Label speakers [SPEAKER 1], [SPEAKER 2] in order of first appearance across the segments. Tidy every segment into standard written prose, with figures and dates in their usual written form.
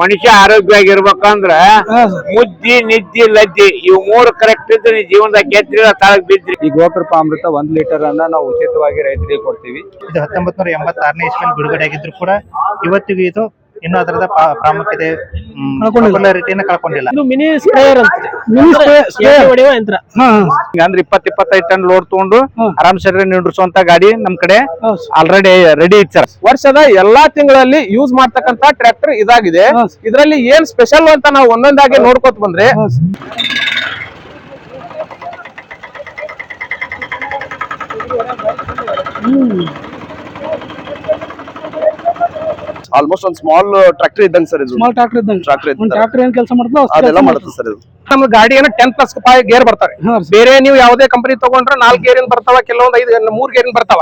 [SPEAKER 1] ಮನುಷ್ಯ ಆರೋಗ್ಯವಾಗಿರ್ಬೇಕಂದ್ರ ಮುದ್ದಿ ನಿದ್ದಿ ಲದ್ದಿ ಇವ್ ಮೂರು ಕರೆಕ್ಟ್ ಇದ್ರೆ ಜೀವನದಾಗ ಗೆದ್ರಿ ತಾಳಗ್ ಬಿದ್ರಿ.
[SPEAKER 2] ಈ ಗೋಕೃಪಾಮೃತ 1 ಲೀಟರ್ ಅನ್ನ ನಾವು ಉಚಿತವಾಗಿ ರೈತರಿಗೆ ಕೊಡ್ತೀವಿ.
[SPEAKER 3] ಇದು 1986ನೇ ಇಸ್ವಿಯಲ್ಲಿ ಬಿಡುಗಡೆ ಆಗಿದ್ರು ಕೂಡ ಇವತ್ತಿಗೂ ಇದು ಇನ್ನೂ ಅದರದ ಪ್ರಾಮುಖ್ಯತೆ ರೀತಿಯನ್ನ ಕಳ್ಕೊಂಡಿಲ್ಲ.
[SPEAKER 4] ಇದು ಮಿನಿ ಸ್ಪ್ರೇಯರ್ ಅಂತ ಹೊಡೆಯುವ ಯಂತ್ರ.
[SPEAKER 2] ಅಂದ್ರೆ 20-25 ಟನ್ ಲೋಡ್ ತಗೊಂಡು ಆರಾಮ್ ಸರಿ ನಿಂದ್ರಿಸುವಂತ ಗಾಡಿ ನಮ್ ಕಡೆ ಆಲ್ರೆಡಿ ರೆಡಿ ಇತ್ತು ಸರ್.
[SPEAKER 4] ವರ್ಷದ ಎಲ್ಲಾ ತಿಂಗಳಲ್ಲಿ ಯೂಸ್ ಮಾಡ್ತಕ್ಕಂತ ಟ್ರ್ಯಾಕ್ಟರ್ ಇದಾಗಿದೆ. ಇದರಲ್ಲಿ ಏನ್ ಸ್ಪೆಷಲ್ ಅಂತ ನಾವು ಒಂದೊಂದಾಗಿ ನೋಡ್ಕೊತ ಬಂದ್ರೆ
[SPEAKER 5] ಆಲ್ಮೋಸ್ಟ್ ಒಂದು ಸ್ಮಾಲ್ ಟ್ರ್ಯಾಕ್ಟರ್ ಇದ್ದಂಗೆ ಸರ್. ಇದು
[SPEAKER 4] ಸ್ಮಾಲ್ ಟ್ರ್ಯಾಕ್ಟರ್ ಇದ್ದಂಗೆ. ಟ್ರ್ಯಾಕ್ಟರ್ ಏನ್ ಕೆಲಸ ಮಾಡ್ತೋ
[SPEAKER 5] ಅದೆಲ್ಲ ಮಾಡುತ್ತೆ ಸರ್. ಇದು
[SPEAKER 4] ನಮ್ಮ ಗಾಡಿಯನ್ನು 10+ ಗೇರ್ ಬರ್ತಾರೆ. ಬೇರೆ ನೀವು ಯಾವುದೇ ಕಂಪನಿ ತಗೊಂಡ್ರೆ 4 ಗೇರಿನ ಬರ್ತಾವ, ಕೆಲವೊಂದು 3 ಗೇರಿನ ಬರ್ತಾವ.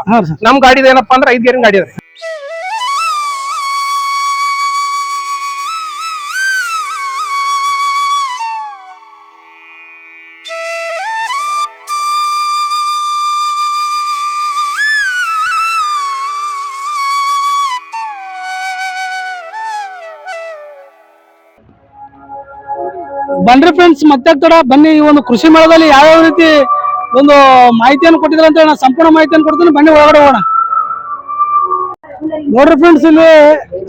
[SPEAKER 4] ನಮ್ ಗಾಡಿದ ಏನಪ್ಪಾ ಅಂದ್ರೆ 5 ಗೇರಿನ ಗಾಡಿ ಅದ. ಬನ್ರಿ ಫ್ರೆಂಡ್ಸ್, ಮತ್ತೆ ಕೂಡ ಬನ್ನಿ. ಈ ಒಂದು ಕೃಷಿ ಮೇಳದಲ್ಲಿ ಯಾವ ರೀತಿ ಒಂದು ಮಾಹಿತಿಯನ್ನು ಕೊಟ್ಟಿದ್ರೆ ಅಂತ ನಾನು ಸಂಪೂರ್ಣ ಮಾಹಿತಿಯನ್ನು ಕೊಡ್ತೀನಿ. ಬನ್ನಿ ಒಳಗಡೆ ಹೋಗೋಣ. ನೋಡ್ರಿ ಫ್ರೆಂಡ್ಸ್, ಇಲ್ಲಿ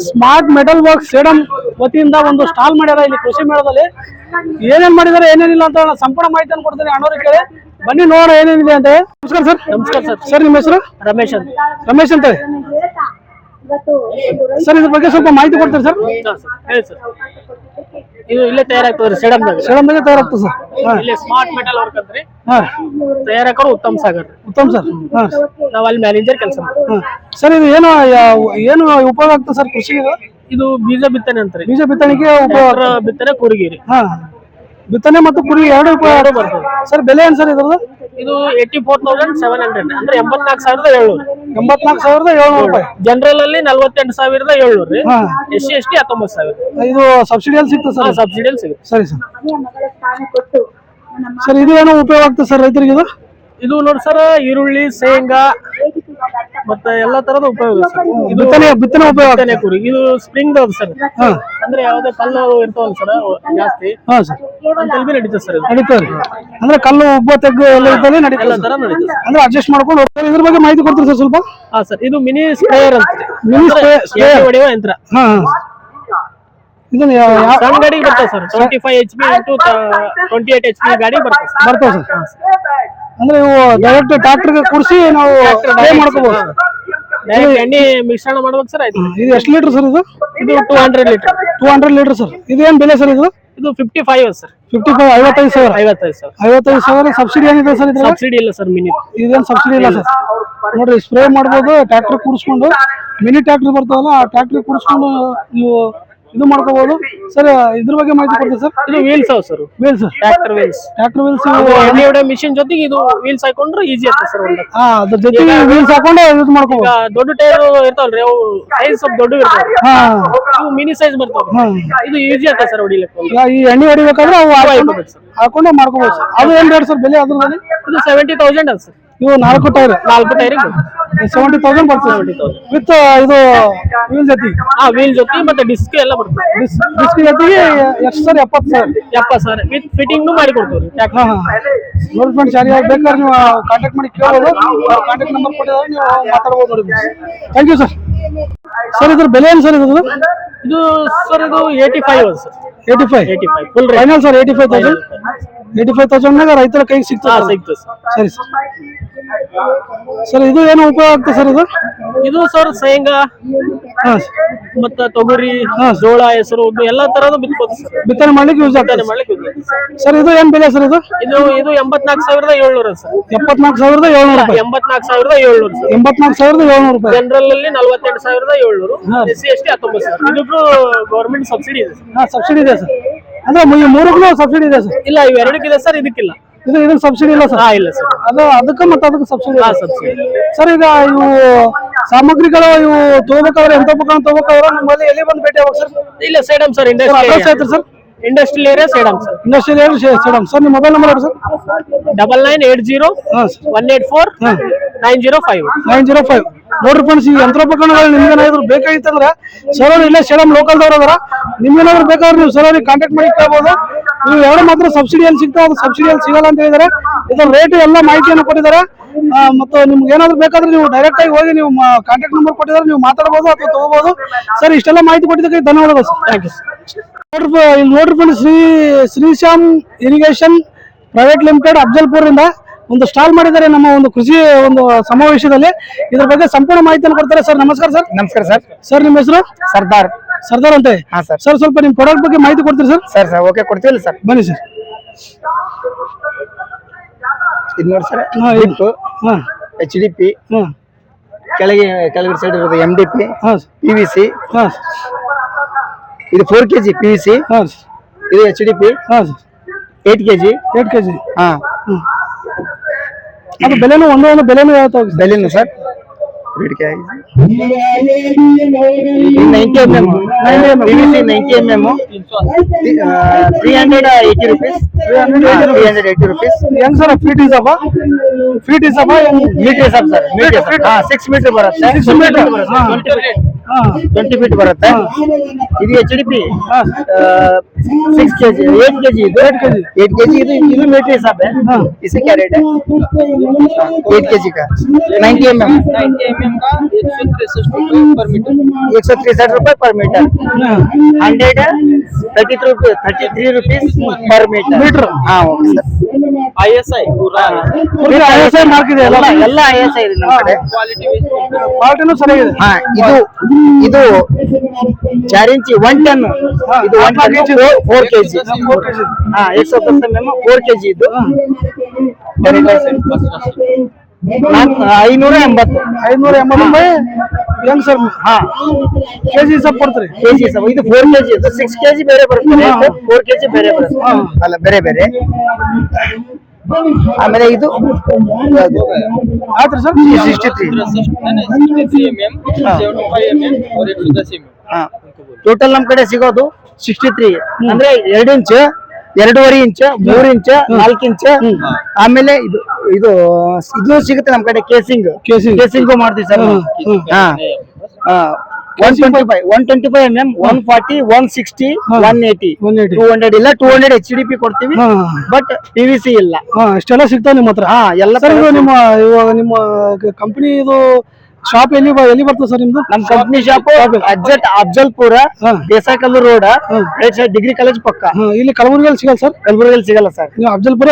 [SPEAKER 4] ಸ್ಮಾರ್ಟ್ ಮೆಟಲ್ ವರ್ಕ್ ಸೇಡಂ ವತಿಯಿಂದ ಒಂದು ಸ್ಟಾಲ್ ಮಾಡ್ಯಾರ ಇಲ್ಲಿ ಕೃಷಿ ಮೇಳದಲ್ಲಿ. ಏನೇನ್ ಮಾಡಿದಾರೆ ಏನೇನಿಲ್ಲ ಅಂತ ನಾನು ಸಂಪೂರ್ಣ ಮಾಹಿತಿಯನ್ನು ಕೊಡ್ತೀನಿ. ಅಣ್ಣವ್ರಿಗೆ ಕೇಳಿ ಬನ್ನಿ ನೋಡೋಣ ಏನೇನಿದೆ ಅಂತ. ನಮಸ್ಕಾರ ಸರ್.
[SPEAKER 6] ನಮಸ್ಕಾರ ಸರ್.
[SPEAKER 4] ಸರ್ ನಿಮ್ಮ ಹೆಸರು?
[SPEAKER 6] ರಮೇಶ್ ಅಂತ.
[SPEAKER 4] ರಮೇಶ್ ಅಂತ ಹೇಳಿ ಸರ್. ಇದ್ರ ಬಗ್ಗೆ ಸ್ವಲ್ಪ ಮಾಹಿತಿ ಕೊಡ್ತೀರಿ ಸರ್?
[SPEAKER 6] ಹೇಳಿ ಸರ್. ಇದು ಇಲ್ಲೇ ತಯಾರಾಗ್ತದೆ ಸೇಡಂದಾಗ.
[SPEAKER 4] ಸೇಡಂದಾಗ ತಯಾರಾಗ್ತದೆ ಸರ್.
[SPEAKER 6] ಇಲ್ಲಿ ಸ್ಮಾರ್ಟ್ ಮೆಟಲ್ ವರ್ಕ್ ಅಂದ್ರೆ ತಯಾರಕರು ಉತ್ತಮ್ ಸಾಗರ್.
[SPEAKER 4] ಉತ್ತಮ್ ಸರ್.
[SPEAKER 6] ನಾವು ಅಲ್ಲಿ ಮ್ಯಾನೇಜರ್ ಕೆಲಸ ಮಾಡ್ತೀವಿ
[SPEAKER 4] ಸರ್. ಇದು ಏನು ಉಪಯೋಗ ಆಗ್ತದೆ ಸರ್ ಕೃಷಿಗೆ?
[SPEAKER 6] ಇದು ಬೀಜ ಬಿತ್ತನೆ ಅಂತಾರೆ.
[SPEAKER 4] ಬೀಜ ಬಿತ್ತನೆಗೆ ಉಪಯೋಗ.
[SPEAKER 6] ಬಿತ್ತನೆ ಕೂರಿಗೇರಿ.
[SPEAKER 4] ಬಿತ್ತನೆ ಮತ್ತು ಕುರಿ ಎರಡು ಉಪಯೋಗ ಬರ್ತದೆ ಸರ್. ಬೆಲೆ ಏನ್ ಸರ್ ಇದ್ರದ್ದು?
[SPEAKER 6] ಇದು 84,700 ಅಂದ್ರೆ 84,700.
[SPEAKER 4] 84,700 ರೂಪಾಯಿ.
[SPEAKER 6] ಜನರಲ್ ಅಲ್ಲಿ 48,700 SC ST 19,000.
[SPEAKER 4] ಇದು ಸಬ್ಸಿಡಿಯಲ್ಲಿ ಸಿಗ್ತದೆ ಸರ್?
[SPEAKER 6] ಸಬ್ಸಿಡಿಯಲ್ಲಿ ಸಿಗುತ್ತೆ.
[SPEAKER 4] ಸರಿ ಸರ್. ಸರ್ ಇದು ಏನೋ ಉಪಯೋಗ ಆಗ್ತದೆ ಸರ್ ರೈತರಿಗೆ?
[SPEAKER 6] ಇದು ನೋಡಿ ಸರ್, ಈರುಳ್ಳಿ, ಶೇಂಗಾ ಮತ್ತೆ ಎಲ್ಲಾ ತರದ ಉಪಯೋಗ ಸರ್. ಇದು
[SPEAKER 4] ಬಿತ್ತನೆ ಉಪಯೋಗ.
[SPEAKER 6] ಕುರಿ ಇದು ಸ್ಪ್ರಿಂಗ್ ಸರ್. ಅಂದ್ರೆ ಯಾವ್ದೇ ಕಲ್ಲು ಇರ್ತಾವಲ್ಲ ಸರ್ ಜಾಸ್ತಿ, ಅಂತಲ್ಲಿ ನಡೀತದೆ ಸರ್.
[SPEAKER 4] ನಡೀತದೆ ಅಂದ್ರೆ ಕಲ್ಲು ಉಬ್ಬ ತೆಗ್ಗು ಎಲ್ಲ ಇದ್ದಲ್ಲಿ ನಡೀತದೆ.
[SPEAKER 6] ಎಲ್ಲ ತರ ನಡೀತದೆ ಅಂದ್ರೆ
[SPEAKER 4] ಅಡ್ಜಸ್ಟ್ ಮಾಡ್ಕೊಂಡು ಹೋಗ್ತಾರೆ. ಇದ್ರ ಬಗ್ಗೆ ಮಾಹಿತಿ ಕೊಡ್ತೀರಿ ಸರ್ ಸ್ವಲ್ಪ?
[SPEAKER 6] ಸರ್, ಇದು ಮಿನಿ ಸ್ಪ್ರೇಯರ್ ಅಂತ.
[SPEAKER 4] ಮಿನಿ ಸ್ಪ್ರೇಯರ್
[SPEAKER 6] ಹೊಡೆಯುವ ಯಂತ್ರ.
[SPEAKER 4] ಇದನ್ನ
[SPEAKER 6] ಸಣ್ಣ ಗಾಡಿಗೆ ಬರ್ತದೆ ಸರ್. 25 HP into 28 HP ಗಾಡಿ
[SPEAKER 4] ಬರ್ತವೆ ಸರ್. ಅಂದ್ರೆ ಇವು ಡೈರೆಕ್ಟ್ ಟ್ರಾಕ್ಟರ್ಗೆ ಕೂರಿಸಿ ನಾವು ಸ್ಪ್ರೇ ಮಾಡ್ಕೋಬಹುದು.
[SPEAKER 6] ಎಣ್ಣೆ ಮಿಶ್ರಣ ಮಾಡ್ಬೇಕು ಸರ್. ಆಯ್ತು.
[SPEAKER 4] ಇದು ಎಷ್ಟು ಲೀಟರ್ ಸರ್ ಇದು?
[SPEAKER 6] ಇದು 200 ಲೀಟರ್.
[SPEAKER 4] 200 litre sir. ಇದೇನ್ ಬೆಲೆ ಸರ್ ಇದು?
[SPEAKER 6] ಇದು 55 ಸರ್.
[SPEAKER 4] 55 55,000. 55,000 ಸಬ್ಸಿಡಿ ಏನಿದೆ ಸರ್? ಇದು
[SPEAKER 6] ಸಬ್ಸಿಡಿ ಇಲ್ಲ ಸರ್. ಮಿನಿ
[SPEAKER 4] ಇದೇನು ಸಬ್ಸಿಡಿ ಇಲ್ಲ ಸರ್. ನೋಡ್ರಿ, ಸ್ಪ್ರೇ ಮಾಡ್ಬೋದು. ಟ್ರಾಕ್ಟರ್ ಕೂರಿಸ್ಕೊಂಡು ಮಿನಿ ಟ್ರಾಕ್ಟರ್ ಬರ್ತಾವಲ್ಲ, ಆ ಟ್ರಾಕ್ಟರ್ ಕೂರಿಸ್ಕೊಂಡು ನೀವು ಇದು ಮಾಡ್ಕೋಬಹುದು ಸರ್. ಇದ್ರ ಬಗ್ಗೆ ಮಾಹಿತಿ ಕೊಡ್ತೀವಿ ಸರ್?
[SPEAKER 6] ಇದು ವೀಲ್ಸ್ ಅವ ಸರ್.
[SPEAKER 4] Wheels, tractor wheels.
[SPEAKER 6] ಎಣ್ಣೆ ಹೊಡೆ ಮಿಷಿನ್ ಜೊತೆಗೆ ಇದು ವೀಲ್ಸ್ ಹಾಕೊಂಡ್ರೆ ಈಜಿ ಆಗ್ತದೆ ಸರ್.
[SPEAKER 4] ಅದ್ರ ಜೊತೆಗೆ ವೀಲ್ಸ್ ಹಾಕೊಂಡು ಯೂಸ್ ಮಾಡ್ಕೋಬಹುದು.
[SPEAKER 6] ದೊಡ್ಡ ಟೈರ್ ಇರ್ತಾವಲ್ರಿ, ಅವು ಸೈಜ್ ಸ್ವಲ್ಪ ದೊಡ್ಡ ಇರ್ತಾವ. ಇವು ಮಿನಿ ಸೈಜ್ ಬರ್ತಾವ. ಇದು ಈಜಿ ಆಗ್ತದೆ ಸರ್ ಹೊಡಿಲಿಕ್ಕೆ.
[SPEAKER 4] ಈ ಎಣ್ಣೆ ಹೊಡಿಬೇಕಾದ್ರೆ ಅವು ಹಾಕೊಂಡು ಮಾಡ್ಕೋಬಹುದು ಸರ್. ಅದು ಏನ್ ರೇಟ್ ಸರ್ ಬೆಲೆ ಅದ್ರಲ್ಲಿ?
[SPEAKER 6] ಇದು 70,000 ಅದ ಸರ್.
[SPEAKER 4] ಇವು 4 ಟೈರ್ 70,000 ಬರ್ತದೆ ವಿತ್ ಇದು ವೀಲ್ ಜೊತೆ.
[SPEAKER 6] ವೀಲ್ ಜೊತೆ ಮತ್ತೆ ಡಿಸ್ಕ್ ಎಲ್ಲ ಬರ್ತದೆ.
[SPEAKER 4] ಡಿಸ್ಕ್ ಜೊತೆಗೆ ಎಷ್ಟು ಸರ್?
[SPEAKER 6] 70,000 ವಿತ್ ಫಿಟ್ಟಿಂಗ್ ಮಾಡಿ ಕೊಡ್ತೀವಿ.
[SPEAKER 4] ನೋಡಿ ಫ್ರೆಂಡ್ಸ್, ಯಾರು ಬೇಕಾದ್ರೆ ನೀವು ಕಾಂಟ್ಯಾಕ್ಟ್ ಮಾಡಿ ಕೇಳಬಹುದು. ಕಾಂಟ್ಯಾಕ್ಟ್ ನಂಬರ್ ಕೊಟ್ಟಿದ್ದಾರೆ, ನೀವು ಮಾತಾಡಬಹುದು ನೋಡಿ. Thank you sir. ಸರ್ ಇದ್ರ ಬೆಲೆ ಏನು ಸರ್ ಇದು?
[SPEAKER 6] ಇದು ಸರ್ ಇದು 85 ಸರ್.
[SPEAKER 4] 85
[SPEAKER 6] full
[SPEAKER 4] final sir. 85,000 ರೈತರ ಕೈಗೆ ಸಿಗ್ತದೆ. ಸರಿ ಸರ್. ಸರ್ ಇದು ಏನು ಉಪಯೋಗ ಆಗ್ತದೆ ಸರ್?
[SPEAKER 6] ಇದು ಸರ್ ಶೇಂಗಾ ಮತ್ತ ತೊಗರಿ, ಜೋಳ, ಹೆಸರು ಎಲ್ಲಾ ತರದ್ದು
[SPEAKER 4] ಬಿತ್ತನೆ ಮಾಡ್ಲಿಕ್ಕೆ ಯೂಸ್ ಆಗ್ತದೆ ಸರ್. ಇದು ಏನ್ ಬೆಲೆ ಸರ್? ಇದು
[SPEAKER 6] 84,700 ಸರ್.
[SPEAKER 4] 74,700 ರೂಪಾಯಿ.
[SPEAKER 6] 84,700
[SPEAKER 4] 84,700 ರೂಪಾಯಿ.
[SPEAKER 6] ಜನರಲ್ ಅಲ್ಲಿ 48,700. SC ST 19,000. ಇದಕ್ಕೂ ಗವರ್ಮೆಂಟ್ ಸಬ್ಸಿಡಿ ಇದೆ ಸರ್.
[SPEAKER 4] ಸಬ್ಸಿಡಿ ಇದೆ ಸರ್. ಅಂದ್ರೆ ಈ ಮೂರಕ್ಕೂ ಸಬ್ಸಿಡಿ ಇದೆ ಸರ್?
[SPEAKER 6] ಇಲ್ಲ, ಇವೆರಡಕ್ಕಿದೆ ಸರ್, ಇದಕ್ಕಿಲ್ಲ.
[SPEAKER 4] ಇದಕ್ಕೆ ಸಬ್ಸಿಡಿ ಇಲ್ಲ ಸರ್?
[SPEAKER 6] ಇಲ್ಲ ಸರ್.
[SPEAKER 4] ಅದಕ್ಕೆ ಮತ್ತೆ ಅದಕ್ಕೆ ಸಬ್ಸಿಡಿ
[SPEAKER 6] ಸಬ್ಸಿಡಿ
[SPEAKER 4] ಸರ್. ಈಗ ಇವು ಸಾಮಗ್ರಿಗಳು ಇವು ತಗೋಬೇಕಾದ್ರೆ ಎಂತ ಉಪಕರಣ ತಗೋಬೇಕಾದ್ರೆ ನಮ್ಮಲ್ಲಿ ಎಲ್ಲಿ ಬಂದು ಭೇಟಿ ಆಗ ಸರ್?
[SPEAKER 6] ಇಲ್ಲ, Sedam sir.
[SPEAKER 4] Industry sir.
[SPEAKER 6] Industrial area Sedam sir.
[SPEAKER 4] Industrial area Sedam sir. ನಿಮ್ಮ ಮೊಬೈಲ್ ನಂಬರ್ ಹೇಳಿ ಸರ್?
[SPEAKER 6] 9980 184 905.
[SPEAKER 4] ನೋಡ್ರಿ ಫ್ರೆಂಡ್ಸ್, ಈ ಯಂತ್ರೋಪಕರಣಗಳು ನಿಮ್ಗೇನಾದ್ರು ಬೇಕಾಗಿತ್ತಂದ್ರೆ ಸರ್ ಅವ್ರು ಇಲ್ಲೇ ಸೇಡಂ ಲೋಕಲ್ದವ್ರು ಅದಾರ. ನಿಮ್ಗೇನಾದ್ರು ಬೇಕಾದ್ರೆ ನೀವು ಸರ್ ಅವ್ರಿಗೆ ಕಾಂಟ್ಯಾಕ್ಟ್ ಮಾಡಿ ಕೇಳ್ಬೋದು. ನೀವು ಎರಡು ಮಾತ್ರ ಸಬ್ಸಿಡಿಯಲ್ಲಿ ಸಿಗ್ತಾವೆ, ಅದು ಸಬ್ಸಿಡಿಯಲ್ಲಿ ಸಿಗಲ್ಲ ಅಂತ ಹೇಳಿದಾರೆ. ಇದರ ರೇಟ್ ಎಲ್ಲ ಮಾಹಿತಿಯನ್ನು ಕೊಟ್ಟಿದ್ದಾರೆ. ಮತ್ತು ನಿಮ್ಗೆ ಏನಾದ್ರು ಬೇಕಾದ್ರೆ ನೀವು ಡೈರೆಕ್ಟ್ ಆಗಿ ಹೋಗಿ ನೀವು ಕಾಂಟ್ಯಾಕ್ಟ್ ನಂಬರ್ ಕೊಟ್ಟಿದ್ದಾರೆ, ನೀವು ಮಾತಾಡಬಹುದು ಅಥವಾ ತಗೋಬಹುದು. ಸರ್ ಇಷ್ಟೆಲ್ಲ ಮಾಹಿತಿ ಕೊಟ್ಟಿದ್ದಕ್ಕೆ ಧನ್ಯವಾದಗಳು ಸರ್. Thank you. ಇಲ್ಲಿ ನೋಡ್ರಿ friends, Shrishyam irrigation private limited Afzalpur ಇಂದ ಒಂದು ಸ್ಟಾಲ್ ಮಾಡಿದ್ದಾರೆ ನಮ್ಮ ಒಂದು ಕೃಷಿ ಒಂದು ಸಮಾವೇಶದಲ್ಲಿ. ಇದ್ರ ಬಗ್ಗೆ ಸಂಪೂರ್ಣ ಮಾಹಿತಿಯನ್ನು ಕೊಡ್ತಾರೆ. ಸರ್ ನಮಸ್ಕಾರ ಸರ್.
[SPEAKER 2] ನಮಸ್ಕಾರ ಸರ್.
[SPEAKER 4] ಸರ್ ನಿಮ್ಮ ಹೆಸರು?
[SPEAKER 2] ಸರ್ದಾರ್.
[SPEAKER 4] ಸರ್ದಾರ್ ಅಂತೆ.
[SPEAKER 2] ಹಾ ಸರ್.
[SPEAKER 4] ಸರ್ ಸ್ವಲ್ಪ ನಿಮ್ ಪ್ರಾಡಕ್ಟ್ ಬಗ್ಗೆ ಮಾಹಿತಿ ಕೊಡ್ತೀರಿ ಸರ್?
[SPEAKER 2] ಸರ್ ಸರ್ ಓಕೆ ಕೊಡ್ತೀವಿ ಸರ್.
[SPEAKER 4] ಬನ್ನಿ ಸರ್.
[SPEAKER 2] ಇದು ನೋಡಿ ಸರ್,
[SPEAKER 4] ಹಾ
[SPEAKER 2] HDP,
[SPEAKER 4] ಹಾ
[SPEAKER 2] ಕೆಳಗಡೆ ಸೈಡ್ ಇರೋದು MDP,
[SPEAKER 4] ಹಾ
[SPEAKER 2] PVC,
[SPEAKER 4] ಹಾ
[SPEAKER 2] ಇದು 4 kg PVC,
[SPEAKER 4] ಹಾ
[SPEAKER 2] ಇದು HDP,
[SPEAKER 4] ಹಾ
[SPEAKER 2] 8 kg.
[SPEAKER 4] 8 kg.
[SPEAKER 2] ಹಾ
[SPEAKER 4] ಅದು ಬೆಲೆನೂ ಒಂದೊಂದು ಬೆಲೆನೂ ಹೇಳ್ತಾ ಹೋಗಿ.
[SPEAKER 2] ಬೆಲೆನು sir 90 mm, PVC 90 mm, 380 rupees. 380 rupees.
[SPEAKER 4] ಹೆಂಗ್ ಸರ್ ಫೀಟ್ ಹಿಸಾಬ? ಫೀಟ್ ಹಿಸಾಬ
[SPEAKER 2] ಮೀಟರ್ ಹಿಸಾಬ್ ಸರ್. ಮೀಟರ್ 6 ಮೀಟರ್ ಬರುತ್ತೆ.
[SPEAKER 4] 6 ಮೀಟರ್.
[SPEAKER 2] 20 ಫೀಟ್ ಬರುತ್ತೆ. ಇದು HDP 6 kg, 8 kg ಇದು 8 kg ಇದು मीटर हिसाब है. इसे क्या रेट है? 8 kg का 90 mm
[SPEAKER 6] का 163 पर मीटर.
[SPEAKER 2] 163 रुपए पर मीटर. 133 रुपीस पर मीटर. हाँ ओके सर.
[SPEAKER 6] ISI पूरा
[SPEAKER 4] ISI ಮಾರ್ಕ್ ಇದೆ ಅಲ್ಲ?
[SPEAKER 2] ಎಲ್ಲ ISI ಇದೆ ನಮ್ಮ ಕಡೆ.
[SPEAKER 4] ಕ್ವಾಲಿಟಿನೂ ಸರಿಯಾಗಿದೆ.
[SPEAKER 2] ಹಾ ಇದು 4 ಇಂಚ್ 1 ಟನ್. ಇದು 1 ಟನ್ 4 kg. ಹಾ 110 mm 4 kg ಇದು 580
[SPEAKER 4] ರೂಪಾಯಿ. ಹೆಂಗ್ ಸರ್?
[SPEAKER 2] ಹಾ
[SPEAKER 4] ಕೆಜಿ ಹಿಸಾಬ್ ಕೊಡ್ತೀರಿ?
[SPEAKER 2] ಕೆಜಿ ಹಿಸಾಬ್. ಇದು 4 kg, ಇದು 6 kg ಬೇರೆ ಬರುತ್ತೆ. 4 kg ಬೇರೆ ಬರುತ್ತೆ. ಅಲ್ಲ ಬೇರೆ ಬೇರೆ. ಆಮೇಲೆ ಇದು
[SPEAKER 4] ಆಯ್ತು ಸರ್.
[SPEAKER 2] 63
[SPEAKER 6] mm, 75 mm और 110 mm.
[SPEAKER 2] ಹಾ ಟೋಟಲ್ ನಮ್ ಕಡೆ ಸಿಗೋದು 63 ಅಂದ್ರೆ 2 ಇಂಚ್, 2.5 ಇಂಚ್, 3 ಇಂಚ್, 4 ಇಂಚ್. ಆಮೇಲೆ ಇದು ಸಿಗುತ್ತೆ ನಮ್ ಕಡೆ ಕೇಸಿಂಗ್ ಮಾಡ್ತೀವಿ ಸರ್. ಹಾ 125 mm, 140, 160, 180, 200 ಇಲ್ಲ 200 HDP ಕೊಡ್ತೀವಿ. ಬಟ್ PVC ಇಲ್ಲ.
[SPEAKER 4] ಅಷ್ಟೆಲ್ಲ ಸಿಗ್ತಾವ ನಿಮ್ಮ ಹತ್ರ?
[SPEAKER 2] ಹಾ ಎಲ್ಲ.
[SPEAKER 4] ಸರ್ ನಿಮ್ಮ ಕಂಪನಿ ಇದು ಶಾಪ್ ಎಲ್ಲಿ ಬರ್ತದೆ ಸರ್ ನಿಮ್ದು?
[SPEAKER 2] ನಮ್ company shop Afzalpur, Desakallu road, right side degree college ಪಕ್ಕ.
[SPEAKER 4] ಇಲ್ಲಿ ಕಲಬುರಗಿಯಲ್ಲಿ ಸಿಗಲ್ಲ ಸರ್?
[SPEAKER 2] ಕಲಬುರಗಿಯಲ್ಲಿ ಸಿಗಲ್ಲ ಸರ್.
[SPEAKER 4] ನೀವು ಅಫ್ಜಲ್ಪುರ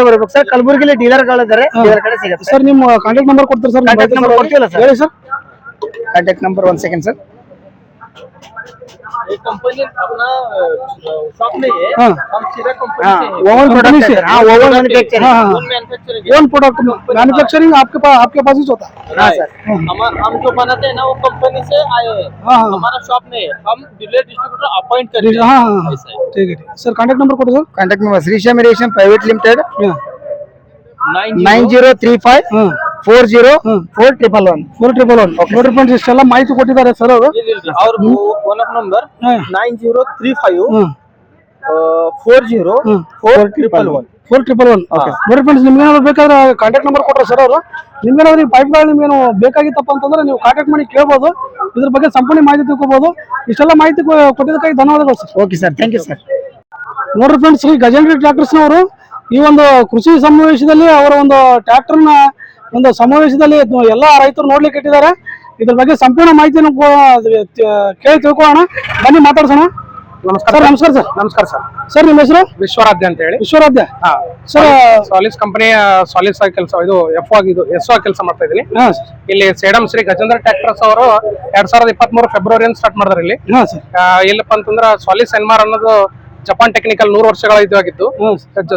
[SPEAKER 4] ಬರ್ಬೇಕು
[SPEAKER 2] ಸರ್. ಕಲಬುರಗಿಯಲ್ಲಿ ಡೀಲರ್ಗಳಿದ್ದಾರೆ, ಡೀಲರ್ ಕಡೆ ಸಿಗುತ್ತೆ
[SPEAKER 4] ಸರ್. ನಿಮ್ಮ ಕಾಂಟ್ಯಾಕ್ಟ್ ನಂಬರ್ ಕೊಡ್ತೀರಾ ಸರ್?
[SPEAKER 2] ಕಾಂಟ್ಯಾಕ್ಟ್ ನಂಬರ್ ಕೊಡ್ತೀವಲ್ಲ ಸರ್.
[SPEAKER 4] ಹೇಳಿ sir.
[SPEAKER 2] Contact number 1 second sir.
[SPEAKER 6] ये कंपनी अपना शॉप नहीं है.
[SPEAKER 4] हाँ.
[SPEAKER 6] हम सीधा कंपनी
[SPEAKER 2] हाँ
[SPEAKER 6] से है.
[SPEAKER 2] ओवन प्रोडक्ट है. हाँ ओवन मैन्युफैक्चरिंग.
[SPEAKER 4] हाँ
[SPEAKER 6] own manufacturing.
[SPEAKER 4] Own product manufacturing आपके पास ही होता है?
[SPEAKER 2] हाँ सर.
[SPEAKER 6] हम जो बनाते हैं ना वो कंपनी से आए हैं.
[SPEAKER 4] हाँ.
[SPEAKER 6] हमारा शॉप नहीं है. हम डीलर डिस्ट्रीब्यूटर अपॉइंट करते हैं.
[SPEAKER 4] हाँ
[SPEAKER 6] ऐसा है.
[SPEAKER 4] ठीक है sir. Contact number code sir.
[SPEAKER 2] Contact number Shri Shyam irrigation private limited 9035 40 411.
[SPEAKER 4] ನೋಡ್ರಿ ಫ್ರೆಂಡ್ಸ್, ಇಷ್ಟೆಲ್ಲ ಮಾಹಿತಿ ಕೊಟ್ಟಿದ್ದಾರೆ ಸರ್ ಅವರು.
[SPEAKER 6] और वन ऑफ नंबर 9035 40 4111.
[SPEAKER 4] 4111. ನೋಡಿ ಫ್ರೆಂಡ್ಸ್, ನಿಮ್ಗೆ ಏನಾದ್ರು ಬೇಕಾದ್ರೆ ಕಾಂಟ್ಯಾಕ್ಟ್ ನಂಬರ್ ಕೊಟ್ರೆ ಸರ್ ಅವರು. ನಿಮ್ಗೇನಾದ್ರು ಈ ಪೈಪ್ಗಳು ನಿಮ್ಗೇನು ಬೇಕಾಗಿತ್ತಪ್ಪ ಅಂತಂದ್ರೆ ನೀವು ಕಾಂಟ್ಯಾಕ್ಟ್ ಮಾಡಿ ಕೇಳ್ಬೋದು. ಇದ್ರ ಬಗ್ಗೆ ಸಂಪೂರ್ಣ ಮಾಹಿತಿ ತಿಳ್ಕೊಬಹುದು. ಇಷ್ಟೆಲ್ಲ ಮಾಹಿತಿ ಕೊಟ್ಟಿದ್ದಕ್ಕಾಗಿ ಧನ್ಯವಾದಗಳು sir.
[SPEAKER 2] Okay sir, thank you sir.
[SPEAKER 4] ನೋಡ್ರಿ ಫ್ರೆಂಡ್ಸ್, ಶ್ರೀ ಗಜೇಂದ್ರ ಟ್ರ್ಯಾಕ್ಟರ್ಸ್ನವರು ಈ ಒಂದು ಕೃಷಿ ಸಮಾವೇಶದಲ್ಲಿ ಅವರ ಒಂದು ಟ್ರ್ಯಾಕ್ಟರ್ನ ಒಂದು ಸಮಾವೇಶದಲ್ಲಿ ಎಲ್ಲಾ ರೈತರು ನೋಡ್ಲಿಕ್ಕೆ ಇಟ್ಟಿದ್ದಾರೆ. ಇದ್ರ ಬಗ್ಗೆ ಸಂಪೂರ್ಣ ಮಾಹಿತಿಯನ್ನು ಕೇಳಿ ತಿಳ್ಕೊಳ್ಳೋಣ. ಬನ್ನಿ ಮಾತಾಡ್ಸೋಣ. ನಮಸ್ಕಾರ ಸರ್.
[SPEAKER 2] ನಮಸ್ಕಾರ ಸರ್.
[SPEAKER 4] ಸರ್ ನಿಮ್ಮ ಹೆಸರು?
[SPEAKER 2] ವಿಶ್ವರಾಧ್ಯ ಅಂತ ಹೇಳಿ.
[SPEAKER 4] ವಿಶ್ವರಾಧ್ಯ
[SPEAKER 2] ಸರ್. ಸಾಲಿಸ್ ಕಂಪನಿ ಸಾಲಿಸ್ ಆಗಿ ಕೆಲಸ, ಇದು ಎಫ್ ಆಗಿ ಕೆಲಸ ಮಾಡ್ತಾ ಇದೀನಿ. ಇಲ್ಲಿ ಸೇಡಂ ಶ್ರೀ ಗಜೇಂದ್ರ ಟ್ರ್ಯಾಕ್ಟರ್ಸ್ ಅವರು 2023 ಫೆಬ್ರವರಿಯಿಂದ ಸ್ಟಾರ್ಟ್ ಮಾಡಿದ್ರು ಇಲ್ಲಿ. ಇಲ್ಲಪ್ಪ ಅಂತಂದ್ರ ಸಾಲಿಸ್ ಎನ್ಮಾರ್ ಅನ್ನೋದು ಜಪಾನ್ ಟೆಕ್ನಿಕಲ್ 100 ವರ್ಷಗಳ ಇದಾಗಿದ್ದು.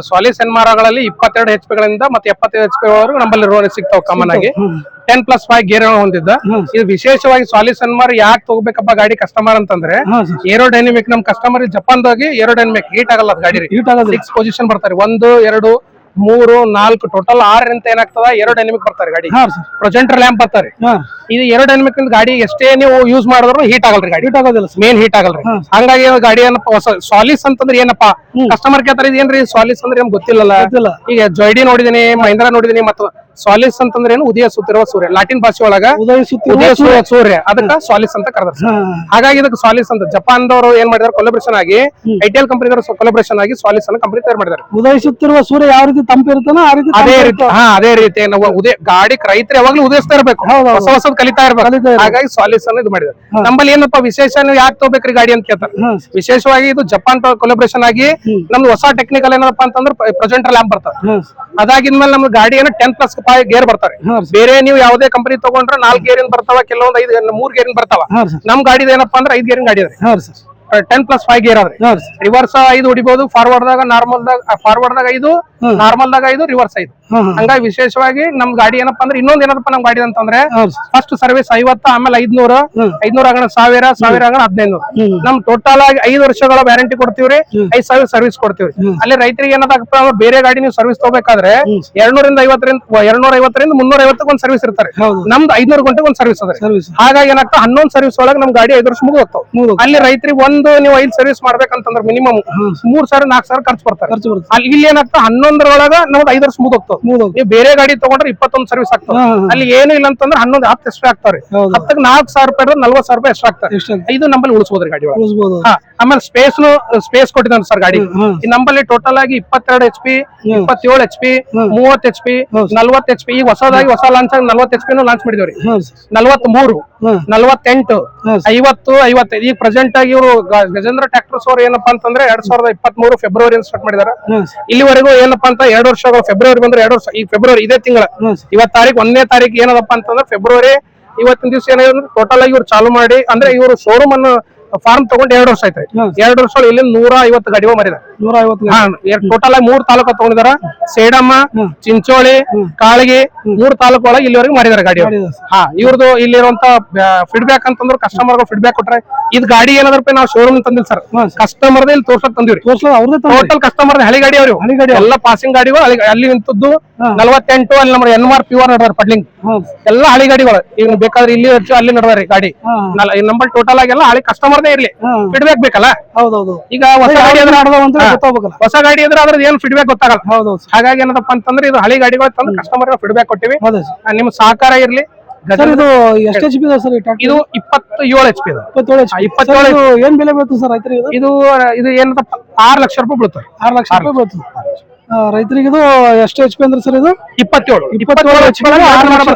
[SPEAKER 2] ಸಾಲಿಸ್ ಎನ್ಮಾರಗಳಲ್ಲಿ 22 HP ಗಳಿಂದ ಮತ್ತೆ 75 HP ವರೆಗೂ ನಮ್ಮಲ್ಲಿ ಸಿಗ್ತಾವ ಕಾಮನ್ ಆಗಿ. 10+5 ಗೇರ್ ಹೊಂದಿದ್ದ. ಇದು ವಿಶೇಷವಾಗಿ ಸಾಲಿಸ್ ಎನ್ಮಾರ್ ಯಾಕೆ ತಗೋಬೇಕಪ್ಪ ಗಾಡಿ ಕಸ್ಟಮರ್ ಅಂತಂದ್ರೆ, ಏರೋಡೈನಮಿಕ್ ನಮ್ ಕಸ್ಟಮರ್ ಜಪಾನ್ದಾಗಿ ಏರೋಡೈನಮಿಕ್ ಹೀಟ್ ಆಗಲ್ಲ ಗಾಡಿ. 6 ಪೊಸಿಷನ್ ಬರ್ತಾರೆ, 1 2 3 4 ಟೋಟಲ್ 6 ಅಂತ ಏನಾಗ್ತದ ಏರೋಡೈನಮಿಕ್ ಬರ್ತಾರೆ ಗಾಡಿ. ಪ್ರೊಜೆಂಟರ್ ಲ್ಯಾಂಪ್ ಬರ್ತಾರೆ. ಇದು ಏರೋಡೈನಮಿಕ್ ಗಾಡಿ ಎಷ್ಟೇ ನೀವು ಯೂಸ್ ಮಾಡಿದ್ರು ಹೀಟ್ ಆಗಲ್ರಿ ಗಾಡಿ. ಹೀಟ್ ಆಗೋದಿಲ್ಲ, ಮೇನ್ ಹೀಟ್ ಆಗಲ್ರಿ. ಹಂಗಾಗಿ ಗಾಡಿ ಏನಪ್ಪ ಸಾಲಿಸ್ ಅಂತಂದ್ರೆ ಏನಪ್ಪಾ ಕಸ್ಟಮರ್ ಕೇಳ್ತಾರೆ, ಇದು ಏನ್ರಿ ಸಾಲಿಸ್ ಅಂದ್ರೆ ನಮ್ಗೆ ಗೊತ್ತಿಲ್ಲಲ್ಲ. ಈಗ ಜೊಯ್ಡಿ ನೋಡಿದೀನಿ, ಮಹೀಂದ್ರಾ ನೋಡಿದೀನಿ, ಮತ್ತು ಸಾಲಿಸ್ ಅಂತಂದ್ರೆ ಏನು ಉದಯಿಸುತ್ತಿರುವ ಸೂರ್ಯ, ಲಾಟಿನ್ ಭಾಷೆ ಒಳಗ ಉದಯಿಸುವ ಸೂರ್ಯ, ಅದಕ್ಕ ಸಾಲಿಸ್ ಅಂತ ಕರೆದ. ಹಾಗಾಗಿ ಇದಕ್ಕೆ ಸಾಲಿಸ್ ಅಂತ ಜಪಾನ್ದವರು ಏನ್ ಮಾಡಿದಾರೆ, ಕೊಲಾಬ್ರೇಷನ್ ಆಗಿ ಐಟಿಎಲ್ ಕಂಪನಿದವರು ಕೊಲಾಬ್ರೇಷನ್ ಆಗಿ ಸಾಲಿಸ್ ಅನ್ನ ಕಂಪನಿ ತಯಾರು ಮಾಡಿದ್ದಾರೆ.
[SPEAKER 4] ಉದಯಿಸುತ್ತಿರುವ ಸೂರ್ಯ ಯಾವ ರೀತಿ ತಂಪಿರುತ್ತಾನೋ ಆ ರೀತಿ
[SPEAKER 2] ಅದೇ ರೀತಿ ನಾವು ಗಾಡಿ ರೈತರು ಯಾವಾಗ್ಲೂ ಉದಯಿಸ್ತಾ ಇರ್ಬೇಕು, ಹೊಸ ಹೊಸದ್ ಕಲಿತಾ ಇರ್ಬೇಕು. ಹಾಗಾಗಿ ಸಾಲಿಸ್ ಅನ್ನು ಇದು ಮಾಡಿದ್ದಾರೆ. ನಮ್ಮಲ್ಲಿ ಏನಪ್ಪಾ ವಿಶೇಷ, ನೀವು ಯಾಕೆ ತಗೋಬೇಕ್ರಿ ಗಾಡಿ ಅಂತ ಕೇಳ್ತಾರೆ. ವಿಶೇಷವಾಗಿ ಇದು ಜಪಾನ್ ಕೊಲಾಬ್ರೇಷನ್ ಆಗಿ ನಮ್ದು ಹೊಸ ಟೆಕ್ನಿಕಲ್ ಏನಪ್ಪಾ ಅಂತಂದ್ರೆ ಪ್ರೆಸೆಂಟರ್ ಲ್ಯಾಂಪ್ ಬರ್ತದೆ. ಅದಾಗಿದ್ಮೇಲೆ ನಮ್ದು ಗಾಡಿ ಏನೋ 10+5 ಗೇರ್ ಬರ್ತಾರೆ. ಬೇರೆ ನೀವು ಯಾವುದೇ ಕಂಪನಿ ತಗೊಂಡ್ರೆ 4 ಗೇರಿನ ಬರ್ತಾವ, ಕೆಲವೊಂದು 3 ಗೇರಿನ ಬರ್ತಾವ. ನಮ್ ಗಾಡಿದ ಏನಪ್ಪಾ ಅಂದ್ರೆ 5 ಗೇರಿನ ಗಾಡಿ ಅದ, 10+5 ಗೇರ್ ಆದ್ರೆ ರಿವರ್ಸ್ 5 ಹೊಡಿಬಹುದು, ಫಾರ್ವರ್ಡ್ ದಾಗ 5, ನಾರ್ಮಲ್ ದಾಗ 5, ರಿವರ್ಸ್ 5. ಹಂಗಾಗಿ ವಿಶೇಷವಾಗಿ ನಮ್ ಗಾಡಿ ಏನಪ್ಪಾ ಅಂದ್ರೆ ಇನ್ನೊಂದ್ ಏನಪ್ಪ ನಮ್ ಗಾಡಿ ಅಂತಂದ್ರೆ ಫಸ್ಟ್ ಸರ್ವಿಸ್ 50, ಆಮೇಲೆ 500, 500 ಆಗಣ 1000, 1000 ಆಗಣ 1500. ನಮ್ ಟೋಟಲ್ ಆಗಿ 5 ವರ್ಷಗಳ ವ್ಯಾರಂಟಿ ಕೊಡ್ತೀವ್ರಿ, 5,000 ಸರ್ವಿಸ್ ಕೊಡ್ತೀವ್ರಿ. ಅಲ್ಲಿ ರೈತರಿಗೆ ಏನದಾಗಪ್ಪ ಅಂದ್ರೆ ಬೇರೆ ಗಾಡಿ ನೀವು ಸರ್ವಿಸ್ ತಗೋಬೇಕಾದ್ರೆ 250ರಿಂದ 350 ಒಂದ್ ಸರ್ವಿಸ್ ಇರ್ತಾರೆ. ನಮ್ದು 500 ಗಂಟೆಗೆ ಒಂದ್ ಸರ್ವಿಸ್ ಅದ. ಹಾಗಾಗಿ ಏನಾಗ್ತದೆ 11 ಸರ್ವಿಸ್ ಒಳಗೆ ನಮ್ ಗಾಡಿ 5 ವರ್ಷ ಮುಗಿದೋಗ್ತಾವ. ಅಲ್ಲಿ ರೈತರಿಗೆ ನೀವು 5 ಸರ್ವಿಸ್ ಮಾಡ್ಬೇಕಂತಂದ್ರೆ ಮಿನಿಮಮ್ 3,000 4,000 ಖರ್ಚು ಬರ್ತಾರೆ. ಅಲ್ಲಿ ಇಲ್ಲಿ ಏನಾಗ್ತದೆ 11ರೊಳಗ ನಮ್ದು 5 ವರ್ಷ ಮುಗಿದೋಗ್ತಾವ. ನೀವು ಬೇರೆ ಗಾಡಿ ತಗೊಂಡ್ರೆ 21 ಸರ್ವಿಸ್ ಆಗ್ತಾವ. ಅಲ್ಲಿ ಏನು ಇಲ್ಲ ಅಂತಂದ್ರೆ 11 10 ಎಕ್ಸ್ಟ್ರಾ ಆಗ್ತಾವ್ರಿ. 10ಕ್ಕೆ 4,000 ರೂಪಾಯಿ 40,000 ರೂಪಾಯಿ ಎಕ್ಸ್ಟ್ರಾ ಆಗ್ತಾರೆ. ಇದು ನಂಬಲ್ಲಿ ಉಳಿಸಬಹುದ್ರಿ ಗಾಡಿ ಒಳಗೆ. ಆಮೇಲೆ ಸ್ಪೇಸ್ ಕೊಟ್ಟಿದ್ದಾನೆ ಸರ್ ಗಾಡಿ. ಈ ನಂಬಲ್ಲಿ ಟೋಟಲ್ ಆಗಿ 22 HP, 27 HP, 30 HP, 40 HP. ಈಗ ಹೊಸ ಲಾಂಚ್ ಆಗಿ 40 HP ಲಾಂಚ್ ಮಾಡಿದವ್ರಿ. 43, 48, 50, 55. ಈಗ ಪ್ರೆಸೆಂಟ್ ಆಗಿ ಇವರು ಗಜೇಂದ್ರ ಟ್ರ್ಯಾಕ್ಟರ್ಸ್ ಅವ್ರು ಏನಪ್ಪಾ ಅಂತಂದ್ರೆ 2023 ಫೆಬ್ರವರಿ ಸ್ಟಾರ್ಟ್ ಮಾಡಿದಾರೆ. ಇಲ್ಲಿವರೆಗೂ ಏನಪ್ಪಾ ಅಂತ 2 ವರ್ಷಗಳು, ಫೆಬ್ರವರಿ ಬಂದ್ರೆ 2 ವರ್ಷ. ಈ ಫೆಬ್ರವರಿ ಇದೇ ತಿಂಗಳ 1 ತಾರೀಕು ಏನದಪ್ಪ ಅಂತಂದ್ರೆ ಫೆಬ್ರವರಿ ಇವತ್ತಿನ ದಿವಸ ಏನಾದ್ರು ಟೋಟಲ್ ಆಗಿ ಇವ್ರು ಚಾಲು ಮಾಡಿ, ಅಂದ್ರೆ ಇವರು ಶೋರೂಮ್ ಅನ್ನು ಫಾರ್ಮ್ ತಗೊಂಡು 2 ವರ್ಷ ಆಯ್ತು. 2 ವರ್ಷ ಇಲ್ಲಿ 150 ಗಾಡಿಗಳು ಮಾರಿದ. ಟೋಟಲ್ ಆಗಿ 3 ತಾಲೂಕು ತಗೊಂಡಿದಾರ. ಸೇಡಮ್ಮ, ಚಿಂಚೋಳಿ, ಕಾಳಗಿ 3 ತಾಲೂಕು ಒಳಗೆ ಇಲ್ಲಿವರೆಗೂ ಮಾರಿದಾರೆ ಗಾಡಿ. ಇವ್ರದ್ದು ಇಲ್ಲಿರುವಂತ ಫೀಡ್ಬ್ಯಾಕ್ ಅಂತಂದ್ರೆ ಕಸ್ಟಮರ್ ಫೀಡ್ಬ್ಯಾಕ್ ಕೊಟ್ರೆ, ಇದ್ ಗಾಡಿ ಏನಾದ್ರೂ ನಾವು ಶೋರೂಮ್ ತಂದಿಲ್ಲ ಸರ್, ಕಸ್ಟಮರ್ ಇಲ್ಲಿ ತೋರ್ಸಕ್ ತಂದಿವ್ರಿ. ಟೋಟಲ್ ಕಸ್ಟಮರ್ ಹಳಿ ಗಾಡಿ ಅವ್ರು, ಎಲ್ಲ ಪಾಸಿಂಗ್ ಗಾಡಿಗಳು ಅಲ್ಲಿ ನಿಂತದ್ದು 48. ಅಲ್ಲಿ ನಮ್ಮ NMR ಪ್ಯೂರ್ ನಡೆದಾರ ಪಡ್ಲಿಂಗ್ ಎಲ್ಲ ಹಳಿ ಗಾಡಿಗಳು. ಈಗ ಬೇಕಾದ್ರೆ ಇಲ್ಲಿ ಹಚ್ಚು ಅಲ್ಲಿ ನಡೆದಾರೆ ಗಾಡಿ. ನಂಬರ್ ಟೋಟಲ್ ಆಗಿ ಎಲ್ಲ ಹಳಿ ಕಸ್ಟಮರ್ನೇ ಇರ್ಲಿ, ಫೀಡ್ಬ್ಯಾಕ್ ಬೇಕಲ್ಲ. ಈಗ ಹೊಸ ಗಾಡಿ ಇದ್ರೆ ಅದ್ರದ್ದು ಏನ್ ಫೀಡ್ಬ್ಯಾಕ್ ಗೊತ್ತಾಗಲ್ಲ. ಹಾಗಾಗಿ ಏನಪ್ಪ ಅಂತಂದ್ರೆ ಇದು ಹಳಿ ಗಾಡಿಗಳು ತಂದು ಕಸ್ಟಮರ್ ಫೀಡ್ಬ್ಯಾಕ್ ಕೊಟ್ಟಿವಿ. ನಿಮ್ ಸಹಕಾರ ಇರ್ಲಿ.
[SPEAKER 4] ಇದು ಎಷ್ಟು HP ಇದೆ ಸರ್?
[SPEAKER 2] ಇದು 27 HP ಇದೆ.
[SPEAKER 4] 27 ಏನ್ ಬೆಲೆ ಬೀಳುತ್ತೆ ಸರ್ ರೈತರಿಗೆ?
[SPEAKER 2] ಇದು ಏನಪ್ಪ 6 ಲಕ್ಷ ರೂಪಾಯಿ ಬೀಳುತ್ತೆ.
[SPEAKER 4] 6 ಲಕ್ಷ ರೂಪಾಯಿ ಬೀಳುತ್ತೆ ರೈತರಿಗೆ. ಇದು ಎಷ್ಟು HP ಅಂದ್ರೆ ಸರ್? ಇದು
[SPEAKER 2] 27 HP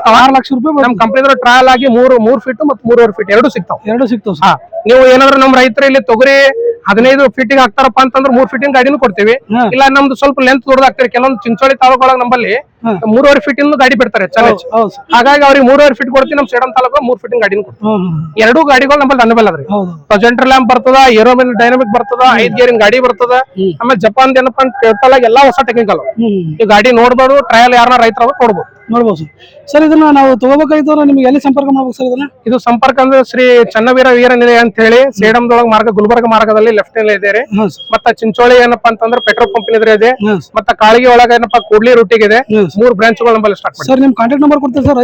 [SPEAKER 4] 6 ಲಕ್ಷ ರೂಪಾಯಿ.
[SPEAKER 2] ನಮ್ ಕಂಪನಿ ಟ್ರಯಲ್ ಆಗಿ 3 ಫೀಟ್ ಮತ್ತು 3.5 ಫೀಟ್ ಎರಡು ಸಿಗ್ತಾವ. ನೀವು ಏನಾದ್ರು ನಮ್ ರೈತರು ಇಲ್ಲಿ ತೊಗರಿ 15 ಫೀಟಿಂಗ್ ಹಾಕ್ತಾರಪ್ಪ ಅಂತಂದ್ರೆ 3 ಫೀಟಿಂಗ್ ಗಾಡಿನೂ ಕೊಡ್ತೀವಿ. ಇಲ್ಲ ನಮ್ದು ಸ್ವಲ್ಪ ಲೆಂತ್ ದೊಡ್ಡದಾಗ್ತಾರೆ. ಕೆಲವೊಂದು ಚಿಂಚೋಳಿ ತಾಲೂಕು ಒಳಗೆ ನಮ್ಮಲ್ಲಿ 3.5 ಫೀಟ್ ಗಾಡಿ ಬಿಡ್ತಾರೆ ಚಾಲೆಂಜ್. ಹಾಗಾಗಿ ಅವ್ರಿಗೆ 3.5 ಫೀಟ್ ಕೊಡ್ತೀವಿ. ನಮ್ ಸೇಡಂ ತಾಲೂಕು 3 ಫೀಟಿಂಗ್ ಗಾಡಿನೂ ಕೊಡ್ತೀವಿ. 2 ಗಾಡಿಗಳು ನಮ್ಮಲ್ಲಿ ಅನುಬಲ್ ಅದ್ರಿ. ಪ್ರೊಜೆಂಟರ್ ಲ್ಯಾಂಪ್ ಬರ್ತದ, ಏರೋಮೆನ್ ಡೈನಾಮಿಕ್ ಬರ್ತದ, 5 ಗೇರಿನ ಗಾಡಿ ಬರ್ತದ. ಆಮೇಲೆ ಜಪಾನ್ ಏನಪ್ಪಾ ಟೋಟಲ್ ಆಗಿ ಎಲ್ಲಾ ಹೊಸ ಟೆಕ್ನಿಕಲ್. ಈ ಗಾಡಿ ನೋಡ್ಬೋದು, ಟ್ರಯಲ್ ಯಾರನ್ನ ರೈತರ ನೋಡ್ಬೋದು
[SPEAKER 4] ಸರ್. ಇದನ್ನ ನಾವು ತಗೋಬೇಕಾಯ್ತು ನಿಮ್ಗೆ ಎಲ್ಲಿ ಸಂಪರ್ಕ ಮಾಡ್ಬೇಕು ಸರ್? ಇದನ್ನ
[SPEAKER 2] ಇದು ಸಂಪರ್ಕ ಅಂದ್ರೆ ಶ್ರೀ ಚನ್ನವೀರ ವೀರನಿಲಯ ಅಂತ ಹೇಳಿ ಸೇಡಂದೊಳಗ ಮಾರ್ಗ ಗುಲ್ಬರ್ಗ ಮಾರ್ಗದಲ್ಲಿ ಲೆಫ್ಟ್ ನಲ್ಲಿ ಇದೆ. ಮತ್ತ ಚಿಂಚೋಳಿ ಏನಪ್ಪಾ ಅಂತಂದ್ರೆ ಪೆಟ್ರೋಲ್ ಪಂಪ್ ಇದೆ. ಮತ್ತ ಕಾಳಗಿ ಒಳಗ ಏನಪ್ಪಾ ಕೂಡ್ಲಿ ರೂಟಿಗೆ ಇದೆ. 3 ಬ್ರಾಂಚ್ಗಳು ನಮ್ಮಲ್ಲಿ ಸ್ಟಾರ್ಟ್ ಮಾಡಿ.
[SPEAKER 4] ಸರ್ ನಿಮ್ ಕಾಂಟ್ಯಾಕ್ಟ್ ನಂಬರ್ ಕೊಡ್ತೀರಾ ಸರ್?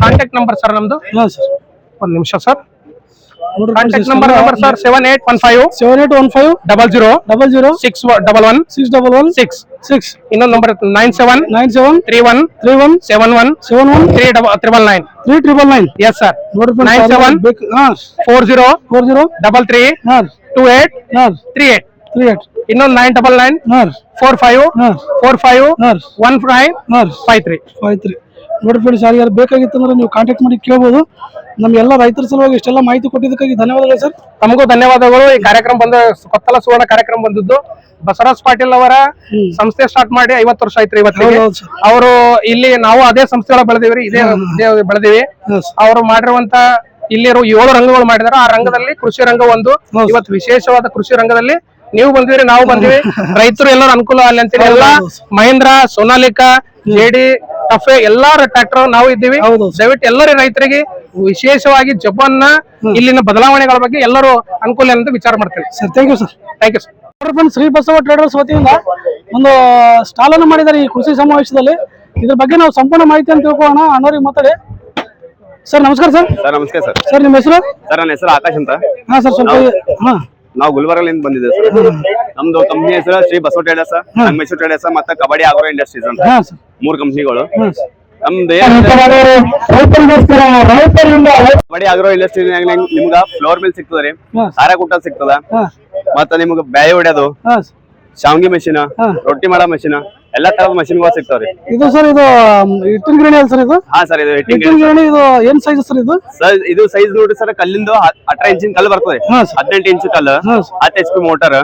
[SPEAKER 2] ಕಾಂಟ್ಯಾಕ್ಟ್ ನಂಬರ್ ಸರ್ ನಮ್ದು ಒಂದ್ ನಿಮಿಷ ಸರ್. ಕಾಂಟ್ಯಾಕ್ಟ್ ನಂಬರ್ ಸರ್ 7815 00 611 ಇನ್ನೊಂದು ನಂಬರ್ 97 31 71 399. Yes sir. 97 40 33 2838. ಇನ್ನೊಂದು 999 45 1553.
[SPEAKER 4] ನೋಡಿ ಫ್ರೆಂಡ್ಸ್, ಯಾರಿಗಾರು ಬೇಕಾಗಿತ್ತು ಅಂದ್ರೆ ನೀವು ಕಾಂಟ್ಯಾಕ್ಟ್ ಮಾಡಿ ಕೇಳಬಹುದು. ನಮ್ಗೆಲ್ಲ ರೈತರ ಸಲುವಾಗಿ ಇಷ್ಟೆಲ್ಲ ಮಾಹಿತಿ ಕೊಟ್ಟಿದ್ದಕ್ಕಾಗಿ ಧನ್ಯವಾದಗಳು ಸರ್.
[SPEAKER 2] ತಮಗೂ ಧನ್ಯವಾದಗಳು. ಈ ಕಾರ್ಯಕ್ರಮ ಕೊತ್ತಲ ಸುವರ್ಣ ಕಾರ್ಯಕ್ರಮ ಬಂದಿದ್ದು ಬಸವರಾಜ್ ಪಾಟೀಲ್ ಅವರ ಸಂಸ್ಥೆ ಸ್ಟಾರ್ಟ್ ಮಾಡಿ 50 ವರ್ಷ ಆಯ್ತು ಇವತ್ತಿಗೆ. ಅವರು ಇಲ್ಲಿ ನಾವು ಅದೇ ಸಂಸ್ಥೆ ಒಳಗೆ ಬೆಳೆದಿವ್ರಿ, ಇದೇ ಬೆಳೆದಿವಿ. ಅವರು ಮಾಡಿರುವಂತ ಇಲ್ಲಿ 7 ರಂಗಗಳು ಮಾಡಿದಾರೆ. ಆ ರಂಗದಲ್ಲಿ ಕೃಷಿ ರಂಗ ಒಂದು. ಇವತ್ತು ವಿಶೇಷವಾದ ಕೃಷಿ ರಂಗದಲ್ಲಿ ನೀವು ಬಂದಿರಿ, ನಾವು ಬಂದಿವಿ. ರೈತರು ಎಲ್ಲರೂ ಅನುಕೂಲ ಅಲ್ಲಿ ಅಂತೇಳಿ ಎಲ್ಲ ಮಹೇಂದ್ರ, ಸೋನಾಲಿಕಾ, ಜೆಡಿ, ಟಫೆ ಎಲ್ಲಾ ಟ್ರ್ಯಾಕ್ಟರ್ ನಾವು ಇದ್ದೀವಿ. ದಯವಿಟ್ಟು ಎಲ್ಲರೂ ರೈತರಿಗೆ ವಿಶೇಷವಾಗಿ ಜಪಾನ್ ನ ಇಲ್ಲಿನ ಬದಲಾವಣೆಗಳ ಬಗ್ಗೆ ಎಲ್ಲರೂ ಅನುಕೂಲ ಅಂತ ವಿಚಾರ ಮಾಡ್ತೇವೆ
[SPEAKER 4] sir. Thank you sir.
[SPEAKER 2] Thank you sir.
[SPEAKER 4] Shri Basava traders ವತಿಯಿಂದ ಒಂದು ಸ್ಟಾಲ್ ಅನ್ನು ಮಾಡಿದ್ದಾರೆ ಈ ಕೃಷಿ ಸಮಾವೇಶದಲ್ಲಿ. ಇದ್ರ ಬಗ್ಗೆ ನಾವು ಸಂಪೂರ್ಣ ಮಾಹಿತಿ ಅಂತ ತಿಳ್ಕೊಳ್ಳೋಣ. ಅಣ್ಣವ್ರಿಗೆ ಮಾತಾಡಿ. ಸರ್ ನಮಸ್ಕಾರ ಸರ್.
[SPEAKER 5] ಸರ್ ನಮಸ್ಕಾರ ಸರ್.
[SPEAKER 4] ಸರ್ ನಿಮ್ಮ ಹೆಸರು?
[SPEAKER 5] ಸರ್ ನನ್ನ ಹೆಸರು ಆಕಾಶ್ ಅಂತ.
[SPEAKER 4] ಹಾ ಸರ್, ಸ್ವಲ್ಪ
[SPEAKER 5] ನಾವು ಗುಲ್ಬರ್ಗಲಿಂದ ಬಂದಿದ್ದೇವೆ ಸರ್. ನಮ್ದು ಕಂಪ್ನಿ ಹೆಸರು ಶ್ರೀ ಬಸವ ಟ್ರೇಡರ್ಸ್, ಸಂಗಮೇಶ್ವರ ಟ್ರೇಡರ್ಸ್ ಮತ್ತೆ ಕಬಡ್ಡಿ ಆಗ್ರೋ ಇಂಡಸ್ಟ್ರೀಸ್ ಅಂತ 3 ಕಂಪ್ನಿಗಳು. ನಮ್ದು ಬಡಿ ಆಗ್ರೋ ಇಂಡಸ್ಟ್ರಿ ನಿಮ್ಗ ಫ್ಲೋರ್ ಮಿಲ್ ಸಿಗ್ತದ್ರಿ, ಖಾರ ಕುಟ್ಟ ಸಿಗ್ತದ, ಮತ್ತ ನಿಮ್ಗ ಬ್ಯಾಳಿ ಹೊಡ್ಯೋದು, ಶಾವ್ಗಿ ಮಷಿನ್, ರೊಟ್ಟಿ ಮಾಡೋ ಮಷಿನ್, ಎಲ್ಲಾ ತರದ ಮಷಿನ್ಗಳು ಸಿಗ್ತಾವ್ರಿ.
[SPEAKER 4] ಇದು ಸರ್ ಇದು ಹಿಟ್ಟಿನ ಗಿರಣಿ ಅಲ್ಲ ಸರ್ ಇದು?
[SPEAKER 5] ಹಾ ಸರ್, ಇದು
[SPEAKER 4] ಹಿಟ್ಟಿನ ಗಿರಣಿ. ಇದು ಏನ್ ಸೈಜ್ ಸರ್ ಇದು?
[SPEAKER 5] ಇದು ಸೈಜ್ ನೋಡ್ರಿ ಸರ್, ಕಲ್ಲಿಂದು 18 ಇಂಚಿನ ಕಲ್ಲು ಬರ್ತದೆ, 18 ಇಂಚ್ ಕಲ್ಲು, 10 HP ಮೋಟರ್,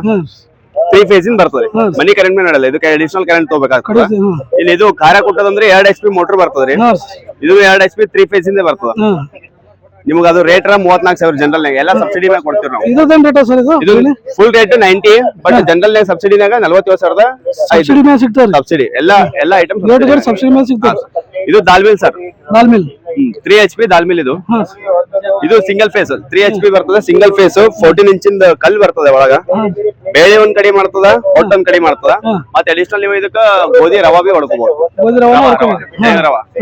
[SPEAKER 5] 3 ಫೇಸ್ ಇನ್ ಬರ್ತದೆ. ಮನಿ ಕರೆಂಟ್ ಮೇಲೆ ನಡೆಯಲ್ಲ, ಇದಕ್ಕೆ ಅಡಿಷನಲ್ ಕರೆಂಟ್ ತಗೋಬೇಕಾಗ್ತದೆ. ಇಲ್ಲಿ ಇದು ಖಾರ ಕುಟ್ಟದಂದ್ರೆ 2 HP ಮೋಟರ್ ಬರ್ತದ್ರಿ, ಇದು 2 HP 3 ಫೇಸ್ ಇಂದ ಬರ್ತದ. ನಿಮ್ಗೆ ಅದು ರೇಟ್ 34,000 ಜನರಲ್ ನಾಗ, ಎಲ್ಲ ಸಬ್ಸಿಡಿ ಮ್ಯಾಗ ಕೊಡ್ತೀವಿ ನಾವು.
[SPEAKER 4] ಇದೇನ್ ರೇಟ್ ಸರ್ ಇದು?
[SPEAKER 5] ಇದು ಫುಲ್ ರೇಟ್ 90, ಬಟ್ ಜನರಲ್ ನಾಗ ಸಬ್ಸಿಡಿನಾಗ 47,500 ಸಬ್ಸಿಡಿ. ಎಲ್ಲ ಐಟಮ್
[SPEAKER 4] ಸಬ್ಸಿಡಿ ಮೇಲೆ ಸಿಗ್ತದೆ.
[SPEAKER 5] ಇದು ದಾಲ್ ಮಿಲ್ ಸರ್,
[SPEAKER 4] ದಾಲ್ ಮಿಲ್
[SPEAKER 5] 3 HP ದಾಲ್ ಮಿಲ್. ಇದು ಸಿಂಗಲ್ ಫೇಸ್ 3 HP ಬರ್ತದೆ, ಸಿಂಗಲ್ ಫೇಸ್ 14 ಇಂಚಿಂದ ಕಲ್ ಬರ್ತದೆ ಒಳಗ. ಬೇಳೆ ಒಂದ್ ಕಡೆ ಮಾಡ್ತದ, ಹೊಟ್ಟ ಒಂದ್ ಕಡೆ ಮಾಡ್ತದ, ಮತ್ತೆ ಅಡಿಷನಲ್ ನೀವು ಇದಕ್ಕ ಗೋಧಿ ರವಾ ಬಿ ಹೊಡ್ಕೋಬಹುದು, ರವಾ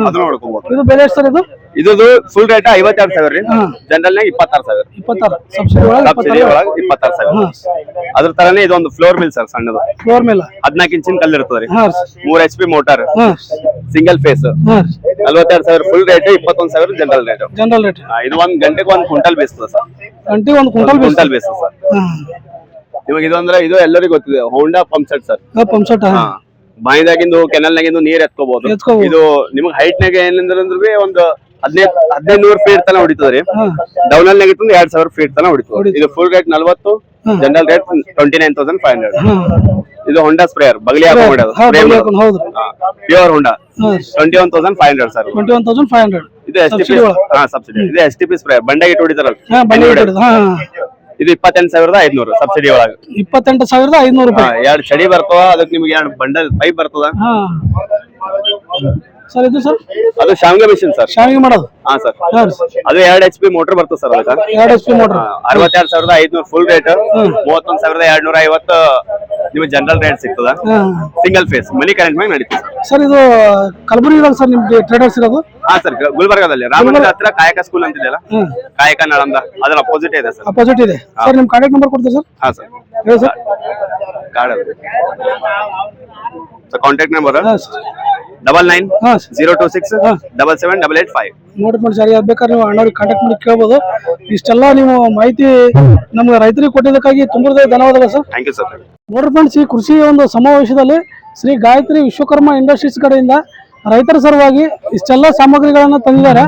[SPEAKER 5] ಅದನ್ನ ಹೊಡ್ಕೋಬಹುದು.
[SPEAKER 4] ಇದು ಬೆಲೆ ಎಷ್ಟು ಸರ್ ಇದು?
[SPEAKER 5] ಇದು ಫುಲ್ ರೇಟ್ 52,000 ರೀ, ಜನರಲ್ ನಾಗ 26,000, ಸಬ್ಸಿಡಿ ಒಳಗ 26,000. ಅದ್ರ ತರನೇ ಇದೊಂದು ಫ್ಲೋರ್ ಮಿಲ್ ಸರ್, ಸಣ್ಣದು
[SPEAKER 4] ಫ್ಲೋರ್ ಮಿಲ್
[SPEAKER 5] 14 ಇಂಚಿನ ಕಲ್ಲು ಇರ್ತದೆ, 3 HP motor, single phase, 42,000 full rate, 21,000 general rate.
[SPEAKER 4] General rate.
[SPEAKER 5] ಇದು 1 ಗಂಟೆಗೆ 1 ಕ್ವಿಂಟಲ್ ಬೇಯಿಸ್ತದೆ ಸರ್,
[SPEAKER 4] ಗಂಟೆಗೆ 1 ಕ್ವಿಂಟಲ್
[SPEAKER 5] ಬೇಯಿಸ್ತದೆ ಸರ್. ಇವಾಗ ಇದು ಅಂದ್ರೆ ಇದು ಎಲ್ಲರಿಗೂ ಗೊತ್ತಿದೆ, Honda pump set sir.
[SPEAKER 4] Pump set
[SPEAKER 5] ಬಾಯಿದಾಗಿಂದು ಕೆನಲ್ ನಾಗಿಂದು ನೀರ್ ಎತ್ಕೋಬಹುದು. ಇದು ನಿಮ್ಗೆ ಹೈಟ್ ನಾಗ ಏನಂದ್ರೆ ಒಂದು 1500 ಫೀಟ್ ತನ ಹೊಡಿತದ್ರಿ, ಡೌನಲ್ ನಾಗ 2,000 ಫೀಟ್ ತನ ಹೊಡಿತದೆ. ಇದು ಫುಲ್ ರೇಟ್ 40, ಜನರಲ್ ರೇಟ್ 29,500. ಇದು ಹೋಂಡಾ ಸ್ಪ್ರೇಯರ್ ಬಗಲಿ ಹಾಕೊಂಡಿರೋದು, ಪ್ಯೂರ್ ಹೋಂಡಾ 21,500 ಸರ್.
[SPEAKER 4] 21,500
[SPEAKER 5] ಇದು STP, ಸಬ್ಸಿಡಿ. ಇದು STP ಸ್ಪ್ರೇಯರ್ ಬಂಡೆಗೆ ಇಟ್ಟು ಹೊಡಿತಾರಲ್ಲ, ಇದು 28,500 ಸಬ್ಸಿಡಿ ಒಳಗ.
[SPEAKER 4] 28,500 ರೂಪಾಯಿ.
[SPEAKER 5] 2 ಚಡಿ ಬರ್ತವ, ಅದಕ್ಕೆ ನಿಮ್ಗೆ 2 ಬಂಡಲ್ ಪೈಪ್ ಬರ್ತದ
[SPEAKER 4] ಸರ್. ಇದು ಸರ್
[SPEAKER 5] ಅದು ಶಾವಿಗೆ ಮಿಷಿನ್ ಸರ್,
[SPEAKER 4] ಶಾವಿಗೆ ಮಾಡೋದು.
[SPEAKER 5] ಹಾ ಸರ್, ಅದು 2 HP ಮೋಟರ್ ಬರ್ತದೆ ಸರ್. ಅದಕ್ಕೆ
[SPEAKER 4] 2 HP ಮೋಟರ್
[SPEAKER 5] 62,500 ಫುಲ್ ರೇಟ್, 31,250 ನಿಮ್ಗೆ ಜನರಲ್ ರೇಟ್ ಸಿಗ್ತದ. ಸಿಂಗಲ್ ಫೇಸ್ ಮನಿ ಕರೆಂಟ್ ಮ್ಯಾಗ ನಡೀತದೆ
[SPEAKER 4] ಸರ್. ಇದು ಕಲಬುರಗಿ ಸರ್ ನಿಮ್ಗೆ ಟ್ರೇಡರ್ಸ್ ಇರೋದು?
[SPEAKER 5] ಹಾ ಸರ್, ಗುಲ್ಬರ್ಗಾದಲ್ಲಿ ರಾಮನಗರ ಹತ್ರ ಕಾಯಕ ಸ್ಕೂಲ್ ಅಂತಿದೆಯಲ್ಲ, ಕಾಯಕ ನಳಂದ, ಅದ್ರ ಅಪೋಸಿಟ್ ಇದೆ ಸರ್.
[SPEAKER 4] ಅಪೋಸಿಟ್ ಇದೆ ಸರ್. ನಿಮ್ ಕಾಂಟ್ಯಾಕ್ಟ್ ನಂಬರ್ ಕೊಡ್ತೀರಾ ಸರ್?
[SPEAKER 5] ಹಾ ಸರ್,
[SPEAKER 4] ಹೇಳಿ sir.
[SPEAKER 5] Card sir, contact number 99-026-77-885.
[SPEAKER 4] ನೋಡಿ ಸರ್, ಯಾರು ಬೇಕಾದ್ರೆ ನೀವು ಅಣ್ಣವ್ರಿಗೆ ಕಾಂಟ್ಯಾಕ್ಟ್ ಮಾಡಿ ಕೇಳ್ಬೋದು. ಇಷ್ಟೆಲ್ಲ ನೀವು ಮಾಹಿತಿ ನಮ್ಗೆ ರೈತರಿಗೆ ಕೊಟ್ಟಿದ್ದಕ್ಕಾಗಿ ತುಂಬ ಧನ್ಯವಾದಗಳು ಸರ್.
[SPEAKER 5] Thank you sir.
[SPEAKER 4] ನೋಡ್ರಿ ಫ್ರೆಂಡ್ಸ್, ಈ ಕೃಷಿ ಒಂದು ಸಮಾವೇಶದಲ್ಲಿ ಶ್ರೀ ಗಾಯತ್ರಿ ವಿಶ್ವಕರ್ಮ ಇಂಡಸ್ಟ್ರೀಸ್ ಕಡೆಯಿಂದ ರೈತರ ಸಲುವಾಗಿ ಇಷ್ಟೆಲ್ಲ ಸಾಮಗ್ರಿಗಳನ್ನು ತಂದಿದ್ದಾರೆ.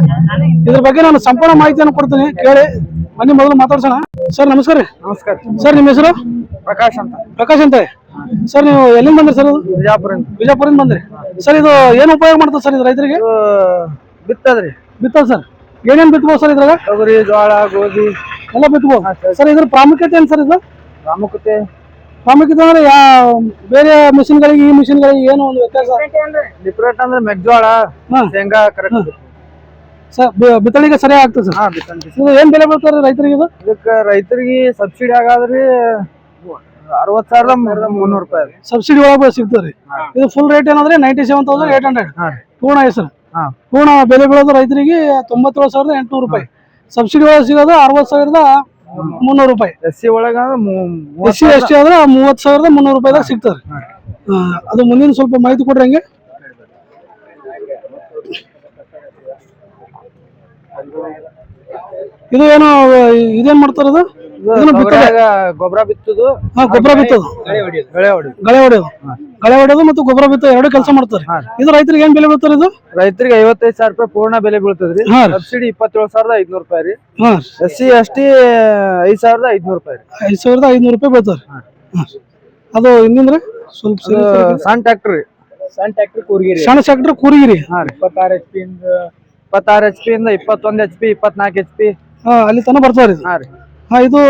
[SPEAKER 4] ಇದ್ರ ಬಗ್ಗೆ ನಾನು ಸಂಪೂರ್ಣ ಮಾಹಿತಿಯನ್ನು ಕೊಡ್ತೀನಿ, ಕೇಳಿ ಬನ್ನಿ. ಮೊದಲು ಮಾತಾಡ್ಸೋಣ. ಸರ್ ನಮಸ್ಕಾರ.
[SPEAKER 2] ನಮಸ್ಕಾರ
[SPEAKER 4] ಸರ್, ನಿಮ್ಮ ಹೆಸರು?
[SPEAKER 2] ಪ್ರಕಾಶ್ ಅಂತ.
[SPEAKER 4] ಪ್ರಕಾಶ್ ಅಂತ ಸರ್. ನೀವು ಎಲ್ಲಿಂದ ಬಂದ್ರಿ ಸರ್? ಬಿಜಾಪುರಿಂದ ಬಂದ್ರಿ ಸರ್. ಇದು ಏನು ಉಪಯೋಗ ಮಾಡ್ತದೆ ಸರ್ ಇದು ರೈತರಿಗೆ?
[SPEAKER 2] ಬಿತ್ತದ್ರಿ.
[SPEAKER 4] ಬಿತ್ತದ ಸರ್. ಏನೇನು ಬಿತ್ತಬಹುದು ಸರ್ ಇದ್ರಾಗ?
[SPEAKER 2] ತೊಗರಿ, ಜೋಳ, ಗೋಧಿ
[SPEAKER 4] ಎಲ್ಲ ಬಿತ್ತಬಹುದು ಸರ್. ಇದ್ರ ಪ್ರಾಮುಖ್ಯತೆ ಏನು ಸರ್ ಇದು? ಪ್ರಾಮುಖ್ಯತೆ ಅಂದ್ರೆ ಬೇರೆ ಮಿಷಿನ್ಗಳಿಗೆ ಈ ಮಿಷಿನ್ಗಳಿಗೆ ಏನು ಒಂದು ವ್ಯತ್ಯಾಸ?
[SPEAKER 2] ಡಿಫ್ರೆಂಟ್ ಅಂದ್ರೆ ಮೆಕ್ಜೋಳ, ಶೇಂಗಾ ಕರೆಕ್ಟ್
[SPEAKER 4] ಸರ್ ಬಿತ್ತಳಿಗೆ ಸರಿಯಾಗಿ ಆಗ್ತದೆ ಸರ್. ಇದು ಏನ್ ಬೆಲೆ ಬೀಳ್ತಾರೆ ರೈತರಿಗೆ? ಇದು
[SPEAKER 2] ಇದಕ್ಕೆ ರೈತರಿಗೆ ಸಬ್ಸಿಡಿ ಆಗಾದ್ರಿ 60,300 ರೂಪಾಯಿ
[SPEAKER 4] ಸಬ್ಸಿಡಿ ಒಳಗೆ ಸಿಗ್ತದೆ. ಇದು ಫುಲ್ ರೇಟ್ ಏನಂದ್ರೆ 97,800 ಪೂರ್ಣ ಹೆಸರು. ಪೂರ್ಣ ಬೆಲೆ ಬೀಳೋದು ರೈತರಿಗೆ 97,800 ರೂಪಾಯಿ. ಸಬ್ಸಿಡಿ ಒಳಗೆ ಸಿಗೋದು 60,300 ರೂಪಾಯಿ.
[SPEAKER 2] SC ಒಳಗ
[SPEAKER 4] SC ST ಆದ್ರೆ 30,300 ರೂಪಾಯಿದಾಗ ಸಿಗ್ತದೆ. ಅದು ಮುಂದಿನ ಸ್ವಲ್ಪ ಮಾಹಿತಿ ಕೊಡ್ರಿ ಹಂಗೆ. ಇದು ಏನು ಇದೇನ್ ಮಾಡ್ತಾರ? ಅದು
[SPEAKER 2] ಗೊಬ್ಬರ ಬಿತ್ತುದು.
[SPEAKER 4] ಗೊಬ್ಬರ ಬಿತ್ತೋದು, ಗಳೆ ಹೊಡೆಯೋದು ಮತ್ತು ಗೊಬ್ಬರ ಬಿತ್ತೋದು 2 ಕೆಲಸ ಮಾಡ್ತಾರೆ. ಇದು ರೈತರಿಗೆ ಏನ್ ಬೆಲೆ ಬೀಳ್ತಾರೆ? ಇದು
[SPEAKER 2] ರೈತರಿಗೆ 55,000 ರೂಪಾಯಿ ಪೂರ್ಣ ಬೆಲೆ ಬೀಳ್ತದ್ರಿ. ಸಬ್ಸಿಡಿ 27,500 ರೂಪಾಯಿ ರೀ. SC ST 5,500 ರೂಪಾಯಿ.
[SPEAKER 4] 5,500 ರೂಪಾಯಿ ಬೀಳ್ತಾರೆ. ಅದು ಇನ್ನಂದ್ರೆ ಸ್ವಲ್ಪ
[SPEAKER 2] ಸಣ್ಣ ಟ್ರ್ಯಾಕ್ಟರ್, ಕೂರ್ಗಿರಿ.
[SPEAKER 4] ಸಣ್ಣ ಟ್ರ್ಯಾಕ್ಟರ್ ಕೂರ್ಗಿರಿ
[SPEAKER 2] 26 HP ಇಂದ 21 HP 24 HP
[SPEAKER 4] ಅಲ್ಲಿ ತನ ಬರ್ತಾವ್ರಿ. ಇದು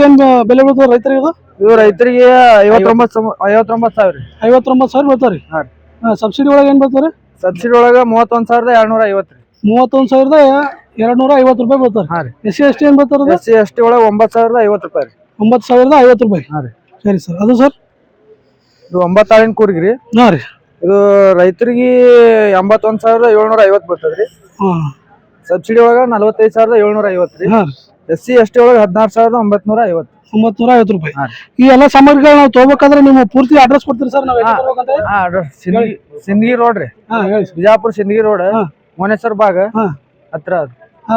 [SPEAKER 4] ಏನ್ ಬೆಲೆ ಬೀಳ್ತದೆ ರೈತರಿಗೆ?
[SPEAKER 2] ಇದು ರೈತರಿಗೆ 59,000
[SPEAKER 4] ಬೀಳ್ತಾವ್ರಿ. ಸಬ್ಸಿಡಿ ಒಳಗೆ ಏನ್ ಬೀಳ್ತಾರೆ?
[SPEAKER 2] ಸಬ್ಸಿಡಿ ಒಳಗ 31,250
[SPEAKER 4] 31,250 ರೂಪಾಯಿ ಬೀಳ್ತಾರೆ. SC ST ಏನ್ ಬೀಳ್ತಾರೆ?
[SPEAKER 2] SC ST ಒಳಗ 9,050 ರೂಪಾಯಿ.
[SPEAKER 4] 9,050 ರೂಪಾಯಿ. ಸರಿ ಸರ್. ಅದು ಸರ್
[SPEAKER 2] ಇದು 9 ಆಳಿನ ಕೂರ್ಗಿರಿ. ಇದು ರೈತರಿಗೆ 81,750 ಬರ್ತದ್ರಿ. ಸಬ್ಸಿಡಿ ಒಳಗ 45,750 ರೀ. SC ST ಒಳಗ 16,950.
[SPEAKER 4] 950 ರೂಪಾಯಿ. ಈ ಎಲ್ಲ ಸಾಮಗ್ರಿಗಳು ನಾವು ತಗೋಬೇಕಾದ್ರೆ ನೀವು ಪೂರ್ತಿ ಅಡ್ರೆಸ್ ಕೊಡ್ತೀರಿ ಸರ್? ನಾವು
[SPEAKER 7] ಸಿಂದಗಿ ರೋಡ್ ರೀ, ಬಿಜಾಪುರ ಸಿಂದಗಿ ರೋಡ್, ಮೋನೇಶ್ವರ ಬಾಗ್ ಹತ್ರ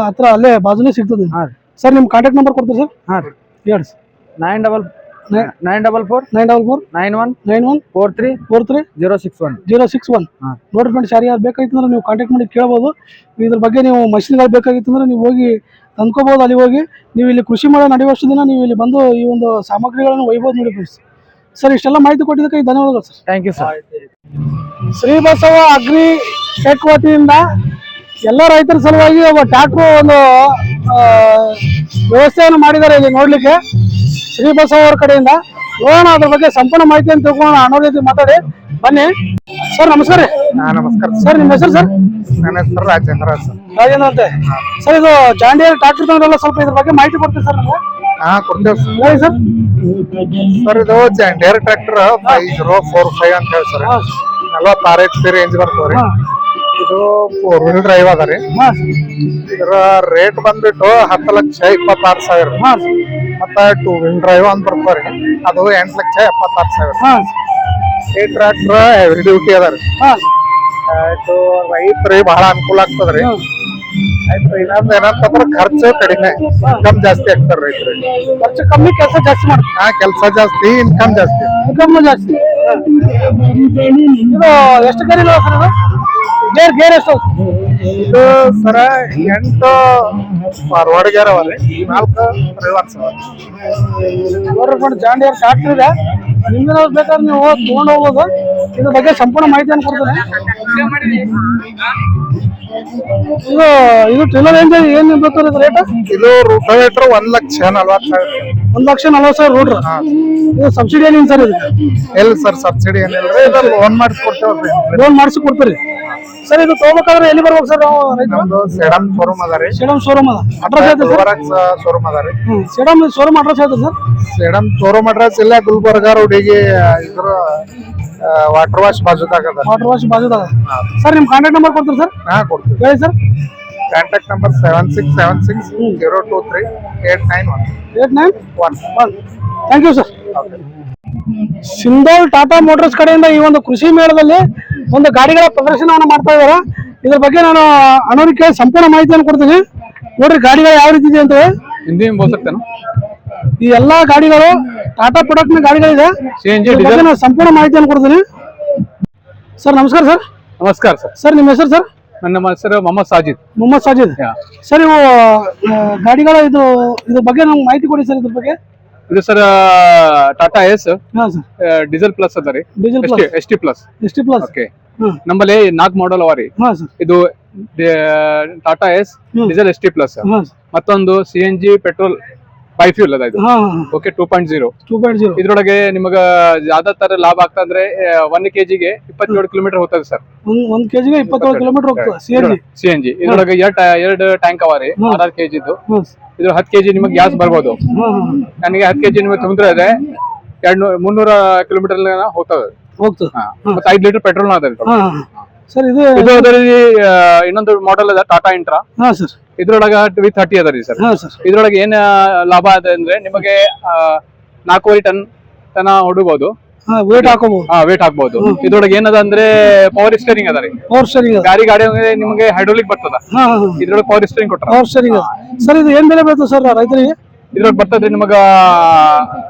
[SPEAKER 4] ಹತ್ರ ಅಲ್ಲೇ ಬಾಜುನೇ ಸಿಗ್ತದೆ ಸರ್. ನಿಮ್ ಕಾಂಟ್ಯಾಕ್ಟ್ ನಂಬರ್ ಕೊಡ್ತೀರಿ ಸರ್? ಹೇಳಿ.
[SPEAKER 7] 944919143
[SPEAKER 4] ನೋಡ್ರಿ ಫ್ರೆಂಡ್ಸ್, ಯಾರು ಬೇಕಾಗಿತ್ತು ಅಂದ್ರೆ ನೀವು ಕಾಂಟ್ಯಾಕ್ಟ್ ಮಾಡಿ ಕೇಳ್ಬೋದು. ಇದ್ರ ಬಗ್ಗೆ ನೀವು ಮಷಿನ್ಗಳು ಬೇಕಾಗಿತ್ತು ಅಂದ್ರೆ ನೀವು ಹೋಗಿ ತಂದ್ಕೋಬಹುದು. ಅಲ್ಲಿ ಹೋಗಿ ನೀವು ಇಲ್ಲಿ ಕೃಷಿ ಮೇಳ ನಡೆಯುವಷ್ಟು ದಿನ ನೀವು ಇಲ್ಲಿ ಬಂದು ಈ ಒಂದು ಸಾಮಗ್ರಿಗಳನ್ನು ಒಯ್ಬೋದು ನೋಡಿ ಫ್ರೆಂಡ್ಸ್. ಸರ್, ಇಷ್ಟೆಲ್ಲ ಮಾಹಿತಿ ಕೊಟ್ಟಿದ್ದಕ್ಕೆ ಧನ್ಯವಾದಗಳು sir.
[SPEAKER 7] Thank you sir.
[SPEAKER 4] Shri Basava agri tech ವತಿಯಿಂದ ಎಲ್ಲ ರೈತರ ಸಲುವಾಗಿ ಒಬ್ಬ ಟ್ರ್ಯಾಕ್ಟರ್ ಒಂದು ವ್ಯವಸ್ಥೆಯನ್ನು ಮಾಡಿದ್ದಾರೆ ಇಲ್ಲಿ ನೋಡ್ಲಿಕ್ಕೆ ಶ್ರೀ ಬಸವ ಅವ್ರ ಕಡೆಯಿಂದ. ನೋಡೋಣ ಅದ್ರ ಬಗ್ಗೆ ಸಂಪೂರ್ಣ ಮಾಹಿತಿಯನ್ನು ತಿಳ್ಕೊಳ್ಳೋಣ ಅನ್ನೋ ರೀತಿ ಮಾತಾಡಿ ಬನ್ನಿ. ಸರ್ ನಮಸ್ಕಾರ ರೀ.
[SPEAKER 3] ನಮಸ್ಕಾರ
[SPEAKER 4] ಸರ್, ನಿಮ್ಮ ಹೆಸರು ಸರ್?
[SPEAKER 3] ನನ್ನ ಹೆಸರು ರಾಜೇಂದ್ರ ಸರ್.
[SPEAKER 4] ರಾಜೇಂದ್ರ ಅಂತೆ ಸರ್. ಇದು ಜಾಂಡಿಯರ್ ಟ್ರ್ಯಾಕ್ಟರ್ ತಂದ್ರಲ್ಲ, ಸ್ವಲ್ಪ ಇದ್ರ ಬಗ್ಗೆ ಮಾಹಿತಿ ಕೊಡ್ತೀವಿ ಸರ್ ನಮ್ಗೆ?
[SPEAKER 3] ಕೊಡ್ತೇವೆ
[SPEAKER 4] ಹೇಳಿ ಸರ್.
[SPEAKER 3] ಸರ್, ಇದು ಜಾಂಡಿಯರ್ ಟ್ರ್ಯಾಕ್ಟರ್ 5045 ಅಂತ ಹೇಳಿ ಸರ್. 46 HP range ಬರ್ತವ್ರಿ. ಇದು 4 wheel ಡ್ರೈವ್ ಅದ ರೀ. ಇದರ ರೇಟ್ ಬಂದ್ಬಿಟ್ಟು 10,26,000. ಮತ್ತ 2 wheel ಡ್ರೈವ್ ಅಂತ ಬರ್ತಾವ್ರಿ, ಅದು 8,76,000. ಈ ಟ್ರ್ಯಾಕ್ಟರ್ ಹೆವಿ ಡ್ಯೂಟಿ ಅದ ರೀ. ಆಯ್ತು, ರೈತರಿಗೆ ಬಹಳ ಅನುಕೂಲ ಆಗ್ತದ್ರಿ. ಆಯ್ತು, ಇನ್ನೊಂದು ಏನಂತಂದ್ರೆ ಖರ್ಚು ಕಡಿಮೆ, ಇನ್ಕಮ್ ಜಾಸ್ತಿ ಆಗ್ತಾರ ರೈತರಿಗೆ.
[SPEAKER 4] ಖರ್ಚು ಕಮ್ಮಿ, ಕೆಲಸ ಜಾಸ್ತಿ ಮಾಡ್ತಾರೆ.
[SPEAKER 3] ಕೆಲಸ ಜಾಸ್ತಿ, ಇನ್ಕಮ್ ಜಾಸ್ತಿ.
[SPEAKER 4] ಇನ್ಕಮ್ ಜಾಸ್ತಿ. ಇದು ಎಷ್ಟು ಗೇರ್ ಇಲ್ಲ ಸರ್? ಗೇರ್ ಎಷ್ಟು?
[SPEAKER 3] ಇದು ಸರ 8 ಫಾರ್ವರ್ಡ್ ಗೇರ್ ಅವ ರೀ, 4 ರಿವರ್ಸ್ ಅವ.
[SPEAKER 4] ನೋಡ್ರಿ ಜಾಂಡಿಯರ್ ಟ್ರ್ಯಾಕ್ಟರ್ ಇದೆ, ನಿಮ್ಗೆ ಬೇಕಾದ್ರೆ ನೀವು ತಗೊಂಡು ಹೋಗ್ಬೋದು. ಇದ್ರ ಬಗ್ಗೆ ಸಂಪೂರ್ಣ ಮಾಹಿತಿಯನ್ನು ಕೊಡ್ತೇನೆ. ಇದು ಟ್ರಿಲ್ಲರ್ ಏನ್ ಬರ್ತಾರೆ ರೇಟ್?
[SPEAKER 3] ಇದು ರೂಟವೇಟರ್ 1,40,000.
[SPEAKER 4] 1,40,000 ರೂಟ್ರ್. ಇದು ಸಬ್ಸಿಡಿ ಏನಿಲ್ಲ ಸರ್? ಇದು
[SPEAKER 3] ಎಲ್ಲಿ ಸರ್ ಸಬ್ಸಿಡಿ ಏನಿಲ್ಲ, ಇದು ಲೋನ್ ಮಾಡಿಸ್ಕೊಡ್ತೇವ್ರಿ.
[SPEAKER 4] ಲೋನ್ ಮಾಡಿಸಿ ಕೊಡ್ತೀರಿ ಸರ್? ಇದು ತಗೋಬೇಕಾದ್ರೆ ಎಲ್ಲಿ ಬರ್ಬೇಕು ಸರ್?
[SPEAKER 3] ನಮ್ದು ಸೇಡಂ ಶೋರೂಮ್ ಅದ ರೀ.
[SPEAKER 4] ಸೇಡಂ ಶೋರೂಮ್ ಅದ. ಅಡ್ರೆಸ್ ಐತೆ ಸರ್?
[SPEAKER 3] ಶೋರೂಮ್ ಅದ ರೀ.
[SPEAKER 4] ಸೇಡಂ ಶೋರೂಮ್ ಅಡ್ರೆಸ್ ಐತೆ ಸರ್?
[SPEAKER 3] ಸೇಡಂ ಶೋರೂಮ್ ಅಡ್ರೆಸ್ ಇಲ್ಲ, ಗುಲ್ಬರ್ಗ ರೋಡಿಗೆ ಇದ್ರ ವಾಟರ್ ವಾಶ್ ಬಾಜುದಾಗ ಅದ.
[SPEAKER 4] ವಾಟರ್ ವಾಶ್ ಬಾಜುದಾಗ. ಸರ್, ನಿಮ್ ಕಾಂಟ್ಯಾಕ್ಟ್ ನಂಬರ್ ಕೊಡ್ತೀರಿ ಸರ್?
[SPEAKER 3] ಕೊಡ್ತೀವಿ.
[SPEAKER 4] ಹೇಳಿ sir.
[SPEAKER 3] Contact number 767602238981.
[SPEAKER 4] Thank you sir. Sindhol Tata Motors ಕಡೆಯಿಂದ ಈ ಒಂದು ಕೃಷಿ ಮೇಳದಲ್ಲಿ ಒಂದು ಗಾಡಿಗಳ ಪ್ರದರ್ಶನವನ್ನು ಮಾಡ್ತಾ ಇದಾರೆ. ಇದ್ರ ಬಗ್ಗೆ ನಾನು ಅಣ್ಣವ್ರಿಗೆ ಸಂಪೂರ್ಣ ಮಾಹಿತಿಯನ್ನು ಕೊಡ್ತೀನಿ. ನೋಡ್ರಿ ಗಾಡಿಗಳು ಯಾವ ರೀತಿ ಇದೆ ಅಂತ. ಈ ಎಲ್ಲಾ ಗಾಡಿಗಳು ಟಾಟಾ ಪ್ರಾಡಕ್ಟ್ ನ ಗಾಡಿಗಳಿದೆ. ನಾನು ಸಂಪೂರ್ಣ ಮಾಹಿತಿಯನ್ನು ಕೊಡ್ತೀನಿ. ಸರ್ ನಮಸ್ಕಾರ ಸರ್.
[SPEAKER 2] ನಮಸ್ಕಾರ ಸರ್.
[SPEAKER 4] ಸರ್, ನಿಮ್ಮ ಹೆಸರು ಸರ್?
[SPEAKER 2] ನನ್ನ ಹೆಸರು ಮೊಹಮ್ಮದ್ ಸಾಜಿದ್.
[SPEAKER 4] ಮೊಹಮ್ಮದ್ ಸಾಜಿದ್ ಸರ್. ಇವು ಗಾಡಿಗಳ ಇದ್ರ ಬಗ್ಗೆ ನಮ್ಗೆ ಮಾಹಿತಿ ಕೊಡಿ ಸರ್. ಇದ್ರ ಬಗ್ಗೆ
[SPEAKER 2] ಇದು ಸರ್ ಟಾಟಾ ಎಸ್
[SPEAKER 4] ಹಾ ಸರ್,
[SPEAKER 2] ಡೀಸೆಲ್ ಪ್ಲಸ್ ಅದ ರೀ.
[SPEAKER 4] Diesel plus,
[SPEAKER 2] S T plus.
[SPEAKER 4] Okay.
[SPEAKER 2] ನಮ್ಮಲ್ಲಿ 4 ಮಾಡೆಲ್ ಅವ ರೀ.
[SPEAKER 4] ಹಾ ಸರ್.
[SPEAKER 2] ಇದು Tata S diesel S T plus, ಮತ್ತೊಂದು CNG ಪೆಟ್ರೋಲ್ ಬೈಫ್ಯೂಲ್ ಅದ ಇದು. ಓಕೆ, 2.0. ಇದ್ರೊಳಗೆ ನಿಮಗ ಯಾವ್ದಾತರ ಲಾಭ ಆಗ್ತಾ ಅಂದ್ರೆ 1 kg-ಗೆ 27 ಕಿಲೋಮೀಟರ್ ಹೋಗ್ತದೆ ಸರ್.
[SPEAKER 4] 1 kg-ಗೆ 27 ಕಿಲೋಮೀಟರ್ ಹೋಗ್ತದೆ CNG.
[SPEAKER 2] ಇದ್ರೊಳಗೆ 2 ಟ್ಯಾಂಕ್ ಅವ ರೀ, 6 kg ಇದ್ದು. ಇದ್ರ 10 kg ನಿಮಗೆ ಗ್ಯಾಸ್ ಬರ್ಬೋದು. ನನಗೆ 10 kg ನಿಮಗೆ ತುಂಬಿದ್ರೆ 300 ಕಿಲೋಮೀಟರ್ ಹೋಗ್ತದೆ. ಮತ್ತೆ 5 ಲೀಟರ್ ಪೆಟ್ರೋಲ್ ಅದ
[SPEAKER 4] ಸರ್. ಇದು
[SPEAKER 2] ಇನ್ನೊಂದು ಮಾಡೆಲ್ ಅದ ಟಾಟಾ ಇಂಟ್ರಾ. ಇದ್ರೊಳಗ V30 ಅದ ರೀ ಸರ್. ಇದ್ರೊಳಗೆ ಏನ್ ಲಾಭ ಅದ ಅಂದ್ರೆ ನಿಮಗೆ 4.5 ಟನ್ ತನ ಹೊಡಬಹುದು.
[SPEAKER 4] ವೇಟ್ ಹಾಕೋಬಹುದು.
[SPEAKER 2] ವೇಟ್ ಹಾಕ್ಬಹುದು. ಇದ್ರೊಳಗೆ ಏನದ ಅಂದ್ರೆ ಪವರ್ ಸ್ಟೇರಿಂಗ್ ಅದ ರೀ. ಗಾಡಿ ನಿಮಗೆ ಹೈಡ್ರೋಲಿಕ್ ಬರ್ತದ. ಇದ್ರೊಳಗೆ ಪವರ್ ಸ್ಟೇರಿಂಗ್ ಕೊಟ್ಟ.
[SPEAKER 4] ಸರ್, ಇದು ಏನ್ ಬೆಲೆ ಬೀಳ್ತದೆ ಸರ್ ರೈತರಿಗೆ?
[SPEAKER 2] ಇದ್ರೊಳಗೆ ಬರ್ತದ್ರಿ ನಿಮಗ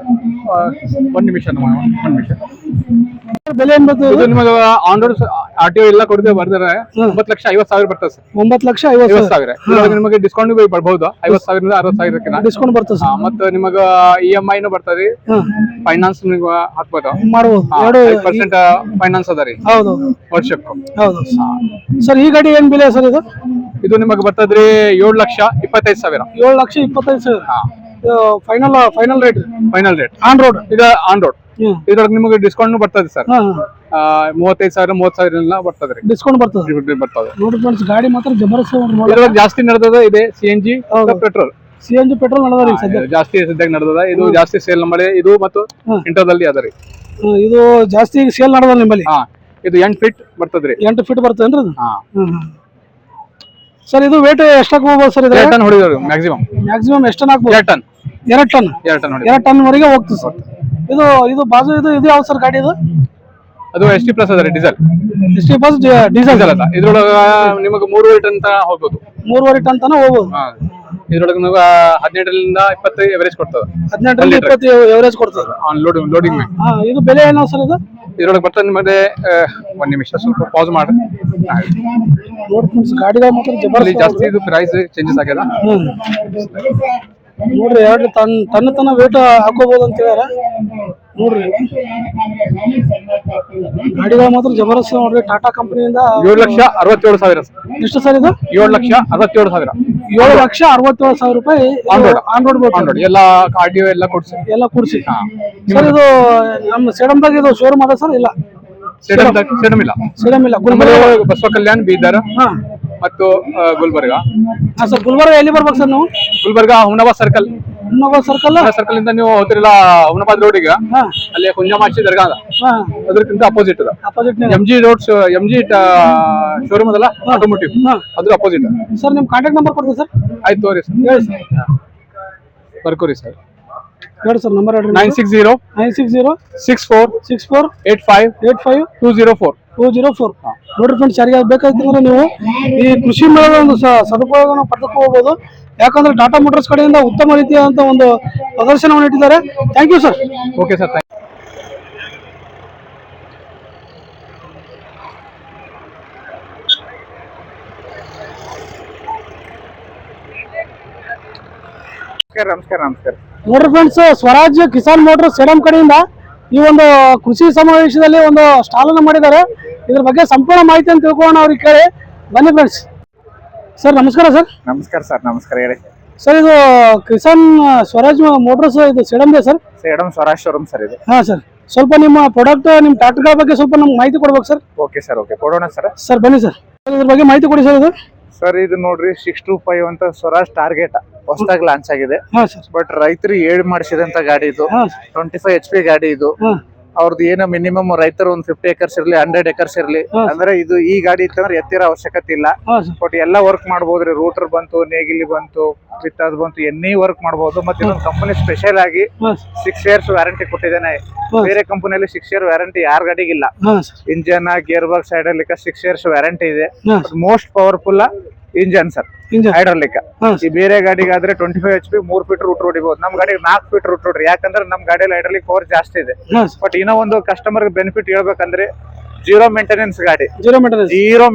[SPEAKER 2] 1 ನಿಮಿಷ
[SPEAKER 4] ಬೆಲೆ ಏನ್ ಬರ್ತದೆ?
[SPEAKER 2] ಇದು ನಿಮಗೆ ಆನ್ ರೋಡ್ RTO ಎಲ್ಲ ಕೊಡದೆ ಬರ್ತಾರೆ 9,50,000 ಬರ್ತದೆ ಸರ್.
[SPEAKER 4] 9,50,000.
[SPEAKER 2] ಇದ್ರೊಳಗೆ ನಿಮಗೆ ಡಿಸ್ಕೌಂಟ್ ಬರ್ಬಹುದು 50,000 60,000
[SPEAKER 4] ಡಿಸ್ಕೌಂಟ್ ಬರ್ತದೆ ಸರ್.
[SPEAKER 2] ಮತ್ತೆ ನಿಮಗ EMI ನು ಬರ್ತದೆ, ಫೈನಾನ್ಸ್ ನೀವು ಹಾಕ್ಬೋದು,
[SPEAKER 4] ಮಾಡಬಹುದು.
[SPEAKER 2] 5% ಫೈನಾನ್ಸ್ ಅದ ರೀ.
[SPEAKER 4] ಹೌದು,
[SPEAKER 2] ವರ್ಷಕ್ಕೆ.
[SPEAKER 4] ಹೌದು ಸರ್. ಈ ಗಾಡಿ ಏನ್ ಬೆಲೆ ಸರ್?
[SPEAKER 2] ಇದು ನಿಮಗೆ ಬರ್ತದ್ರಿ 7,25,000.
[SPEAKER 4] 7,25,000 ಫೈನಲ್ ರೇಟ್
[SPEAKER 2] ಆನ್ ರೋಡ್. ಇದು ಆನ್ ರೋಡ್. ಇದ್ರೊಳಗೆ ನಿಮಗೆ ಡಿಸ್ಕೌಂಟ್ ಬರ್ತದೆ ಸರ್. 35,000 30,000 ಬರ್ತದೆ.
[SPEAKER 4] ಡಿಸ್ಕೌಂಟ್ ಬರ್ತದೆ. ನೋಡಿ ಫ್ರೆಂಡ್ಸ್, ಗಾಡಿ ಮಾತ್ರ ಜಬರ್ದಸ್ತ್.
[SPEAKER 2] ಇದ್ರೊಳಗೆ ಜಾಸ್ತಿ ನಡೆದದ ಇದೆ CNG ಪೆಟ್ರೋಲ್.
[SPEAKER 4] CNG ಪೆಟ್ರೋಲ್ ನಡೆದ ರೀ ಸದ್ಯ
[SPEAKER 2] ಜಾಸ್ತಿ ಸದ್ಯಕ್ಕೆ ನಡೆದದ. ಇದು ಜಾಸ್ತಿ ಸೇಲ್ ನಮ್ಮಲ್ಲಿ. ಇದು ಮತ್ತು ಇಂಟರ್ದಲ್ಲಿ ಅದ ರೀ.
[SPEAKER 4] ಇದು ಜಾಸ್ತಿ ಸೇಲ್ ನಡೆದ ನಿಮ್ಮಲ್ಲಿ.
[SPEAKER 2] ಇದು 8 ಫೀಟ್ ಬರ್ತದ್ರಿ.
[SPEAKER 4] 8 ಫೀಟ್ ಬರ್ತದೇನ್ರಿ ಅದು? ಸರ್, ಇದು ವೇಟ್ ಎಷ್ಟಾಗ ಹೋಗ್ಬೋದು ಸರ್?
[SPEAKER 2] 2 ಟನ್ ಹೊಡಿದ್ರು ಮ್ಯಾಕ್ಸಿಮಮ್.
[SPEAKER 4] ಎಷ್ಟು ಟನ್ ಹಾಕ್ಬೋದು?
[SPEAKER 2] 2 ಟನ್.
[SPEAKER 4] 2 ಟನ್
[SPEAKER 2] 2 ಟನ್ ಹೊಡಿ
[SPEAKER 4] 2 ಟನ್ ವರೆಗೆ ಹೋಗ್ತದೆ ಸರ್. ಇದು ಇದು ಬಾಜು ಇದು ಯಾವ ಸರ್ ಗಾಡಿ ಇದು?
[SPEAKER 2] ಅದು ST ಪ್ಲಸ್ ಅದ ರೀ, ಡೀಸೆಲ್.
[SPEAKER 4] ಎಷ್ಟು ಬಸ್ ಡೀಸೆಲ್
[SPEAKER 2] ಅದ. ಇದ್ರೊಳಗ ನಿಮಗೆ 3.5 ಟನ್ ತನಕ ಹೋಗ್ಬೋದು.
[SPEAKER 4] 3.5 ಟನ್ ತನಕ ಹೋಗ್ಬೋದು.
[SPEAKER 2] ಇದ್ರೊಳಗೆ ನಿಮಗೆ 18ರಿಂದ 20 ಎವರೇಜ್ ಕೊಡ್ತದೆ.
[SPEAKER 4] 18ರಿಂದ 20 ಎವರೇಜ್ ಕೊಡ್ತದೆ
[SPEAKER 2] ಆನ್ ಲೋಡಿಂಗ್ ಮೇಲೆ.
[SPEAKER 4] ಇದು ಬೆಲೆ ಏನೋ ಸರ್ ಇದು?
[SPEAKER 2] ಇದ್ರೊಳಗೆ ಬರ್ತದೆ ನಿಮಗೆ 1 ನಿಮಿಷ ಸ್ವಲ್ಪ ಪಾಸ್ ಮಾಡಿ.
[SPEAKER 4] ನೋಡಿ ಫ್ರೆಂಡ್ಸ್, ಗಾಡಿಗಳು ಮಾತ್ರ
[SPEAKER 2] ಅಲ್ಲಿ
[SPEAKER 4] ಜಬರ್ದಸ್ತ್
[SPEAKER 2] ಜಾಸ್ತಿ ಇದು ಪ್ರೈಸ್ ಚೇಂಜಸ್ ಆಗ್ಯದ.
[SPEAKER 4] ನೋಡ್ರಿ 2 ಟನ್ ತನ ವೇಟ್ ಹಾಕೋಬಹುದು ಅಂತ ಹೇಳ್ಯಾರ. ನೋಡ್ರಿ ಗಾಡಿಗಳು ಮಾತ್ರ ಜಬರ್ದಸ್ತ್ ನೋಡ್ರಿ. ಟಾಟಾ ಕಂಪನಿಯಿಂದ
[SPEAKER 2] 7,67,000 ಸರ್.
[SPEAKER 4] ಎಷ್ಟು ಸರ್ ಇದು?
[SPEAKER 2] 7,67,000.
[SPEAKER 4] 7,67,000 ರೂಪಾಯಿ ಆನ್ ರೋಡ್
[SPEAKER 2] ಎಲ್ಲ ಕಾರ್ಡಿಯೋ ಎಲ್ಲ ಕೊಡ್ಸಿ.
[SPEAKER 4] ಎಲ್ಲ ಕೂಡಿಸಿ ಸರ್. ಇದು ನಮ್ಮ ಸೇಡಂದಾಗ ಇದು ಶೋರೂಮ್ ಅದ ಸರ್? ಇಲ್ಲ,
[SPEAKER 2] ಸೇಡಂ ಇಲ್ಲ.
[SPEAKER 4] ಸೇಡಂ ಇಲ್ಲ. ಗುಲ್ಬರ್ಗ,
[SPEAKER 2] ಬಸವ ಕಲ್ಯಾಣ್, ಬೀದರ್ ಮತ್ತು ಗುಲ್ಬರ್ಗ.
[SPEAKER 4] ಹಾ ಸರ್. ಗುಲ್ಬರ್ಗ ಎಲ್ಲಿ ಬರ್ಬೇಕು ಸರ್ ನಾವು?
[SPEAKER 2] ಗುಲ್ಬರ್ಗ ಹುಮ್ನಾಬಾದ್ ಸರ್ಕಲ್.
[SPEAKER 4] ಹುಮ್ನಾಬಾದ್ ಸರ್ಕಲ್
[SPEAKER 2] ಇಂದ ನೀವು ಹೋಗ್ತಿರಲ್ಲ ಹುಮ್ನಾಬಾದ್ ರೋಡಿಗೆ, ಅಲ್ಲಿ ಕುಂಜಾಮಾಚಿ ದರ್ಗಾ ಅದ, ಅದಕ್ಕಿಂತ ಅಪೋಸಿಟ್ ಅದ. MG ಶೋರೂಮ್ ಅದಲ್ಲ, ಆಟೋಮೋಟಿವ್, ಅದ್ರ ಅಪೋಸಿಟ್.
[SPEAKER 4] ಸರ್ ನಿಮ್ ಕಾಂಟ್ಯಾಕ್ಟ್ ನಂಬರ್ ಕೊಡ್ತೀವಿ ಸರ್?
[SPEAKER 2] ಆಯ್ತು ತೋರಿ ಸರ್,
[SPEAKER 4] ಹೇಳಿ ಸರ್.
[SPEAKER 2] ಬರ್ಕೋರಿ ಸರ್.
[SPEAKER 4] ಹೇಳಿ ಸರ್ ನಂಬರ್ ಹೇಳ್ರಿ.
[SPEAKER 2] 960 64 85 204.
[SPEAKER 4] ನೋಡ್ರಿ ಫ್ರೆಂಡ್ಸ್, ಯಾರಿಗೆ ಬೇಕಾಯ್ತಂದ್ರೆ ನೀವು ಈ ಕೃಷಿ ಮೇಳದ ಒಂದು ಸದುಪಯೋಗವನ್ನು ಪಡೆದುಕೋಬಹುದು. ಯಾಕಂದ್ರೆ ಟಾಟಾ ಮೋಟರ್ಸ್ ಕಡೆಯಿಂದ ಉತ್ತಮ ರೀತಿಯಾದಂತ ಒಂದು ಪ್ರದರ್ಶನವನ್ನು ಇಟ್ಟಿದ್ದಾರೆ. Thank you sir.
[SPEAKER 2] Okay sir, thank
[SPEAKER 3] ನಮಸ್ಕಾರ.
[SPEAKER 4] ನೋಡ್ರಿ ಫ್ರೆಂಡ್ಸ್, ಸ್ವರಾಜ್ ಕಿಸಾನ್ ಮೋಟರ್ಸ್ ಸೇಡಂ ಕಡೆಯಿಂದ ಈ ಒಂದು ಕೃಷಿ ಸಮಾವೇಶದಲ್ಲಿ ಒಂದು ಸ್ಟಾಲ್ ಅನ್ನು ಮಾಡಿದ್ದಾರೆ. ಇದ್ರ ಬಗ್ಗೆ ಸಂಪೂರ್ಣ ಮಾಹಿತಿಯನ್ನು ತಿಳ್ಕೊಳ್ಳೋಣ, ಅವ್ರಿಗೆ ಕೇಳಿ ಬನ್ನಿ ಫ್ರೆಂಡ್ಸ್. ಸರ್ ನಮಸ್ಕಾರ ಸರ್.
[SPEAKER 3] ನಮಸ್ಕಾರ ಹೇಳಿ
[SPEAKER 4] ಸರ್. ಇದು ಕಿಸಾನ್ ಸ್ವರಾಜ್ ಮೋಟರ್ಸ್ ಇದು Sedam sir?
[SPEAKER 3] Sedam Swaraj showroom sir ಇದು.
[SPEAKER 4] ಹಾ ಸರ್. ಸ್ವಲ್ಪ ನಿಮ್ಮ ಪ್ರಾಡಕ್ಟ್, ನಿಮ್ಮ ಟ್ರ್ಯಾಕ್ಟರ್ಗಳ ಬಗ್ಗೆ ಸ್ವಲ್ಪ ನಮ್ಗೆ ಮಾಹಿತಿ ಕೊಡ್ಬೇಕು ಸರ್.
[SPEAKER 3] ಓಕೆ ಸರ್, ಕೊಡೋಣ ಸರ್.
[SPEAKER 4] ಸರ್ ಬನ್ನಿ ಸರ್, ಇದ್ರ ಬಗ್ಗೆ ಮಾಹಿತಿ ಕೊಡಿ ಸರ್. ಇದು
[SPEAKER 3] ಸರ್ ಇದು ನೋಡ್ರಿ 625 ಅಂತ ಸ್ವರಾಜ್ ಟಾರ್ಗೆಟ್ ಹೊಸದಾಗಿ ಲಾಂಚ್ ಆಗಿದೆ.
[SPEAKER 4] ಹಾ ಸರ್.
[SPEAKER 3] ಬಟ್ ರೈತರಿಗೆ ಏಡ್ ಮಾಡಿಸಿದಂತ ಗಾಡಿ ಇದು. 25 HP ಗಾಡಿ ಇದು. ಅವ್ರದ್ದು ಏನೋ ಮಿನಿಮಮ್ ರೈತರು ಒಂದು 50 ಎಕರ್ಸ್ ಇರ್ಲಿ, 100 ಎಕರ್ಸ್ ಇರ್ಲಿ, ಅಂದ್ರೆ ಇದು ಈ ಗಾಡಿ ಇತ್ತಂದ್ರೆ ಎತ್ತಿರೋ ಅವಶ್ಯಕತೆ ಇಲ್ಲ. ಬಟ್ ಎಲ್ಲ ವರ್ಕ್ ಮಾಡಬಹುದ್ರಿ. ರೂಟರ್ ಬಂತು, ನೇಗಿಲಿ ಬಂತು, ಬಿತ್ತದ್ ಬಂತು, ಎನ್ನಿ ವರ್ಕ್ ಮಾಡಬಹುದು. ಮತ್ತೆ ಇನ್ನೊಂದು ಕಂಪನಿ ಸ್ಪೆಷಲ್ ಆಗಿ 6 years ವ್ಯಾರಂಟಿ ಕೊಟ್ಟಿದ್ದೇನೆ. ಬೇರೆ ಕಂಪನಿಯಲ್ಲಿ 6 year ವ್ಯಾರಂಟಿ ಯಾರ ಗಾಡಿಗಿಲ್ಲ. Engine, gear box, hydraulic 6 years warranty ಇದೆ. Most powerful engine sir, hydraulic. ಈ ಬೇರೆ ಗಾಡಿಗಾದ್ರೆ 25 HP 3 ಫೀಟ್ ರೂಟ್ ಹೊಡಿಬಹುದು. ನಮ್ ಗಾಡಿಗೆ 4 ಫೀಟ್ ರೂಟ್ ಹೊಡ್ರಿ. ಯಾಕಂದ್ರೆ ನಮ್ ಗಾಡಿಯಲ್ಲಿ ಹೈಡ್ರಾಲಿಕ್ ಪವರ್ ಜಾಸ್ತಿ ಇದೆ. ಬಟ್ ಇನ್ನೂ ಒಂದು ಕಸ್ಟಮರ್ ಬೆನಿಫಿಟ್ ಹೇಳ್ಬೇಕಂದ್ರೆ, ಜೀರೋ ಮೇಂಟೆನೆನ್ಸ್ ಗಾಡಿ. ಜೀರೋ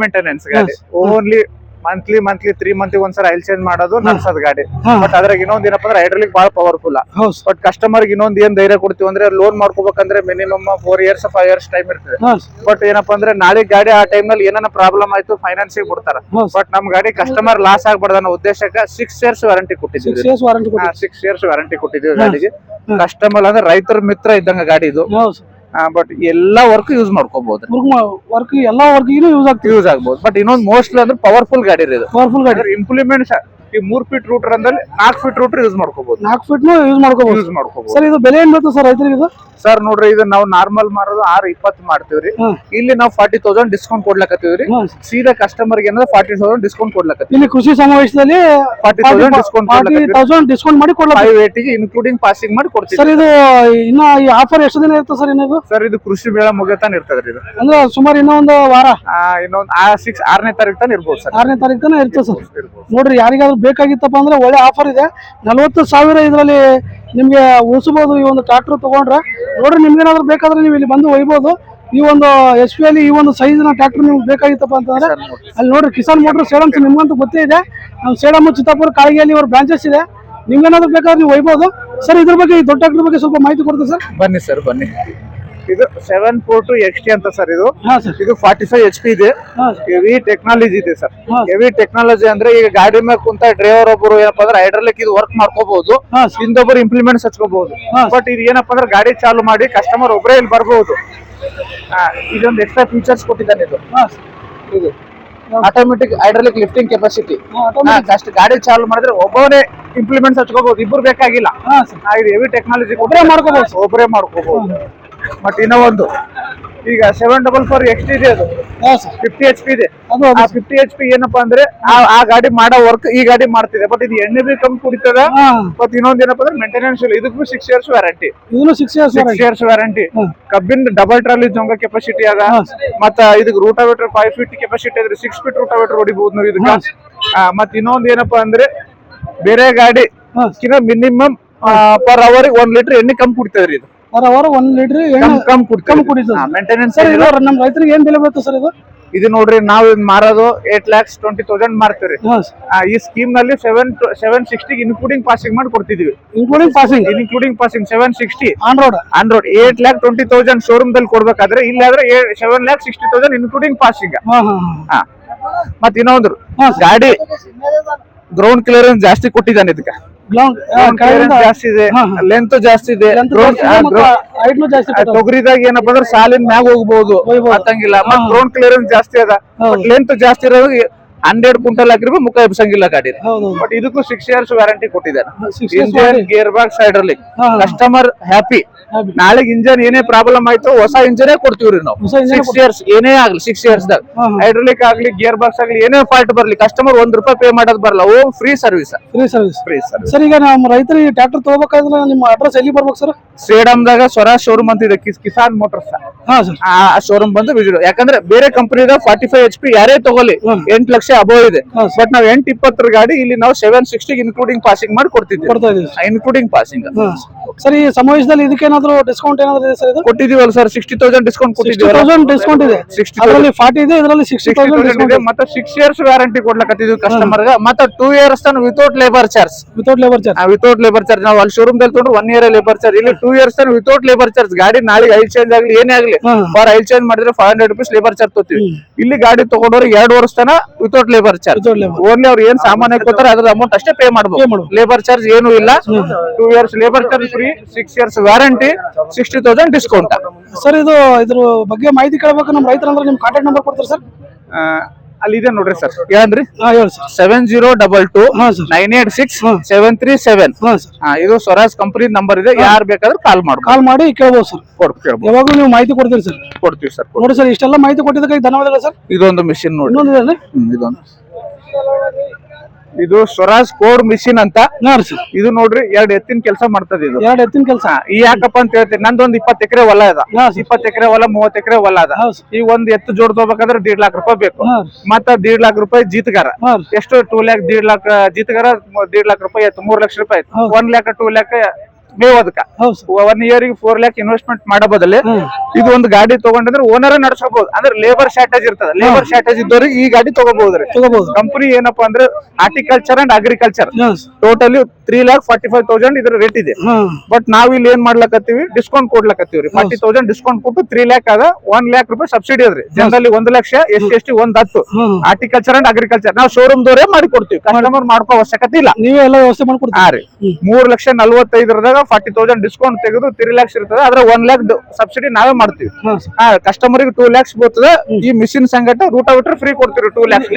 [SPEAKER 3] ಮೇಂಟೆನೆನ್ಸ್ ಗಾಡಿ. ಓನ್ಲಿ ಮಂತ್ಲಿ 3 ಮಂತ್ ಒಂದ್ಸಲ ಆಯಿಲ್ ಚೇಂಜ್ ಮಾಡೋದು ನಡ್ಸೋದ್ ಗಾಡಿ. ಬಟ್ ಅದ್ರಾಗ ಇನ್ನೊಂದ್ ಏನಪ್ಪಾ ಅಂದ್ರೆ ಹೈಡ್ರಾಲಿಕ್ ಬಹಳ ಪವರ್ಫುಲ್. ಬಟ್ ಕಸ್ಟಮರ್ ಇನ್ನೊಂದ್ ಏನ್ ಧೈರ್ಯ ಕೊಡ್ತೀವಿ ಅಂದ್ರೆ, ಲೋನ್ ಮಾಡ್ಕೋಬೇಕಂದ್ರೆ ಮಿನಿಮಮ್ 4 years 5 years ಟೈಮ್ ಇರ್ತದೆ. ಬಟ್ ಏನಪ್ಪಾ ಅಂದ್ರೆ ನಾಳೆ ಗಾಡಿ ಆ ಟೈಮ್ ನಲ್ಲಿ ಏನಾನ ಪ್ರಾಬ್ಲಮ್ ಆಯ್ತು, ಫೈನಾನ್ಸ್ ಬಿಡ್ತಾರ. ಬಟ್ ನಮ್ ಗಾಡಿ ಕಸ್ಟಮರ್ ಲಾಸ್ ಆಗ್ಬಾರ್ದು ಅನ್ನೋ ಉದ್ದೇಶಕ್ಕೆ 6 years ವ್ಯಾರಂಟಿ ಕೊಟ್ಟಿದ್ದೀವಿ. 6 years ವ್ಯಾರಂಟಿ ಕೊಟ್ಟಿದ್ದೀವಿ ಗಾಡಿಗೆ. ಕಸ್ಟಮರ್ ಅಂದ್ರೆ ರೈತರ ಮಿತ್ರ ಇದ್ದಂಗ ಗಾಡಿ ಇದು. ಬಟ್ ಎಲ್ಲಾ ವರ್ಕ್ ಯೂಸ್ ಮಾಡ್ಕೋಬಹುದು.
[SPEAKER 4] ಎಲ್ಲಾ ವರ್ಕ್
[SPEAKER 3] ಯೂಸ್ ಆಗ್ಬಹುದು. ಬಟ್ ಇನ್ನೊಂದು ಮೋಸ್ಟ್ಲಿ ಅಂದ್ರೆ ಪವರ್ಫುಲ್ ಗಾಡಿ ಇದೆ. ಇಂಪ್ಲಿಮೆಂಟ್ಸ್ ಈ 3 ಫೀಟ್ ರೂಟರ್ ಅಂದ್ರೆ 4 ಫೀಟ್ ರೂಟರ್ ಯೂಸ್ ಮಾಡ್ಕೋಬಹುದು.
[SPEAKER 4] 4 ಫೀಟ್ ಯೂಸ್ ಮಾಡ್ಕೋಬಹುದು. ಸರ್ ಇದು ಬೆಲೆ ಏನ್ ಬರ್ತದೆ ಸರ್ ರೈತರಿಗೆ ಇದು?
[SPEAKER 3] ಸರ್ ನೋಡ್ರಿ, ಇದು ನಾವು ನಾರ್ಮಲ್ ಮಾರೋದು 620 ಮಾಡ್ತೀವ್ರಿ. ಇಲ್ಲಿ ನಾವು 40,000 ಡಿಸ್ಕೌಂಟ್ ಕೊಡ್ಲಕತ್ತೀವ್ರಿ. ಸೀದಾ ಕಸ್ಟಮರ್ ಗೆ 40,000 ಡಿಸ್ಕೌಂಟ್ ಕೊಡ್ಲಕತ್ತೀವಿ.
[SPEAKER 4] ಇಲ್ಲಿ ಕೃಷಿ ಸಮಾವೇಶದಲ್ಲಿ
[SPEAKER 3] 40,000
[SPEAKER 4] ಡಿಸ್ಕೌಂಟ್ ಮಾಡಿ ಕೊಡ್ಲಾ,
[SPEAKER 3] 580 ಇನ್ಕ್ಲೂಡಿಂಗ್ ಪಾಸಿಂಗ್ ಮಾಡಿ ಕೊಡ್ತೀವಿ.
[SPEAKER 4] ಸರ್ ಇದು ಇನ್ನ ಈ ಆಫರ್ ಎಷ್ಟು ದಿನ ಇರ್ತದೆ ಸರ್? ಇನ್ನದು
[SPEAKER 3] ಸರ್ ಇದು ಕೃಷಿ ಮೇಳ ಮುಗಿತಾನ ಇರ್ತದ್ರಿ. ಇದು
[SPEAKER 4] ಅಂದ್ರೆ ಸುಮಾರು ಇನ್ನೊಂದು ವಾರ,
[SPEAKER 3] ಇನ್ನೊಂದು 6ನೇ ತಾರೀಕು ತಾನ ಇರ್ಬೋದು ಸರ್.
[SPEAKER 4] 6ನೇ ತಾರೀಕು ತಾನ ಇರ್ತದೆ ಸರ್. ನೋಡ್ರಿ, ಯಾರಿಗಾದ್ರೂ ಬೇಕಾಗಿತ್ತಪ್ಪ ಅಂದ್ರೆ ಒಳ್ಳೆ ಆಫರ್ ಇದೆ. 40,000 ಇದರಲ್ಲಿ ನಿಮ್ಗೆ ಉಳಿಸಬಹುದು. ಈ ಒಂದು ಟ್ರಾಕ್ಟರ್ ತಗೊಂಡ್ರೆ ನೋಡ್ರಿ, ನಿಮ್ಗೇನಾದ್ರೂ ಬೇಕಾದ್ರೆ ನೀವು ಇಲ್ಲಿ ಬಂದು ಒಯ್ಬಹುದು. ಈ ಒಂದು SP ಅಲ್ಲಿ ಈ ಒಂದು ಸೈಜ್ ನ ಟ್ರಾಕ್ಟರ್ ನಿಮ್ಗೆ ಬೇಕಾಗಿತ್ತಪ್ಪ ಅಂತಂದ್ರೆ ಅಲ್ಲಿ ನೋಡ್ರಿ, ಕಿಸಾನ್ ಮೋಟರ್ ಸೇಡಂ ನಿಮ್ಗಂತೂ ಗೊತ್ತೇ ಇದೆ. ನಮ್ಮ ಸೇಡಂ, ಚಿತ್ತಾಪುರ, ಕಾಳಗಿಯಲ್ಲಿ ಇವ್ರ ಬ್ರಾಂಚಸ್ ಇದೆ. ನಿಮ್ಗೇನಾದ್ರೂ ಬೇಕಾದ್ರೆ ನೀವು ಒಯ್ಬಹುದು ಸರ್. ಇದ್ರ ಬಗ್ಗೆ, ಈ ದೊಡ್ಡ ಟ್ರಾಕ್ಟರ್ ಬಗ್ಗೆ ಸ್ವಲ್ಪ ಮಾಹಿತಿ ಕೊಡ್ತೀವಿ ಸರ್.
[SPEAKER 3] ಬನ್ನಿ ಸರ್, ಬನ್ನಿ. ಇದು 742 XT ಅಂತ ಸರ್. ಇದು 45 HP ಇದೆ. ಹೆವಿ ಟೆಕ್ನಾಲಜಿ ಇದೆ ಸರ್. ಹೆವಿ ಟೆಕ್ನಾಲಜಿ ಅಂದ್ರೆ ಈಗ ಗಾಡಿ ಮೇಲೆ ಕುಂತ ಡ್ರೈವರ್ ಒಬ್ಬರು ಏನಪ್ಪಾ ಅಂದ್ರೆ ಹೈಡ್ರಾಲಿಕ್ ಇದು ವರ್ಕ್ ಮಾಡ್ಕೋಬಹುದು, ಹಿಂದೊಬ್ಬರು ಇಂಪ್ಲಿಮೆಂಟ್ಸ್ ಹಚ್ಕೋಬಹುದು. ಬಟ್ ಇದು ಏನಪ್ಪಾ ಅಂದ್ರೆ ಗಾಡಿ ಚಾಲು ಮಾಡಿ ಕಸ್ಟಮರ್ ಒಬ್ಬರೇ ಇಲ್ಲಿ ಬರ್ಬಹುದು. ಇದೊಂದು ಎಕ್ಸ್ಟ್ರಾ ಫೀಚರ್ಸ್ ಕೊಟ್ಟಿದ್ದಾನೆ. ಇದು ಆಟೋಮೆಟಿಕ್ ಹೈಡ್ರಾಲಿಕ್ ಲಿಫ್ಟಿಂಗ್ ಕೆಪಾಸಿಟಿ. ಗಾಡಿ ಚಾಲು ಮಾಡಿದ್ರೆ ಒಬ್ಬನೇ ಇಂಪ್ಲಿಮೆಂಟ್ಸ್ ಹಚ್ಕೋಬಹುದು, ಇಬ್ಬರು ಬೇಕಾಗಿಲ್ಲ. ಇದು ಹೆವಿ ಟೆಕ್ನಾಲಜಿ, ಒಬ್ಬರೇ ಮಾಡ್ಕೋಬಹುದು. ಬಟ್ ಇನ್ನೂ ಒಂದು ಈಗ 744 XT ಇದೆ ಅದು
[SPEAKER 4] ಹಾ ಸರ್
[SPEAKER 3] 50 HP ಇದೆ.
[SPEAKER 4] ಅದು
[SPEAKER 3] ಆ 50 HP ಏನಪ್ಪಾ ಅಂದ್ರೆ ಆ ಗಾಡಿ ಮಾಡೋ ವರ್ಕ್ ಈ ಗಾಡಿ ಮಾಡ್ತಿದೆ. ಬಟ್ ಇದು ಎಣ್ಣೆ ಬಿ ಕಮ್ಮಿ ಕುಡಿತದ.
[SPEAKER 4] ಹಾ
[SPEAKER 3] ಮತ್ ಇನ್ನೊಂದ್ ಏನಪ್ಪಾ ಅಂದ್ರೆ ಮೇಂಟೆನೆನ್ಸ್ ಇಲ್ಲ. ಇದಕ್ಕೂ 6 years ವ್ಯಾರಂಟಿ.
[SPEAKER 4] ಇದನ್ನು 6 years
[SPEAKER 3] 6 years ವ್ಯಾರಂಟಿ. ಕಬ್ಬಿನ ಡಬಲ್ ಟ್ರಾಲಿ ಜೊಂಗ ಕೆಪಾಸಿಟಿ ಅದ. ಮತ್ತ ಇದಕ್ಕೆ ರೂಟಾವೇಟರ್ 5 feet ಕೆಪಾಸಿಟಿ ಇದ್ರೆ 6 feet ರೂಟಾವೇಟರ್ ಹೊಡಿಬಹುದು ನೀವು ಇದಕ್ಕ. ಮತ್ ಇನ್ನೊಂದ್ ಏನಪ್ಪಾ ಅಂದ್ರೆ ಬೇರೆ ಗಾಡಿ ಮಿನಿಮಮ್ ಪರ್ ಅವರ್ 1 ಲೀಟರ್ ಎಣ್ಣೆ ಕಮ್ಮಿ ಕುಡಿತದ್ರಿ ಇದು.
[SPEAKER 4] ಅವರ 1 ಲೀಟರ್
[SPEAKER 3] ಕಮ್ಮಿ
[SPEAKER 4] ಕುಡಿತದೆ.
[SPEAKER 3] ಮೇಂಟೆನೆನ್ಸ್
[SPEAKER 4] ಸರ್ ಇದು ನಮ್ಮ ರೈತರಿಗೆ ಏನ್ ಬೆಲೆ ಬೀಳುತ್ತೆ ಸರ್ ಇದು?
[SPEAKER 3] ಇದು ನೋಡ್ರಿ ನಾವು ಮಾರೋದು 8,20,000 ಮಾರ್ತೀವಿ.
[SPEAKER 4] ಹಾ
[SPEAKER 3] ಈ ಸ್ಕೀಮ್ ನಲ್ಲಿ 760 ಇನ್ಕ್ಲೂಡಿಂಗ್ ಪಾಸಿಂಗ್ ಮಾಡಿ ಕೊಡ್ತಿದೀವಿ.
[SPEAKER 4] Including
[SPEAKER 3] passing 760
[SPEAKER 4] on road
[SPEAKER 3] 8,20,000 showroom ದಲ್ಲಿ ಕೊಡ್ಬೇಕಾದ್ರೆ ಇಲ್ಲಾದ್ರೆ 7,60,000 ಇನ್ಕ್ಲೂಡಿಂಗ್ ಪಾಸಿಂಗ್.
[SPEAKER 4] ಹಾ ಹಾ ಹಾ
[SPEAKER 3] ಮತ್ ಇನ್ನೊಂದ್ರು ಗಾಡಿ ಗ್ರೌಂಡ್ ಕ್ಲಿಯರೆನ್ಸ್ ಜಾಸ್ತಿ ಕೊಟ್ಟಿದ್ದಾನೆ ಇದಕ್ಕೆ.
[SPEAKER 4] ಗ್ರೌಂಡ್
[SPEAKER 3] ಜಾಸ್ತಿ ಇದೆ, ಲೆಂತ್ ಜಾಸ್ತಿ ಇದೆ.
[SPEAKER 4] ಹೈಟ್ನು ಜಾಸ್ತಿ
[SPEAKER 3] ತೊಗರಿದಾಗ ಏನಪ್ಪಾ ಅಂದ್ರೆ ಸಾಲಿನ ಮ್ಯಾಗ ಹೋಗ್ಬಹುದು ಹತ್ತಂಗಿಲ್ಲ. ಮತ್ ಗ್ರೌಂಡ್ ಕ್ಲಿಯರೆನ್ಸ್ ಜಾಸ್ತಿ ಅದ, ಲೆಂತ್ ಜಾಸ್ತಿ ಇರೋದು 100 ಕ್ವಿಂಟಲ್ ಹಾಕಿರ್ಬೇಕು ಮುಖ ಎಬ್ಸಂಗಿಲ್ಲ ಗಾಡಿ. ಬಟ್ ಇದಕ್ಕೂ 6 years ವ್ಯಾರಂಟಿ ಕೊಟ್ಟಿದ್ದಾರೆ. Engine gear box hydraulic. Customer happy. ನಾಳೆಗೆ ಇಂಜನ್ ಏನೇ ಪ್ರಾಬ್ಲಮ್ ಆಯ್ತು ಹೊಸ ಇಂಜನ್ ಕೊಡ್ತೀವ್ರಿ ನಾವು. 6 years ಏನೇ ಆಗ್ಲಿ 6 years ದಾಗ ಹೈಡ್ರಾಲಿಕ್ ಆಗ್ಲಿ ಗೇರ್ ಬಾಕ್ಸ್ ಆಗ್ಲಿ ಏನೇ ಫಾಲ್ಟ್ ಬರ್ಲಿ ಕಸ್ಟಮರ್ ₹1 ಪೇ ಮಾಡೋದ್ ಬರಲ್ಲ. Ohm free service. ಸರ್ ಈಗ ನಮ್ಮ ರೈತರಿಗೆ ಟ್ರ್ಯಾಕ್ಟರ್ ತಗೋಬೇಕಾದ್ರೆ ನಿಮ್ಮ ಅಡ್ರೆಸ್ ಎಲ್ಲಿ ಬರ್ಬೇಕು ಸರ್? ಸೇಡಮ್ದಾಗ ಸ್ವರಾಜ್ ಶೋರೂಮ್ ಅಂತ ಇದೆ, ಕಿಸಾನ್ ಮೋಟರ್ಸ್. ಆ ಶೋರೂಮ್ ಬಂದು ವಿಸಿಟ್. ಯಾಕಂದ್ರೆ ಬೇರೆ ಕಂಪನಿದಾಗ 45 HP ಯಾರೇ ತಗೊಳ್ಳಿ 8 ಲಕ್ಷ ಅಬೋವ್ ಇದೆ. ಬಟ್ ನಾವ್ 820 ಗಾಡಿ ಇಲ್ಲಿ ನಾವು 760 ಇನ್ಕ್ಲೂಡಿಂಗ್ ಪಾಸಿಂಗ್ ಮಾಡಿ ಕೊಡ್ತಿದ್ದೀವಿ. Including passing.
[SPEAKER 4] ಸರ್ ಈ ಸಮಾವೇಶದಲ್ಲಿ ಇದಕ್ಕೇನಾದ್ರು ಡಿಸ್ಕೌಂಟ್ ಏನಾದ್ರು ಇದೆ ಸರ್?
[SPEAKER 3] ಕೊಟ್ಟಿದೀವಲ್ಲ ಸರ್, 60,000 ಡಿಸ್ಕೌಂಟ್ ಕೊಟ್ಟಿದ್ದೀವಿ.
[SPEAKER 4] 60,000 ಡಿಸ್ಕೌಂಟ್ ಇದೆ. ಅದರಲ್ಲಿ 40 ಇದೆ, ಇದರಲ್ಲಿ 60,000
[SPEAKER 3] ಇದೆ. ಮತ್ತೆ 6 years ವ್ಯಾರಂಟಿ ಕೊಡ್ಲಕತ್ತಿದ್ವಿ ಕಸ್ಟಮರ್ ಗೆ. ಮತ್ತೆ 2 years ತನ without labour charge. Without labour charge ನಾವು ಅಲ್ಲಿ ಶೋರೂಮ್ ದಲ್ಲಿ ತೊಗೊಂಡ್ರೆ 1 year ಲೇಬರ್ ಚಾರ್ಜ್. ಇಲ್ಲಿ 2 years ತನ ವಿತೌಟ್ ಲೇಬರ್ ಚಾರ್ಜ್. ಗಾಡಿ ನಾಳೆ ಆಯಿಲ್ ಚೇಂಜ್ ಆಗ್ಲಿ ಏನೇ ಆಗ್ಲಿ ಫಾರ್ ಆಯಿಲ್ ಚೇಂಜ್ ಮಾಡಿದ್ರೆ ₹500 ಲೇಬರ್ ಚಾರ್ಜ್ ತೊಗೊತೀವಿ. ಇಲ್ಲಿ ಗಾಡಿ ತಗೊಂಡವ್ರು 2 ವರ್ಷ ತನ ವಿತೌಟ್ ಲೇಬರ್ ಚಾರ್ಜ್. ಓನ್ಲಿ ಅವ್ರು ಏನ್ ಸಾಮಾನ್ಯ ಕೊಡ್ತಾರೆ ಅದ್ರ ಅಮೌಂಟ್ ಅಷ್ಟೇ ಪೇ ಮಾಡಬಹುದು. ಲೇಬರ್ ಚಾರ್ಜ್ ಏನು ಇಲ್ಲ. 2 years labour charge free, 6 years warranty, 60,000 discount.
[SPEAKER 4] Sir ಇದು ಇದ್ರ ಬಗ್ಗೆ ಮಾಹಿತಿ ಕೇಳಬೇಕು ನಮ್ಮ ರೈತರಂದ್ರೆ ನಿಮ್ ಕಾಂಟ್ಯಾಕ್ಟ್ ನಂಬರ್ ಕೊಡ್ತಾರೆ ಸರ್?
[SPEAKER 3] ಅಲ್ಲಿ ಇದೆ ನೋಡ್ರಿ ಸರ್. ಏನಂದ್ರಿ?
[SPEAKER 4] ಹೇಳಿ ಸರ್.
[SPEAKER 3] 7022 986 737. ಇದು ಸ್ವರಾಜ್ ಕಂಪನಿ ನಂಬರ್ ಇದೆ. ಯಾರು ಬೇಕಾದ್ರೆ ಕಾಲ್ ಮಾಡಿ ಕೇಳ್ಬೋದು ಸರ್. ಯಾವಾಗಲೂ ನೀವು ಮಾಹಿತಿ ಕೊಡ್ತೀರಿ ಸರ್? ಕೊಡ್ತೀವಿ ಸರ್. ನೋಡಿ ಸರ್, ಇಷ್ಟೆಲ್ಲ ಮಾಹಿತಿ ಕೊಟ್ಟಿದ್ದಕ್ಕೆ ಧನ್ಯವಾದಗಳು ಸರ್. ಇದೊಂದು ಮಿಷಿನ್ ನೋಡಿ. ಇದೊಂದು ಇದು ಸ್ವರಾಜ್ ಕೋಡ್ ಮಿಷಿನ್ ಅಂತ. ಇದು ನೋಡ್ರಿ 2 ಎತ್ತಿನ ಕೆಲಸ ಮಾಡ್ತದೆ. ಇದು 2 ಎತ್ತಿನ ಕೆಲಸ ಯಾಕಪ್ಪ ಅಂತ ಹೇಳ್ತೀನಿ. ನಂದೊಂದು 20 ಎಕರೆ ಹೊಲ ಅದ. 20 ಎಕರೆ ಹೊಲ 30 ಎಕರೆ ಹೊಲ ಅದ. ಈ ಒಂದು ಎತ್ತು ಜೋಡ್ ತಗೋಬೇಕಾದ್ರೆ 1.5 ಲಕ್ಷ ರೂಪಾಯಿ ಬೇಕು. ಮತ್ತ 1.5 ಲಕ್ಷ ರೂಪಾಯಿ ಜೀತಗಾರ. ಎಷ್ಟು 2 lakh 1.5 ಲಕ್ಷ ಜೀತಗಾರ, 1.5 ಲಕ್ಷ ರೂಪಾಯಿ ಆಯ್ತು, 3 ಲಕ್ಷ ರೂಪಾಯಿ ಆಯ್ತು. 1 lakh 2 lakh ಮೇವದಕ್ಕ 1 year 4 lakh investment ಮಾಡೋ ಬದಲು ಇದು ಒಂದು ಗಾಡಿ ತಗೊಂಡ್ರೆ ಓನರ್ ನಡ್ಸ್ಕೋಬಹುದು. ಅಂದ್ರೆ ಲೇಬರ್ ಶಾರ್ಟೇಜ್ ಇರ್ತದೆ. ಲೇಬರ್ ಶಾರ್ಟೇಜ್ ಇದ್ದವ್ರಿಗೆ ಈ ಗಾಡಿ ತಗೋಬಹುದ್ರಿ. ಕಂಪನಿ ಏನಪ್ಪಾ ಅಂದ್ರೆ ಹಾರ್ಟಿಕಲ್ಚರ್ ಅಂಡ್ ಅಗ್ರಿಕಲ್ಚರ್. ಟೋಟಲಿ 3,45,000 ಇದ್ರ ರೇಟ್ ಇದೆ. ಬಟ್ ನಾವ್ ಇಲ್ಲಿ ಏನ್ ಮಾಡ್ಲಕತ್ತೀವಿ, ಡಿಸ್ಕೌಂಟ್ ಕೊಡ್ಲಕತ್ತೀವ್ರಿ. 40,000 ಡಿಸ್ಕೌಂಟ್ ಕೊಟ್ಟು 3 lakh ಅದ. 1 lakh ರೂಪಾಯಿ ಸಬ್ಸಿಡಿ ಅದ್ರಿ. Generally 1 lakh, ST 110. Horticulture and agriculture ನಾವು ಶೋರೂಮ್ ದವರೇ ಮಾಡಿ ಕೊಡ್ತೀವಿ. ಕಸ್ಟಮರ್ ಮಾಡ್ಕೋ ಅವಶ್ಯಕತೆ ಇಲ್ಲ. ನೀವೇ ಎಲ್ಲ ವ್ಯವಸ್ಥೆ ಮಾಡ್ಕೊಡ್ತೀರಿ. 3,45,000 40,000 ಡಿಸ್ಕೌಂಟ್ ತೆಗೆದು 3 lakhs ಇರ್ತದೆ. ಅದ್ರ 1 lakh ಸಬ್ಸಿಡಿ ನಾವೇ ಮಾಡ್ತೀವಿ. ಕಸ್ಟಮರ್ 2 lakhs ಬರ್ತದೆ. ಈ ಮಿಷಿನ್ ಸಂಗಟ ರೂಟಾವೇಟರ್ ಫ್ರೀ ಕೊಡ್ತೀವಿ. 2 lakhs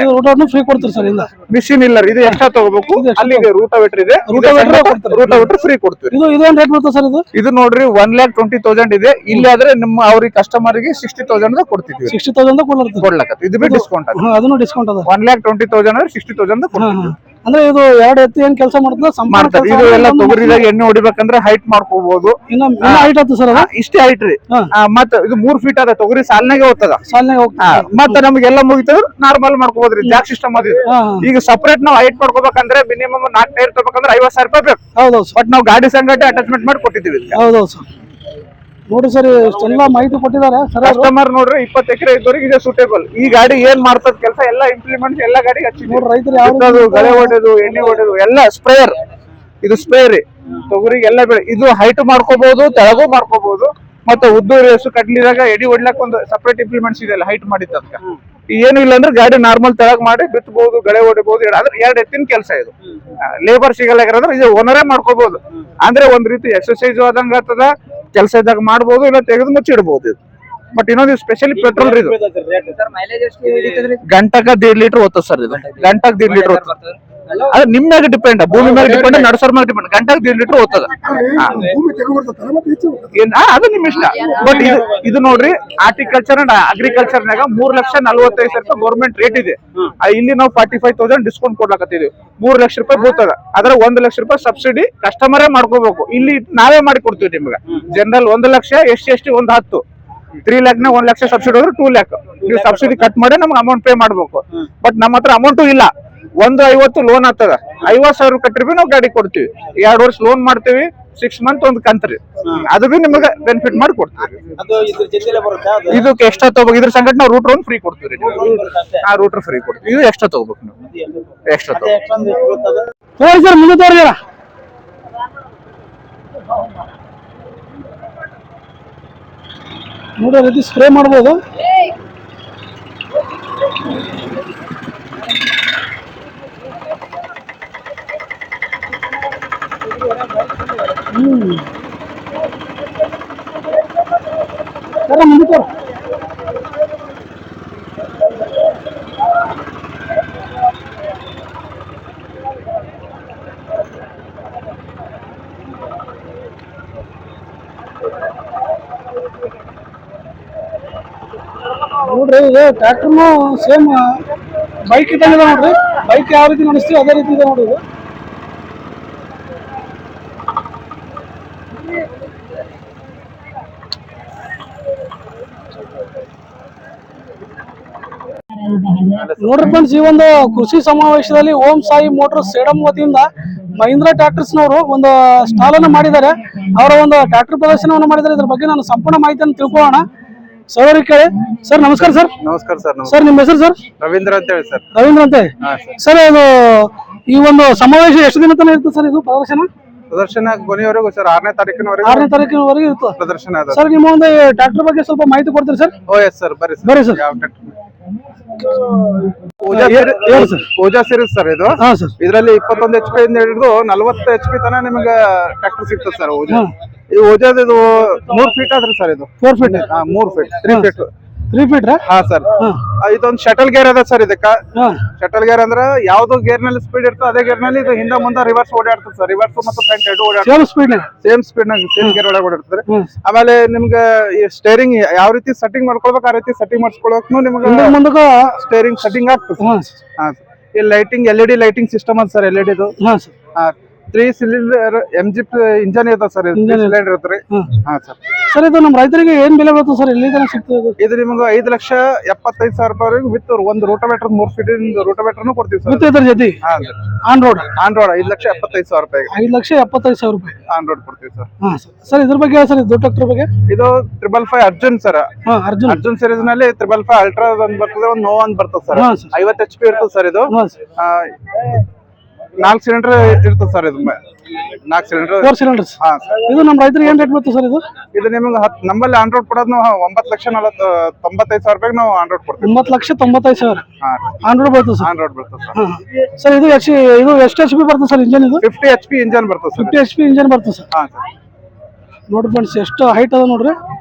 [SPEAKER 3] ಫ್ರೀ ಕೊಡ್ತೀರಿ ಸರ್. ಇಲ್ಲ ಮಿಷಿನ್ ಇಲ್ಲ, ಇದು ಎಕ್ಸ್ಟ್ರಾ ತಗೋಬೇಕು. ಅಲ್ಲಿ ರೂಟಾವೇಟರ್ ಇದೆ, ರೂಟಾವೇಟರ್ ಫ್ರೀ ಕೊಡ್ತೀವಿ. ಇದೇನ್ ರೇಟ್ ಬರ್ತದೆ ಸರ್? ಇದು ನೋಡ್ರಿ 1,20,000 ಇದೆ. ಇಲ್ಲಿ ಆದ್ರೆ ನಿಮ್ಮ ಅವ್ರಿಗೆ ಕಸ್ಟಮರ್ ಗೆ 60,000 ಕೊಡ್ತಿದ್ವಿ. 60,000 ಕೊಡ್ಲಕ್ಕ ಇದು ಬಿ ಡಿಸ್ಕೌಂಟ್. ಅದನ್ನು ಡಿಸ್ಕೌಂಟ್ ಅದ. 1,20,000 ಅಂದ್ರೆ 60,000 ಕೊಡ್ತೀವಿ. ಅಂದ್ರೆ ಇದು 2 ಎತ್ತು ಏನ್ ಕೆಲಸ ಮಾಡ್ತದೆ? ಇದು ಎಲ್ಲ ತೊಗರಿದಾಗ ಎಣ್ಣೆ ಹೊಡಿಬೇಕಂದ್ರೆ ಹೈಟ್ ಮಾಡ್ಕೋಬಹುದು. ಹೈಟ್ ಆಯ್ತು ಸರ್? ಇಷ್ಟೇ ಹೈಟ್ ರೀ. ಮತ್ತ ಇದು 3 feet ಅದ. ತೊಗರಿ ಸಾಲಿನಾಗೆ ಹೋಗ್ತದ. ಮತ್ತ ನಮ್ಗೆಲ್ಲ ಮುಗಿತದ ನಾರ್ಮಲ್ ಮಾಡ್ಕೋಬಹುದ್ರಿ. ಜಾಕ್ ಸಿಸ್ಟಮ್ ಅದ. ಈಗ ಸಪರೇಟ್ ನಾವು ಹೈಟ್ ಮಾಡ್ಕೋಬೇಕಂದ್ರೆ ಮಿನಿಮಮ್ 4 ಟೈರ್ ತಗೋಬೇಕಂದ್ರೆ 50,000 ರೂಪಾಯಿ ಬೇಕು. ಹೌದೌದು. ಬಟ್ ನಾವು ಗಾಡಿ ಸಂಗಟ ಅಟ್ಯಾಚ್ಮೆಂಟ್ ಮಾಡಿ ಕೊಟ್ಟಿದ್ದೀವಿ. ಹೌದೌದು ಸರ್. ನೋಡಿ ಸರ್, ಇಷ್ಟೆಲ್ಲ ಮಾಹಿತಿ ಕೊಟ್ಟಿದ್ದಾರೆ. ಕಸ್ಟಮರ್ ನೋಡ್ರಿ 20 ಎಕರೆ ಇದ್ದವ್ರಿಗೆ ಇದೆ ಸೂಟೇಬಲ್. ಈ ಗಾಡಿ ಏನ್ ಮಾಡ್ತದ ಕೆಲಸ ಎಲ್ಲ ಇಂಪ್ಲಿಮೆಂಟ್ ಎಲ್ಲ ಗಾಡಿಗೆ ಹಚ್ಚಿದ್ರು. ರೈತರು ಗಳೆ ಹೊಡೆದು, ಎಣ್ಣೆ ಹೊಡೆದು ಎಲ್ಲ ಸ್ಪ್ರೇಯರ್. ಇದು ಸ್ಪ್ರೇ ರೀ ತೊಗರಿಗೆ ಎಲ್ಲ ಬೆಳೆ. ಇದು ಹೈಟ್ ಮಾಡ್ಕೋಬಹುದು, ತೆಳಗೂ ಮಾಡ್ಕೋಬಹುದು. ಮತ್ತೆ ಉದ್ದು ರೇಸು ಕಡ್ಲಿದಾಗ ಎಡಿ ಹೊಡ್ಲಕ್ ಒಂದು ಸಪರೇಟ್ ಇಂಪ್ಲಿಮೆಂಟ್ಸ್ ಇದೆ ಹೈಟ್ ಮಾಡಿದ್ದ. ಏನು ಇಲ್ಲ ಅಂದ್ರೆ ಗಾಡಿ ನಾರ್ಮಲ್ ತೆಳಗ್ ಮಾಡಿ ಬಿತ್ತಬಹುದು, ಗಳೆ ಹೊಡಿಬಹುದು. ಅದ್ರ 2 ಎತ್ತಿನ ಕೆಲಸ ಇದು. ಲೇಬರ್ ಸಿಗಲ್ಲ ಅಂದ್ರೆ ಇದು ಓನರೇ ಮಾಡ್ಕೋಬಹುದು. ಅಂದ್ರೆ ಒಂದ್ ರೀತಿ ಎಕ್ಸರ್ಸೈಸ್ ಆದಂಗ ಆಗ್ತದ. ಕೆಲಸ ಇದ್ದಾಗ ಮಾಡ್ಬೋದು, ಇಲ್ಲ ತೆಗೆದು ಮುಚ್ಚಿಡ್ಬಹುದು ಇದು. ಬಟ್ ಇನ್ನೊಂದು ಸ್ಪೆಷಲಿ ಪೆಟ್ರೋಲ್ ರೀ. ಇದು ಗಂಟಕ 1.5 ಲೀಟರ್ ಹೋಗ್ತದೆ ಸರ್. ಇದು ಗಂಟಕ್ 1.5 ಲೀಟರ್ ಹೋಗ್ತದೆ.
[SPEAKER 8] ಅದು ನಿಮ್ ಮ್ಯಾಗ ಡಿಪೆಂಡ್, ಭೂಮಿ ಮ್ಯಾಗ ಡಿಪೆಂಡ್, ನಡ್ಸೋರ್ ಮ್ಯಾಗ ಡಿಪೆಂಡ್. ಗಂಟಾಗ 1.5 ಲೀಟರ್ ಹೋಗ್ತದ. ಅದು ನಿಮ್ ಇಷ್ಟ. ಬಟ್ ಇದು ನೋಡ್ರಿ, ಹಾರ್ಟಿಕಲ್ಚರ್ ಅಂಡ್ ಅಗ್ರಿಕಲ್ಚರ್ ನಾಗ 3,45,000 ರೂಪಾಯಿ ಗೌರ್ಮೆಂಟ್ ರೇಟ್ ಇದೆ. ಇಲ್ಲಿ ನಾವು 45,000 ಡಿಸ್ಕೌಂಟ್ ಕೊಡ್ಲಾಕತ್ತಿದ್ವಿ. 3 ಲಕ್ಷ ರೂಪಾಯಿ ಬೀಳ್ತದ. ಅದ್ರ 1 ಲಕ್ಷ ರೂಪಾಯಿ ಸಬ್ಸಿಡಿ ಕಸ್ಟಮರೇ ಮಾಡ್ಕೋಬೇಕು. ಇಲ್ಲಿ ನಾವೇ ಮಾಡಿ ಕೊಡ್ತೀವಿ ನಿಮ್ಗೆ. General 1 lakh, SC/ST 10, 3 lac 1 lakh subsidy ಹೋದ್ರೆ 2 ಲ್ಯಾಕ್ ನೀವು ಸಬ್ಸಿಡಿ ಕಟ್ ಮಾಡಿ ನಮ್ಗೆ ಅಮೌಂಟ್ ಪೇ ಮಾಡ್ಬೇಕು. ಬಟ್ ನಮ್ಮ ಹತ್ರ ಅಮೌಂಟು ಇಲ್ಲ. 150 ಲೋನ್ ಆಗ್ತದ. 50,000 ಕಟ್ಟಿರ್ ಬಿ ನಾವು ಗಾಡಿ ಕೊಡ್ತೀವಿ. 2 ವರ್ಷ ಲೋನ್ ಮಾಡ್ತೀವಿ. 6 ಮಂತ್ ಒಂದು ಕಂತ್ರಿ. ಅದು ಬಿ ನಿಮಗೆ ಬೆನಿಫಿಟ್ ಮಾಡಿ ಕೊಡ್ತೀವಿ. ಇದಕ್ಕೆ ಎಕ್ಸ್ಟ್ರಾ ತಗೋಬೇಕು. ಇದ್ರ ಸಂಗಟ ನಾವು ರೂಟರ್ ಒಂದು ಫ್ರೀ ಕೊಡ್ತೀವಿ. ಆ ರೂಟರ್ ಫ್ರೀ ಕೊಡ್ತೀವಿ. ಇದು ಎಕ್ಸ್ಟ್ರಾ ತಗೋಬೇಕು ನೀವು. ಎಕ್ಸ್ಟ್ರಾ
[SPEAKER 4] ತೋರಿ ಸರ್, ಮುಂದೆ ತೋರಿ. ನೋಡಿ ರೀತಿ ಸ್ಪ್ರೇ ಮಾಡ್ಬೋದು. ಸರ್ ಮುಂದೆ ತೋರಿ. ನೋಡ್ರಿ, ಇದು ಟ್ರ್ಯಾಕ್ಟರ್ನು ಸೇಮ್ ಬೈಕ್ ಇದ್ದಂಗೆ ನೋಡ್ರಿ. ಬೈಕ್ ಯಾವ ರೀತಿ ನಡೆಸ್ತೀವಿ ಅದೇ ರೀತಿ ಇದೆ ನೋಡ್ರಿ. ಇದು ನೋಡ್ರಿ ಫ್ರೆಂಡ್ಸ್, ಈ ಒಂದು ಕೃಷಿ ಸಮಾವೇಶದಲ್ಲಿ ಓಂ ಸಾಯಿ ಮೋಟರ್ಸ್ ಸೇಡಂ ವತಿಯಿಂದ ಮಹೀಂದ್ರಾ ಟ್ರ್ಯಾಕ್ಟರ್ಸ್ ನವರು ಒಂದು ಸ್ಟಾಲ್ ಅನ್ನು ಮಾಡಿದ್ದಾರೆ. ಅವರ ಒಂದು ಟ್ರ್ಯಾಕ್ಟರ್ ಪ್ರದರ್ಶನವನ್ನು ಮಾಡಿದ್ದಾರೆ. ಇದ್ರ ಬಗ್ಗೆ ನಾನು ಸಂಪೂರ್ಣ ಮಾಹಿತಿಯನ್ನು ತಿಳ್ಕೊಳ್ಳೋಣ. ಸರ್ ಕೇಳಿ. ಸರ್ ನಮಸ್ಕಾರ ಸರ್.
[SPEAKER 3] ನಮಸ್ಕಾರ ಸರ್.
[SPEAKER 4] ಸರ್ ನಿಮ್ಮ ಹೆಸರು ಸರ್?
[SPEAKER 3] ರವೀಂದ್ರ ಅಂತ ಹೇಳಿ ಸರ್.
[SPEAKER 4] ರವೀಂದ್ರ ಅಂತ ಹೇಳಿ. ಸರ್, ಇದು ಈ ಒಂದು ಸಮಾವೇಶ ಎಷ್ಟು ದಿನ ತನಕ ಇರ್ತದೆ ಸರ್? ಇದು ಪ್ರದರ್ಶನ
[SPEAKER 3] ಕೊನೆಯವರೆಗೂ ಸರ್ 6ನೇ ತಾರೀಕಿನವರೆಗೂ.
[SPEAKER 4] 6ನೇ ತಾರೀಕಿನವರೆಗೆ ಇರ್ತದೆ
[SPEAKER 3] ಪ್ರದರ್ಶನ.
[SPEAKER 4] ಸರ್, ನಿಮ್ಮ ಒಂದು ಟ್ರ್ಯಾಕ್ಟರ್ ಬಗ್ಗೆ ಸ್ವಲ್ಪ ಮಾಹಿತಿ ಕೊಡ್ತೀರಿ ಸರ್?
[SPEAKER 3] ಓ ಎಸ್ ಸರ್, ಬರ್ರಿ
[SPEAKER 4] ಸರ್.
[SPEAKER 3] ಯಾವ ಟ್ರ್ಯಾಕ್ಟರ್? ಓಜಾ ಸೀರೀಸ್ ಸರ್ ಇದು. ಇದರಲ್ಲಿ 21 HP ಇಂದ ಹಿಡಿದು 40 HP ತನ ನಿಮಗೆ ಟ್ರ್ಯಾಕ್ಟರ್ ಸಿಗ್ತದೆ ಸರ್. ಓಜಾ ಇದು ಓಜಾದ ಇದು 3 ಫೀಟ್ ಆದ್ರಿ ಸರ್. ಇದು 4 ಫೀಟ್. 3 feet 3 feet 3 feet. ಹಾ ಸರ್. ಇದೊಂದು ಶಟಲ್ ಗೇರ್ ಅದ ಸರ್. ಇದಕ್ಕ ಶಟಲ್ ಗೇರ್ ಅಂದ್ರೆ ಯಾವ್ದು ಗೇರ್ ನಲ್ಲಿ ಸ್ಪೀಡ್ ಇರ್ತೋ ಅದೇ ಗೇರ್ ನಲ್ಲಿ ಇದು ಹಿಂದೆ ಮುಂದೆ ರಿವರ್ಸ್ ಓಡಾಡ್ತದೆ ಸರ್. ರಿವರ್ಸ್ ಮತ್ತು ಫ್ರಂಟ್ ಎರಡು ಓಡಾಡ್ತದೆ. ಸೇಮ್ ಸ್ಪೀಡ್ ನಾಗ ಸೇಮ್ ಗೇರ್ ಒಳಗೆ ಓಡಾಡ್ತದೆ. ಆಮೇಲೆ ನಿಮ್ಗೆ ಸ್ಟೇರಿಂಗ್ ಯಾವ ರೀತಿ ಸೆಟ್ಟಿಂಗ್ ಮಾಡ್ಕೊಳ್ಬೇಕು ಆ ರೀತಿ ಸೆಟ್ಟಿಂಗ್ ಮಾಡ್ಸ್ಕೊಳಕ್ ನಿಮ್ಗೆ ಸ್ಟೇರಿಂಗ್ ಸೆಟ್ಟಿಂಗ್ ಆಗ್ತದೆ. ಹಾ, ಈ ಲೈಟಿಂಗ್ LED ಲೈಟಿಂಗ್ ಸಿಸ್ಟಮ್ ಅದ ಸರ್. LED ಇದು 3 ಸಿಲಿಂಡರ್ MG ಇಂಜನ್ ಇದೆ ಸರ್. ಸಿಲಿಂಡರ್ ಇರ್ತಾರೆ. ಹಾ ಸರ್.
[SPEAKER 4] ಸರ್, ಇದು ನಮ್ಮ ರೈತರಿಗೆ ಏನ್ ಬೆಲೆ ಬರ್ತದೆ ಸರ್? ಎಲ್ಲಿ ತನಕ ಸಿಗ್ತದೆ ಇದು?
[SPEAKER 3] ನಿಮ್ಗೆ 5,75,000 ರೂಪಾಯಿ ವಿತ್ ಒಂದು ರೋಟೋವೇಟರ್ 3 ಫೀಟ್ ರೋಟೋವೇಟರ್ ಕೊಡ್ತೀವಿ ಸರ್.
[SPEAKER 4] ಇದ್ರ ಜೊತೆ ಆನ್ ರೋಡ್
[SPEAKER 3] 5,75,000 ರೂಪಾಯಿ.
[SPEAKER 4] 5,75,000 ರೂಪಾಯಿ
[SPEAKER 3] ಆನ್ ರೋಡ್ ಕೊಡ್ತೀವಿ ಸರ್.
[SPEAKER 4] ಸರ್, ಇದ್ರ ಬಗ್ಗೆ ಸರ್, ಇದು ಟ್ರ್ಯಾಕ್ಟರ್ ಬಗ್ಗೆ?
[SPEAKER 3] ಇದು 555 ಅರ್ಜುನ್ ಸರ್. ಅರ್ಜುನ್ ಸೀರೀಸ್ ನಲ್ಲಿ 555 ಅಲ್ಟ್ರಾ ಒಂದ್ ಬರ್ತದೆ, ಒಂದು ನೋವಾ ಒಂದ್ ಬರ್ತದೆ ಸರ್. 50 HP ಇರ್ತದೆ ಸರ್. ಇದು 4 ಸಿಲಿಂಡರ್ ಇರ್ತದೆ ಸರ್. ಇದು 4 ಸಿಲಿಂಡರ್
[SPEAKER 4] 4 ಸಿಲಿಂಡರ್ಸ್. ಇದು ನಮ್ಮ ರೈತರಿಗೆ ಏನ್ ರೇಟ್ ಬರ್ತದೆ ಸರ್? ಇದು
[SPEAKER 3] ನಿಮ್ಗೆ ನಮ್ಮಲ್ಲಿ ಆನ್ ರೋಡ್ ಕೊಡೋದು ನಾವು 9,95,000 ರೂಪಾಯಿ ನಾವು ಆನ್ ರೋಡ್ ಕೊಡ್ತೀವಿ.
[SPEAKER 4] 9,95,000 ಆನ್ ರೋಡ್ ಬರ್ತದೆ ಸರ್.
[SPEAKER 3] ಆನ್ ರೋಡ್ ಬರ್ತದೆ ಸರ್.
[SPEAKER 4] ಸರ್, ಇದು ಎಷ್ಟು HP ಬರ್ತದೆ ಸರ್ ಇಂಜನ್? ಇದು
[SPEAKER 3] 50 HP ಇಂಜನ್ ಬರ್ತದೆ ಸರ್.
[SPEAKER 4] 50 HP ಇಂಜನ್ ಬರ್ತದೆ ಸರ್. ನೋಡ್ರಿ ಫ್ರೆಂಡ್ಸ್, ಎಷ್ಟು ಹೈಟ್ ಅದ ನೋಡ್ರಿ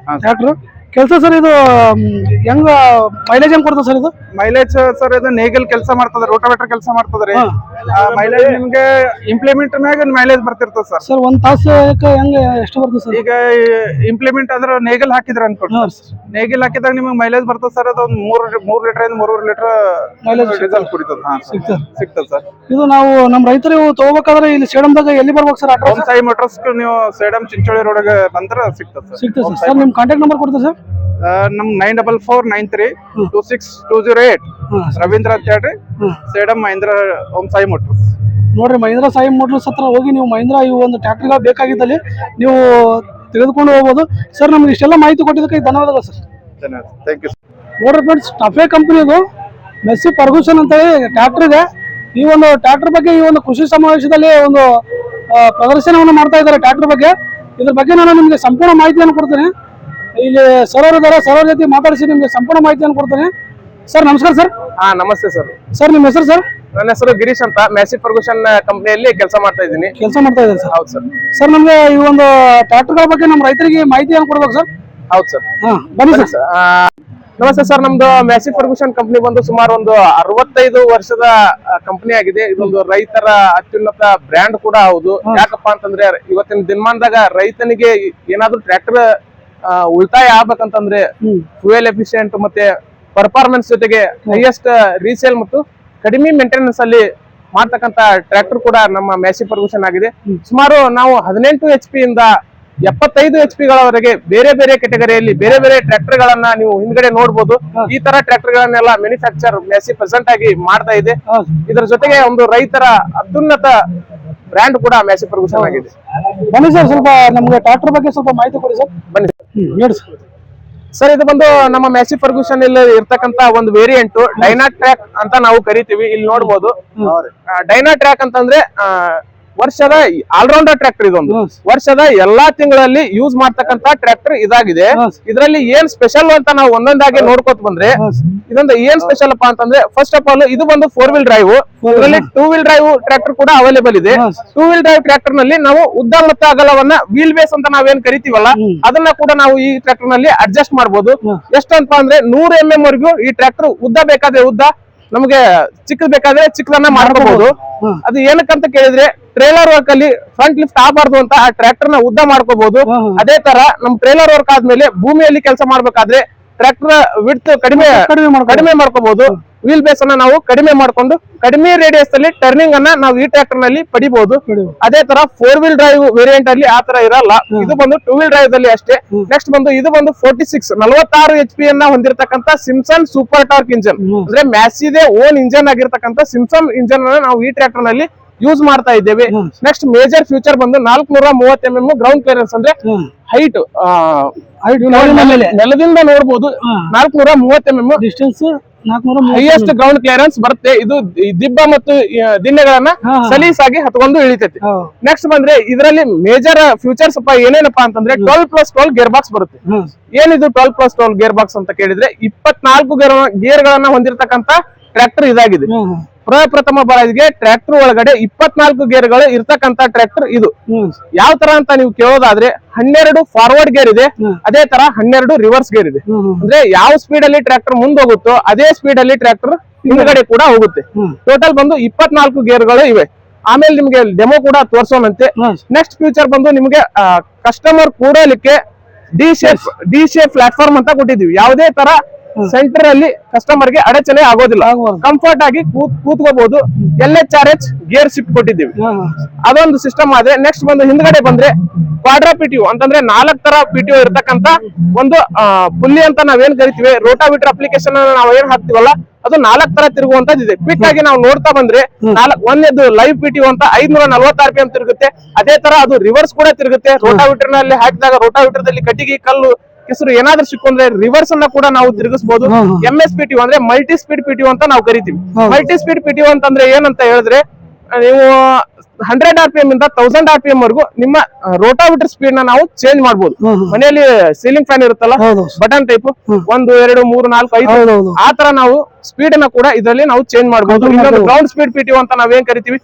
[SPEAKER 4] ಟ್ರ್ಯಾಕ್ಟರ್. ಕೆಲಸ ಸರ್, ಇದು ಹೆಂಗ ಮೈಲೇಜ್ ಹೆಂಗ್ ಕೊಡ್ತದೆ ಸರ್? ಇದು
[SPEAKER 3] ಮೈಲೇಜ್ ಸರ್, ಇದು ನೇಗಲ್ ಕೆಲಸ ಮಾಡ್ತದೆ, ರೋಟೋವೇಟರ್ ಕೆಲಸ ಮಾಡ್ತದ್ರಿ. ಮೈಲೇಜ್ ನಿಮ್ಗೆ ಇಂಪ್ಲಿಮೆಂಟ್ ಮ್ಯಾಗ ಮೈಲೇಜ್ ಬರ್ತಿರ್ತದೆ ಸರ್.
[SPEAKER 4] ಸರ್, 1 ತಾಸು ಹೆಂಗ ಎಷ್ಟು ಬರ್ತದೆ ಸರ್?
[SPEAKER 3] ಈಗ ಇಂಪ್ಲಿಮೆಂಟ್ ಅಂದ್ರೆ ನೇಗಲ್ ಹಾಕಿದ್ರ ಅನ್ಕೊಂಡು ನೇಗಿಲ್ ಹಾಕಿದಾಗ ನಿಮ್ಗೆ ಮೈಲೇಜ್ ಬರ್ತದೆ ಸರ್. ಅದು 3 ಲೀಟರ್ ಇಂದ 3.5 ಲೀಟರ್ ಮೈಲೇಜ್ ಡೀಸೆಲ್ ಕುಡಿತದೆ. ಸಿಗ್ತದೆ ಸರ್.
[SPEAKER 4] ಇದು ನಾವು ನಮ್ಮ ರೈತರು ತಗೋಬೇಕಾದ್ರೆ ಇಲ್ಲಿ ಸೇಡಂದಾಗ ಎಲ್ಲಿ ಬರ್ಬೇಕು ಸರ್?
[SPEAKER 3] ಓಂ ಸಾಯಿ ಮೋಟರ್ಸ್ ನೀವು ಸೇಡಂ ಚಿಂಚೋಳಿ ರೋಡ್ ಬಂದ್ರೆ ಸಿಗ್ತದೆ
[SPEAKER 4] ಸರ್. ಸರ್, ನಿಮ್ ಕಾಂಟ್ಯಾಕ್ಟ್ ನಂಬರ್ ಕೊಡ್ತೀರಾ ಸರ್?
[SPEAKER 3] ನಮ್ 9449326208 ರವೀಂದ್ರ ಅಂತ ಹೇಳ್ರಿ. ಸೇಡಂ ಮಹೀಂದ್ರ ಓಂ ಸಾಯಿ ಮೋಟರ್ಸ್.
[SPEAKER 4] ನೋಡ್ರಿ, ಮಹೀಂದ್ರ ಸಾಯಿ ಮೋಟರ್ಸ್ ಹತ್ರ ಹೋಗಿ ನೀವು ಮಹೀಂದ್ರ ಈ ಒಂದು ಟ್ರ್ಯಾಕ್ಟರ್ ಬೇಕಾಗಿದ್ದಲ್ಲಿ ನೀವು ತೆಗೆದುಕೊಂಡು ಹೋಗ್ಬೋದು. ಸರ್, ನಮ್ಗೆ ಇಷ್ಟೆಲ್ಲ ಮಾಹಿತಿ ಕೊಟ್ಟಿದ್ದಕ್ಕೆ ಧನ್ಯವಾದಗಳು ಸರ್.
[SPEAKER 3] ಧನ್ಯವಾದ. Thank you.
[SPEAKER 4] ನೋಡ್ರಿ ಫ್ರೆಂಡ್ಸ್, ಟಫೆ ಕಂಪನಿದು ಮೆಸ್ಸಿ ಫರ್ಗೂಸನ್ ಅಂತ ಟ್ರ್ಯಾಕ್ಟರ್ ಇದೆ. ಈ ಒಂದು ಟ್ರ್ಯಾಕ್ಟರ್ ಬಗ್ಗೆ ಈ ಒಂದು ಕೃಷಿ ಸಮಾವೇಶದಲ್ಲಿ ಒಂದು ಪ್ರದರ್ಶನವನ್ನು ಮಾಡ್ತಾ ಇದ್ದಾರೆ ಟ್ರ್ಯಾಕ್ಟರ್ ಬಗ್ಗೆ. ಇದ್ರ ಬಗ್ಗೆ ನಾನು ನಿಮಗೆ ಸಂಪೂರ್ಣ ಮಾಹಿತಿಯನ್ನು ಕೊಡ್ತೇನೆ. ಇಲ್ಲಿ ಸರ್ ಇದ್ದಾರೆ, ಸರ್ ಜೊತೆ ಮಾತಾಡಿಸಿ ನಿಮ್ಗೆ ಸಂಪೂರ್ಣ ಮಾಹಿತಿಯನ್ನು ಕೊಡ್ತೇನೆ. ಸರ್, ನಮಸ್ಕಾರ ಸರ್.
[SPEAKER 2] ನಮಸ್ತೆ ಸರ್.
[SPEAKER 4] ಸರ್, ನಿಮ್ಮ ಹೆಸರು ಸರ್?
[SPEAKER 2] ನನ್ನ ಹೆಸರು ಗಿರೀಶ್ ಅಂತ. ಮೆಸ್ಸಿ ಫರ್ಗೂಸನ್ ಕಂಪನಿಯಲ್ಲಿ ಕೆಲಸ ಮಾಡ್ತಾ ಇದ್ದೀನಿ.
[SPEAKER 4] ಕೆಲಸ ಮಾಡ್ತಾ ಇದ್ದಾರೆ ಸರ್?
[SPEAKER 2] ಹೌದು ಸರ್.
[SPEAKER 4] ಸರ್, ನಮ್ಗೆ ಈ ಒಂದು ಟ್ರ್ಯಾಕ್ಟರ್ಗಳ ಬಗ್ಗೆ ನಮ್ಮ ರೈತರಿಗೆ ಮಾಹಿತಿಯನ್ನು ಕೊಡ್ಬೇಕು ಸರ್?
[SPEAKER 2] ಹೌದು ಸರ್.
[SPEAKER 4] ಬನ್ನಿ ಸರ್.
[SPEAKER 2] ನಮಸ್ತೆ ಸರ್, ನಮ್ದು ಮ್ಯಾಸಿ ಫರ್ಗೂಷನ್ ಕಂಪನಿ ಬಂದು ಸುಮಾರು ಒಂದು 65 ವರ್ಷದ ಕಂಪನಿ ಆಗಿದೆ. ಇದೊಂದು ರೈತರ ಅತ್ಯುನ್ನತ ಬ್ರ್ಯಾಂಡ್ ಕೂಡ ಹೌದು. ಯಾಕಪ್ಪ ಅಂತಂದ್ರೆ ಇವತ್ತಿನ ದಿನಮಾನದಾಗ ರೈತನಿಗೆ ಏನಾದ್ರು ಟ್ರ್ಯಾಕ್ಟರ್ ಉಳಿತಾಯ ಆಗ್ಬೇಕಂತಂದ್ರೆ ಫ್ಯೂಯಲ್ ಎಫಿಷಿಯಂಟ್ ಮತ್ತೆ ಪರ್ಫಾರ್ಮೆನ್ಸ್ ಜೊತೆಗೆ ಹೈಯೆಸ್ಟ್ ರೀಸೇಲ್ ಮತ್ತು ಕಡಿಮೆ ಮೇಂಟೆನೆನ್ಸ್ ಅಲ್ಲಿ ಮಾಡ್ತಕ್ಕಂತ ಟ್ರ್ಯಾಕ್ಟರ್ ಕೂಡ ನಮ್ಮ ಮ್ಯಾಸಿ ಫರ್ಗೂಷನ್ ಆಗಿದೆ. ಸುಮಾರು ನಾವು 18 HP ಇಂದ 75 HP ಗಳವರೆಗೆ ಬೇರೆ ಬೇರೆ ಕೆಟಗರಿಯಲ್ಲಿ ಬೇರೆ ಬೇರೆ ಟ್ರ್ಯಾಕ್ಟರ್ ಗಳನ್ನ ನೀವು ಹಿಂದ್ಗಡೆ ನೋಡಬಹುದು. ಈ ತರ ಟ್ರ್ಯಾಕ್ಟರ್ ಗಳನ್ನೆಲ್ಲ ಮ್ಯಾನುಫ್ಯಾಕ್ಚರ್ ಮ್ಯಾಸಿ ಪ್ರೆಸೆಂಟ್ ಆಗಿ ಮಾಡ್ತಾ ಇದೆ. ಇದರ ಜೊತೆಗೆ ಒಂದು ರೈತರ ಅತ್ಯುನ್ನತ ಬ್ರ್ಯಾಂಡ್ ಕೂಡ ಮ್ಯಾಸಿ ಫರ್ಗೂಷನ್ ಆಗಿದೆ.
[SPEAKER 4] ಬನ್ನಿ ಸರ್, ಸ್ವಲ್ಪ ನಮ್ಗೆ ಟ್ರ್ಯಾಕ್ಟರ್ ಬಗ್ಗೆ ಸ್ವಲ್ಪ ಮಾಹಿತಿ ಕೊಡಿ ಸರ್.
[SPEAKER 2] ಬನ್ನಿ
[SPEAKER 4] ಹೇಳಿ ಸರ್.
[SPEAKER 2] ಸರ್, ಇದು ಬಂದು ನಮ್ಮ ಮ್ಯಾಸಿ ಫರ್ಗೂಷನ್ ಇಲ್ಲಿ ಇರ್ತಕ್ಕಂತ ಒಂದು ವೇರಿಯಂಟ್ ಡೈನಾ ಟ್ರ್ಯಾಕ್ ಅಂತ ನಾವು ಕರಿತೀವಿ. ಇಲ್ಲಿ ನೋಡಬಹುದು ಡೈನಾ ಟ್ರ್ಯಾಕ್ ಅಂತಂದ್ರೆ ವರ್ಷದ ಆಲ್ರೌಂಡರ್ ಟ್ರ್ಯಾಕ್ಟರ್. ಇದೊಂದು ವರ್ಷದ ಎಲ್ಲಾ ತಿಂಗಳಲ್ಲಿ ಯೂಸ್ ಮಾಡ್ತಕ್ಕಂತ ಟ್ರ್ಯಾಕ್ಟರ್ ಇದಾಗಿದೆ. ಇದರಲ್ಲಿ ಏನ್ ಸ್ಪೆಷಲ್ ಅಂತ ನಾವು ಒಂದೊಂದಾಗಿ ನೋಡ್ಕೋತ ಬಂದ್ರೆ ಇದೊಂದು ಏನ್ ಸ್ಪೆಷಲ್ ಅಪ್ಪ ಅಂತಂದ್ರೆ ಫಸ್ಟ್ ಆಫ್ ಆಲ್ ಇದು ಬಂದು 4 ವೀಲ್ ಡ್ರೈವ್. ಇದರಲ್ಲಿ 2 ವೀಲ್ ಡ್ರೈವ್ ಟ್ರ್ಯಾಕ್ಟರ್ ಕೂಡ ಅವೈಲೇಬಲ್ ಇದೆ. 2 ವೀಲ್ ಡ್ರೈವ್ ಟ್ರ್ಯಾಕ್ಟರ್ ನಲ್ಲಿ ನಾವು ಉದ್ದ ಮತ್ತು ಅಗಲವನ್ನ ವೀಲ್ ಬೇಸ್ ಅಂತ ನಾವೇನ್ ಕರಿತೀವಲ್ಲ ಅದನ್ನ ಕೂಡ ನಾವು ಈ ಟ್ರ್ಯಾಕ್ಟರ್ ನಲ್ಲಿ ಅಡ್ಜಸ್ಟ್ ಮಾಡಬಹುದು. ಎಷ್ಟಂತ ಅಂದ್ರೆ 100 mm ವರೆಗೂ ಈ ಟ್ರ್ಯಾಕ್ಟರ್ ಉದ್ದ ಬೇಕಾದ್ರೆ ಉದ್ದ, ನಮಗೆ ಚಿಕ್ಕದ್ ಬೇಕಾದ್ರೆ ಚಿಕ್ಕದನ್ನ ಮಾಡ್ಕೋಬಹುದು. ಅದು ಏನಕ್ಕಂತ ಕೇಳಿದ್ರೆ ಟ್ರೇಲರ್ ವರ್ಕ್ ಅಲ್ಲಿ ಫ್ರಂಟ್ ಲಿಫ್ಟ್ ಆಗಬಾರ್ದು ಅಂತ ಆ ಟ್ರ್ಯಾಕ್ಟರ್ ನ ಉದ್ದ ಮಾಡ್ಕೋಬಹುದು. ಅದೇ ತರ ನಮ್ ಟ್ರೇಲರ್ ವರ್ಕ್ ಆದ್ಮೇಲೆ ಭೂಮಿಯಲ್ಲಿ ಕೆಲಸ ಮಾಡ್ಬೇಕಾದ್ರೆ ಟ್ರ್ಯಾಕ್ಟರ್ ವಿಡ್ತ್ ಕಡಿಮೆ ಮಾಡ್ಕೋಬಹುದು. ವೀಲ್ ಬೇಸ್ ಅನ್ನ ನಾವು ಕಡಿಮೆ ಮಾಡ್ಕೊಂಡು ಕಡಿಮೆ ರೇಡಿಯಸ್ ಅಲ್ಲಿ ಟರ್ನಿಂಗ್ ಅನ್ನ ನಾವು ಈ ಟ್ರ್ಯಾಕ್ಟರ್ ನಲ್ಲಿ ಪಡಿಬಹುದು. ಅದೇ ತರ 4 ವೀಲ್ ಡ್ರೈವ್ ವೇರಿಯಂಟ್ ಅಲ್ಲಿ ಆ ತರ ಇರಲ್ಲ. ಇದು ಬಂದು 2 ವೀಲ್ ಡ್ರೈವ್ ಅಲ್ಲಿ ಅಷ್ಟೇ. ನೆಕ್ಸ್ಟ್ ಬಂದು ಇದು ಬಂದು 46 HP ಅನ್ನ ಹೊಂದಿರತಕ್ಕಂತ ಸಿಮ್ಸನ್ ಸೂಪರ್ ಟಾರ್ಕ್ ಇಂಜನ್, ಅಂದ್ರೆ ಮ್ಯಾಸಿದೆ ಓನ್ ಇಂಜನ್ ಆಗಿರ್ತಕ್ಕಂಥ ಸಿಮ್ಸನ್ ಇಂಜನ್ ಅನ್ನ ನಾವು ಈ ಟ್ರ್ಯಾಕ್ಟರ್ ನಲ್ಲಿ ಯೂಸ್ ಮಾಡ್ತಾ ಇದ್ದೇವೆ. ನೆಕ್ಸ್ಟ್ ಮೇಜರ್ ಫ್ಯೂಚರ್ ಬಂದು 430 mm ಗ್ರೌಂಡ್ ಕ್ಲಿಯರೆನ್ಸ್, ಅಂದ್ರೆ ಹೈಟ್ ನೆಲದಿಂದ ನೋಡಬಹುದು 430 mm
[SPEAKER 4] distance
[SPEAKER 2] highest ground clearance ಬರುತ್ತೆ. ಇದು ದಿಬ್ಬ ಮತ್ತು ದಿಣ್ಣೆಗಳನ್ನ ಸಲೀಸಾಗಿ ಹತ್ಕೊಂಡು ಇಳಿತೈತಿ. ನೆಕ್ಸ್ಟ್ ಬಂದ್ರೆ ಇದರಲ್ಲಿ ಮೇಜರ್ ಫ್ಯೂಚರ್ಸ್ ಏನೇನಪ್ಪಾ ಅಂತಂದ್ರೆ 12+12 ಗೇರ್ ಬಾಕ್ಸ್ ಬರುತ್ತೆ. ಏನಿದು 12+12 ಗೇರ್ ಬಾಕ್ಸ್ ಅಂತ ಕೇಳಿದ್ರೆ 24 ಗೇರ್ ಗಳನ್ನ ಹೊಂದಿರತಕ್ಕಂತ ಟ್ರ್ಯಾಕ್ಟರ್ ಇದಾಗಿದೆ. ಪ್ರಪ್ರಥಮ ಬಾರಿಗೆ ಟ್ರ್ಯಾಕ್ಟರ್ ಒಳಗಡೆ 24 ಗೇರ್ಗಳು ಇರ್ತಕ್ಕಂತ ಟ್ರ್ಯಾಕ್ಟರ್ ಇದು. ಯಾವ ತರ ಅಂತ ನೀವು ಕೇಳೋದಾದ್ರೆ 12 ಫಾರ್ವರ್ಡ್ ಗೇರ್ ಇದೆ, ಅದೇ ತರ 12 ರಿವರ್ಸ್ ಗೇರ್ ಇದೆ. ಅಂದ್ರೆ ಯಾವ ಸ್ಪೀಡ್ ಅಲ್ಲಿ ಟ್ರ್ಯಾಕ್ಟರ್ ಮುಂದೆ ಹೋಗುತ್ತೋ ಅದೇ ಸ್ಪೀಡ್ ಅಲ್ಲಿ ಟ್ರ್ಯಾಕ್ಟರ್ ಹಿಂದ್ಗಡೆ ಕೂಡ ಹೋಗುತ್ತೆ. ಟೋಟಲ್ ಬಂದು 24 ಗೇರ್ಗಳು ಇವೆ. ಆಮೇಲೆ ನಿಮ್ಗೆ ಡೆಮೋ ಕೂಡ ತೋರ್ಸೋಣಂತೆ. ನೆಕ್ಸ್ಟ್ ಫ್ಯೂಚರ್ ಬಂದು ನಿಮ್ಗೆ ಕಸ್ಟಮರ್ ಕೂಡಲಿಕ್ಕೆ ಡಿ ಶೇಪ್ ಪ್ಲಾಟ್ಫಾರ್ಮ್ ಅಂತ ಕೊಟ್ಟಿದೀವಿ. ಯಾವುದೇ ತರ ಸೆಂಟರ್ ಅಲ್ಲಿ ಕಸ್ಟಮರ್ ಗೆ ಅಡಚಣೆ ಆಗೋದಿಲ್ಲ, ಕಂಫರ್ಟ್ ಆಗಿ ಕೂತ್ಕೋಬಹುದು. LHRH ಗೇರ್ ಶಿಫ್ಟ್ ಕೊಟ್ಟಿದ್ದೀವಿ, ಅದೊಂದು ಸಿಸ್ಟಮ್ ಆದ್ರೆ. ನೆಕ್ಸ್ಟ್ ಬಂದು ಹಿಂದ್ಗಡೆ ಬಂದ್ರೆ ಕ್ವಾಡ್ರಾ PTO ಅಂತಂದ್ರೆ 4 ತರ PTO ಇರ್ತಕ್ಕಂತ ಒಂದು ಪುಲ್ಲಿ ಅಂತ ನಾವೇನ್ ಕರಿತೀವಿ. ರೋಟಾವಿಟರ್ ಅಪ್ಲಿಕೇಶನ್ ನಾವು ಏನ್ ಹಾಕ್ತಿವಲ್ಲ ಅದು 4 ತರ ತಿರುಗುವಂತದ್ದು. ಕ್ವಿಕ್ ಆಗಿ ನಾವು ನೋಡ್ತಾ ಬಂದ್ರೆ ಒಂದೇದು ಲೈವ್ PTO ಅಂತ 540 RPM ತಿರುಗುತ್ತೆ. ಅದೇ ತರ ಅದು ರಿವರ್ಸ್ ಕೂಡ ತಿರುಗುತ್ತೆ. ರೋಟಾವಿಟರ್ ನಲ್ಲಿ ಹಾಕಿದಾಗ ರೋಟಾವಿಟರ್ ದಲ್ಲಿ ಕಟ್ಟಿಗೆ ಕಲ್ಲು ಕೆಸರು ಏನಾದ್ರೂ ಸಿಕ್ಕೊಂಡ್ರೆ ರಿವರ್ಸ್ ಅನ್ನ ಕೂಡ ನಾವು ತಿರುಗಿಸಬಹುದು. MSPTO ಅಂದ್ರೆ ಮಲ್ಟಿ ಸ್ಪೀಡ್ PTO ಅಂತ ನಾವು ಕರಿತೀವಿ. ಮಲ್ಟಿ ಸ್ಪೀಡ್ PTO ಅಂತಂದ್ರೆ ಏನಂತ ಹೇಳಿದ್ರೆ ನೀವು 100 RPM ಇಂದ 1000 RPM ವರೆಗೂ ನಿಮ್ಮ ರೋಟಾವಿಟರ್ ಸ್ಪೀಡ್ ನ ನಾವು ಚೇಂಜ್ ಮಾಡಬಹುದು. ಮನೆಯಲ್ಲಿ ಸೀಲಿಂಗ್ ಫ್ಯಾನ್ ಇರುತ್ತಲ್ಲ ಬಟನ್ ಟೈಪ್ 1 2 3 4 5 ಆ ತರ ನಾವು ಸ್ಪೀಡ್ ಅನ್ನ ಕೂಡ ಇದರಲ್ಲಿ ನಾವು ಚೇಂಜ್ ಮಾಡಬಹುದು. ಇನ್ನೊಂದು ಗ್ರೌಂಡ್ ಸ್ಪೀಡ್ PTO ಅಂತ ನಾವೇನ್ ಕರಿತೀವಿ.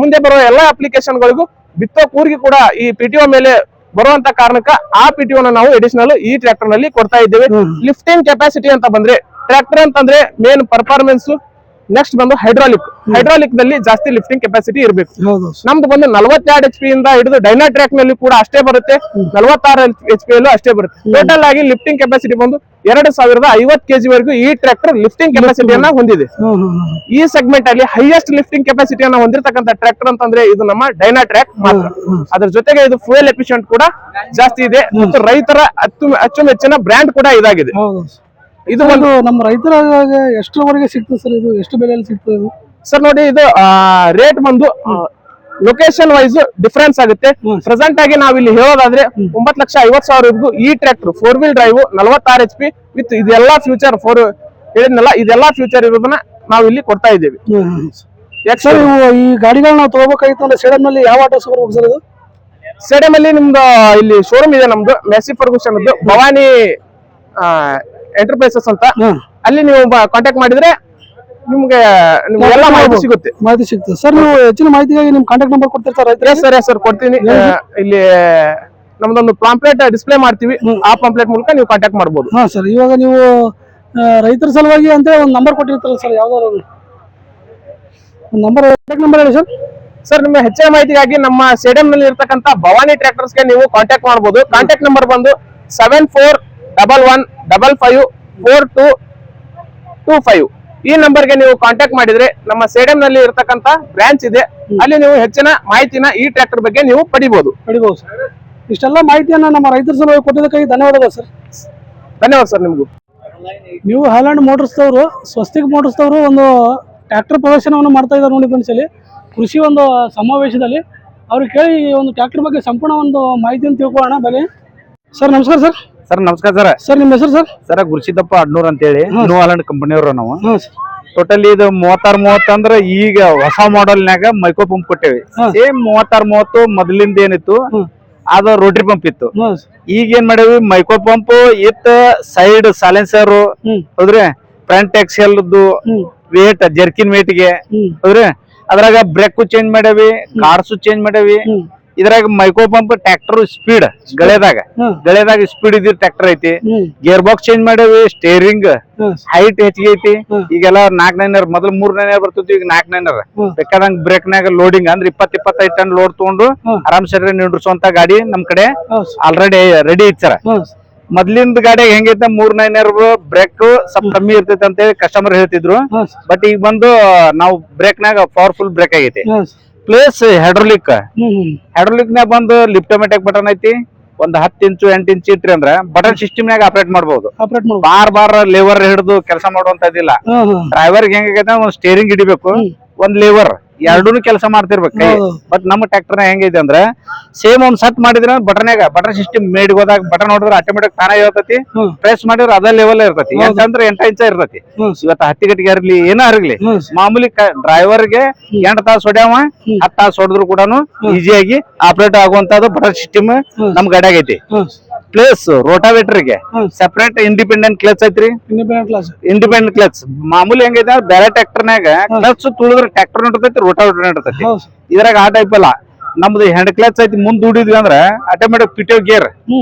[SPEAKER 2] ಮುಂದೆ ಬರುವ ಎಲ್ಲಾ ಅಪ್ಲಿಕೇಶನ್ ಗಳಿಗೂ ಬಿತ್ತೋ ಕೂರ್ಗಿ ಕೂಡ ಈ PTO ಮೇಲೆ ಬರುವಂತ ಕಾರಣಕ್ಕ ಆ PTO ನ ನಾವು ಎಡಿಷನಲ್ ಈ ಟ್ರ್ಯಾಕ್ಟರ್ ನಲ್ಲಿ ಕೊಡ್ತಾ ಇದ್ದೇವೆ. ಲಿಫ್ಟಿಂಗ್ ಕೆಪಾಸಿಟಿ ಅಂತ ಬಂದ್ರೆ ಟ್ರ್ಯಾಕ್ಟರ್ ಅಂತಂದ್ರೆ ಮೇನ್ ಪರ್ಫಾರ್ಮೆನ್ಸ್. ನೆಕ್ಸ್ಟ್ ಬಂದು ಹೈಡ್ರಾಲಿಕ್ ನಲ್ಲಿ ಜಾಸ್ತಿ ಲಿಫ್ಟಿಂಗ್ ಕೆಪಾಸಿಟಿ ಇರಬೇಕು. ನಮ್ದು ಬಂದು 42 HP ಇಂದ ಹಿಡಿದು ಡೈನಾ ಟ್ರ್ಯಾಕ್ ನಲ್ಲಿ ಕೂಡ ಅಷ್ಟೇ ಬರುತ್ತೆ, 46 HP ಯಲ್ಲೂ ಅಷ್ಟೇ ಬರುತ್ತೆ. ಟೋಟಲ್ ಆಗಿ ಲಿಫ್ಟಿಂಗ್ ಕೆಪಾಸಿಟಿ ಬಂದು 2050 kg ವರೆಗೂ ಈ ಟ್ರ್ಯಾಕ್ಟರ್ ಲಿಫ್ಟಿಂಗ್ ಕೆಪಾಸಿಟಿಯನ್ನ ಹೊಂದಿದೆ. ಈ ಸೆಗ್ಮೆಂಟ್ ಅಲ್ಲಿ ಹೈಯೆಸ್ಟ್ ಲಿಫ್ಟಿಂಗ್ ಕೆಪಾಸಿಟಿಯನ್ನ ಹೊಂದಿರತಕ್ಕಂತ ಟ್ರ್ಯಾಕ್ಟರ್ ಅಂತಂದ್ರೆ ಇದು ನಮ್ಮ ಡೈನಾ ಟ್ರ್ಯಾಕ್ ಮಾತ್ರ. ಅದ್ರ ಜೊತೆಗೆ ಇದು ಫ್ಯೂಯಲ್ ಎಫಿಷಿಯಂಟ್ ಕೂಡ ಜಾಸ್ತಿ ಇದೆ ಮತ್ತು ರೈತರ ಅಚ್ಚುಮೆಚ್ಚಿನ ಬ್ರ್ಯಾಂಡ್ ಕೂಡ ಇದಾಗಿದೆ.
[SPEAKER 4] ಇದು ಒಂದು ನಮ್ಮ ರೈತರ ಎಷ್ಟರವರೆಗೆ ಸಿಗ್ತದೆ ಸರ್? ಇದು ಎಷ್ಟು ಬೆಲೆಯಲ್ಲಿ ಸಿಗ್ತದೆ
[SPEAKER 2] ಸರ್? ನೋಡಿ, ಇದು ರೇಟ್ ಬಂದು ಲೊಕೇಶನ್ ವೈಸ್ ಡಿಫರೆನ್ಸ್ ಆಗುತ್ತೆ. ಪ್ರೆಸೆಂಟ್ ಆಗಿ ನಾವ್ ಇಲ್ಲಿ ಹೇಳೋದಾದ್ರೆ 9,50,000 ಈ tractor 4 wheel drive 46 HP with ಇದೆಲ್ಲಾ ಫ್ಯೂಚರ್ ಹೇಳಿದ್ನಲ್ಲ, ಇದೆಲ್ಲಾ ಫ್ಯೂಚರ್ ಇರೋದನ್ನ ನಾವ್ ಇಲ್ಲಿ ಕೊಡ್ತಾ ಇದ್ದೇವೆ.
[SPEAKER 4] ಸರ್, ಈ ಗಾಡಿಗಳನ್ನ ನಾವು ತಗೋಬೇಕಾಗಿತ್ತು ಅಂದ್ರೆ ಸೇಡಂ ನಲ್ಲಿ ಯಾವ ಆಟೋ ಬರ್ಬೇಕು ಸರ್? ಇದು
[SPEAKER 2] ಸೇಡಂ ಅಲ್ಲಿ ನಿಮ್ದು ಇಲ್ಲಿ ಶೋರೂಮ್ ಇದೆ ನಮ್ದು ಮ್ಯಾಸಿ ಫರ್ಗೂಷನ್ ಭವಾನಿ ಎಂಟರ್ಪ್ರೈಸಸ್ ಅಂತ. ಅಲ್ಲಿ ನೀವು ಕಾಂಟ್ಯಾಕ್ಟ್ ಮಾಡಿದ್ರೆ ನಿಮ್ಗೆ ಎಲ್ಲ ಮಾಹಿತಿ
[SPEAKER 4] ಸಿಗುತ್ತೆ ಸರ್. ನೀವು ಹೆಚ್ಚಿನ ಮಾಹಿತಿಗಾಗಿ ನಿಮ್ ಕಾಂಟ್ಯಾಕ್ಟ್ ನಂಬರ್ ಕೊಡ್ತೀರಾ
[SPEAKER 2] ಸರ್? ಕೊಡ್ತೀನಿ. ಇಲ್ಲಿ ನಮ್ದೊಂದು ಪಾಂಪ್ಲೆಟ್ ಡಿಸ್ಪ್ಲೇ ಮಾಡ್ತೀವಿ, ಆ ಪಾಂಪ್ಲೆಟ್ ಮೂಲಕ ನೀವು ಕಾಂಟ್ಯಾಕ್ಟ್ ಮಾಡಬಹುದು.
[SPEAKER 4] ಸರ್, ಇವಾಗ ನೀವು ರೈತರ ಸಲುವಾಗಿ ಅಂತ ಒಂದು ನಂಬರ್ ಕೊಟ್ಟಿರ್ತಾರಲ್ಲ ಸರ್, ಯಾವ್ದಾದ್ರು ಒಂದು ನಂಬರ್ ಹೇಳಿ ಸರ್.
[SPEAKER 2] ಸರ್ ನಿಮ್ಮ ಹೆಚ್ಚಿನ ಮಾಹಿತಿಗಾಗಿ ನಮ್ಮ ಸ್ಟೇಡಿಯಂ ನಲ್ಲಿ ಇರ್ತಕ್ಕಂಥ ಭವಾನಿ ಟ್ರ್ಯಾಕ್ಟರ್ಸ್ ಗೆ ನೀವು ಕಾಂಟ್ಯಾಕ್ಟ್ ಮಾಡಬಹುದು. ಕಾಂಟ್ಯಾಕ್ಟ್ ನಂಬರ್ ಬಂದು 7411554225. ಈ ನಂಬರ್ ಗೆ ನೀವು ಕಾಂಟ್ಯಾಕ್ಟ್ ಮಾಡಿದ್ರೆ ನಮ್ಮ ಸ್ಟೇಡಿಯಂ ನಲ್ಲಿ ಇರ್ತಕ್ಕಂಥ ಬ್ರಾಂಚ್ ಇದೆ, ಅಲ್ಲಿ ನೀವು ಹೆಚ್ಚಿನ ಮಾಹಿತಿನ ಈ ಟ್ರ್ಯಾಕ್ಟರ್ ಬಗ್ಗೆ ನೀವು ಪಡಿಬಹುದು
[SPEAKER 4] ಸರ್. ಇಷ್ಟೆಲ್ಲ ಮಾಹಿತಿಯನ್ನ ನಮ್ಮ ರೈತರ ಸಲುವಾಗಿ ಕೊಟ್ಟಿದ್ದಕ್ಕಾಗಿ ಧನ್ಯವಾದಗಳು ಸರ್.
[SPEAKER 2] ಧನ್ಯವಾದ ಸರ್ ನಿಮಗೂ.
[SPEAKER 4] ನೀವು ಹಾಲ್ಯಾಂಡ್ ಮೋಟರ್ಸ್ದವರು, ಸ್ವಸ್ತಿಕ್ ಮೋಟರ್ಸ್ದವರು ಒಂದು ಟ್ರ್ಯಾಕ್ಟರ್ ಪ್ರದರ್ಶನವನ್ನು ಮಾಡ್ತಾ ಇದ್ದಾರೆ ನೋಡಿ ಫ್ರೆಂಡ್ಸ್. ಇಲ್ಲಿ ಕೃಷಿ ಒಂದು ಸಮಾವೇಶದಲ್ಲಿ ಅವ್ರು ಕೇಳಿ ಈ ಒಂದು ಟ್ರ್ಯಾಕ್ಟರ್ ಬಗ್ಗೆ ಸಂಪೂರ್ಣ ಒಂದು ಮಾಹಿತಿಯನ್ನು ತಿಳ್ಕೊಳ್ಳೋಣ. ಬನ್ನಿ ಸರ್. ನಮಸ್ಕಾರ ಸರ್.
[SPEAKER 7] ಸರ್ ನಮಸ್ಕಾರ ಸರ್.
[SPEAKER 4] ಸರ್ ನಿಮ್ಮ ಹೆಸರು ಸರ್?
[SPEAKER 7] ಸರ್ ಗುರುಸಿದ್ದಪ್ಪ ಅಡ್ನೂರ್ ಅಂತ ಹೇಳಿ, ನ್ಯೂ ಹಾಲೆಂಡ್ ಕಂಪನಿಯವರು ನಾವು.
[SPEAKER 4] ಹಾಂ ಸರ್.
[SPEAKER 7] ಟೋಟಲಿ ಇದು 3630 ಅಂದ್ರೆ ಈಗ ಹೊಸ ಮಾಡೆಲ್ನಾಗ ಮೈಕ್ರೋ ಪಂಪ್ ಕೊಟ್ಟೇವಿ. ಸೇಮ್ 3630 ಮೊದಲಿಂದ ಏನಿತ್ತು ಅದು ರೋಟರಿ ಪಂಪ್ ಇತ್ತು. ಈಗ ಏನ್ ಮಾಡೇವಿ, ಮೈಕ್ರೋ ಪಂಪ್ ಇತ್ ಸೈಡ್ ಸೈಲೆನ್ಸರ್ ಹೌದ್ರಿ, ಫ್ರಂಟ್ ಎಕ್ಸೆಲ್ ವೇಟ್ ಜರ್ಕಿನ್ ವೇಟ್ ಗೆ ಹೌದ್ರಿ, ಅದ್ರಾಗ ಬ್ರೇಕ್ ಚೇಂಜ್ ಮಾಡೇವಿ, ಕಾರ್ಸು ಚೇಂಜ್ ಮಾಡೇವಿ. ಇದ್ರಾಗ ಮೈಕ್ರೋ ಪಂಪ್ ಟ್ರ್ಯಾಕ್ಟರ್ ಸ್ಪೀಡ್ ಗಳೆದಾಗ ಸ್ಪೀಡ್ ಇದ್ದ ಟ್ರ್ಯಾಕ್ಟರ್ ಐತಿ. ಗೇರ್ ಬಾಕ್ಸ್ ಚೇಂಜ್ ಮಾಡೇವಿ, ಸ್ಟೇರಿಂಗ್ ಹೈಟ್ ಹೆಚ್ಚಿಗೆ ಐತಿ. ಈಗೆಲ್ಲ 4 ಮೊದಲು 3 ಬರ್ತಿತ್ತು, ಈಗ 4 ಬೇಕಾದಂಗ ಬ್ರೇಕ್ ನಾಗ ಲೋಡಿಂಗ್ ಅಂದ್ರೆ 20-25 ಟನ್ ಲೋಡ್ ತಗೊಂಡು ಆರಾಮ್ ಸರಿ ನಿಂದ್ರಿಸುವಂತ ಗಾಡಿ ನಮ್ ಕಡೆ ಆಲ್ರೆಡಿ ರೆಡಿ ಐತಿ ಸರ್. ಮೊದ್ಲಿಂದ ಗಾಡಿಯಾಗ ಹೆಂಗೈತೆ 3 ಬ್ರೇಕ್ ಸ್ವಲ್ಪ ಕಮ್ಮಿ ಇರ್ತೈತೆ ಅಂತ ಹೇಳಿ ಕಸ್ಟಮರ್ ಹೇಳ್ತಿದ್ರು. ಬಟ್ ಈಗ ಬಂದು ನಾವು ಬ್ರೇಕ್ ನಾಗ ಪವರ್ಫುಲ್ ಬ್ರೇಕ್ ಆಗೈತಿ. ಪ್ಲಸ್ ಹೈಡ್ರೋಲಿಕ್ ನಾಗ ಬಂದು ಲಿಫ್ಟೋಮೆಟಿಕ್ ಬಟನ್ ಐತಿ. ಒಂದ್ 10 ಇಂಚು 8 ಇಂಚು ಇಟ್ರಿ ಅಂದ್ರ ಬಟನ್ ಸಿಸ್ಟಮ್ ನಾಗ ಆಪರೇಟ್ ಮಾಡಬಹುದು. ಬಾರ್ ಲೇವರ್ ಹಿಡಿದು ಕೆಲಸ ಮಾಡುವಂತದಿಲ್ಲ. ಡ್ರೈವರ್ ಹೆಂಗೈತೆ ಒಂದ್ ಸ್ಟೇರಿಂಗ್ ಹಿಡಿಬೇಕು, ಒಂದ್ ಲೇವರ್ ಎರಡೂನು ಕೆಲಸ ಮಾಡ್ತಿರ್ಬೇಕು. ಬಟ್ ನಮ್ಮ ಟ್ರ್ಯಾಕ್ಟರ್ ಹೆಂಗೈತೆ ಅಂದ್ರ ಸೇಮ್ ಒಂದ್ ಸಟ್ ಮಾಡಿದ್ರ ಬಟನ್ ಸಿಸ್ಟಮ್ ಮೇಡ್ ಹೋದಾಗ ಬಟನ್ ಹೊಡೆದ್ರೆ ಆಟೋಮೆಟಿಕ್ ತಾನ ಇರ್ತತಿ, ಪ್ರೆಸ್ ಮಾಡಿದ್ರೆ ಅದ ಲೆವೆಲ್ ಇರ್ತತಿ. ಎಂಟಂದ್ರೆ 8 ಇಂಚ ಇರ್ತತಿ. ಇವತ್ತು 10 ಗಂಟೆಗೆ ಇರ್ಲಿ ಏನ ಇರ್ಲಿ, ಮಾಮೂಲಿ ಡ್ರೈವರ್ಗೆ 8 ತಾಸು ಹೊಡ್ಯಾವ 10 ತಾಸು ಹೊಡೆದ್ರು ಕೂಡ ಈಸಿಯಾಗಿ ಆಪರೇಟ್ ಆಗುವಂತದ್ದು ಬಟನ್ ಸಿಸ್ಟಮ್ ನಮ್ ಗಾಡಿಯಾಗ ಐತಿ. ಪ್ಲಸ್ ರೋಟಾವೇಟರ್ ಗೆ ಸೆಪರೇಟ್ ಇಂಡಿಪೆಂಡೆಂಟ್ ಕ್ಲಚ್ ಐತ್ರಿ. ಇಂಡಿಪೆಂಡೆಂಟ್ ಕ್ಲಚ್ ಮಾಮೂಲಿ ಹೆಂಗೈತೆ ಬೇರೆ ಟ್ರ್ಯಾಕ್ಟರ್ನಾಗ ಕ್ಲಚ್ ತುಳಿದ್ರೆ ಟ್ರ್ಯಾಕ್ಟರ್ ನಡ್ತೈತಿ, ರೋಟಾವೇಟರ್ ನಡ್ತೈತಿ. ಇದ್ರಾಗ ಆ ಟೈಪ್ ಅಲ್ಲ, ನಮ್ದು ಹ್ಯಾಂಡ್ ಕ್ಲಚ್ ಐತಿ. ಮುಂದ್ ದುಡಿದ್ವಿ ಅಂದ್ರ ಆಟೋಮೆಟಿಕ್ ಪಿಟಿವ್ ಗೇರ್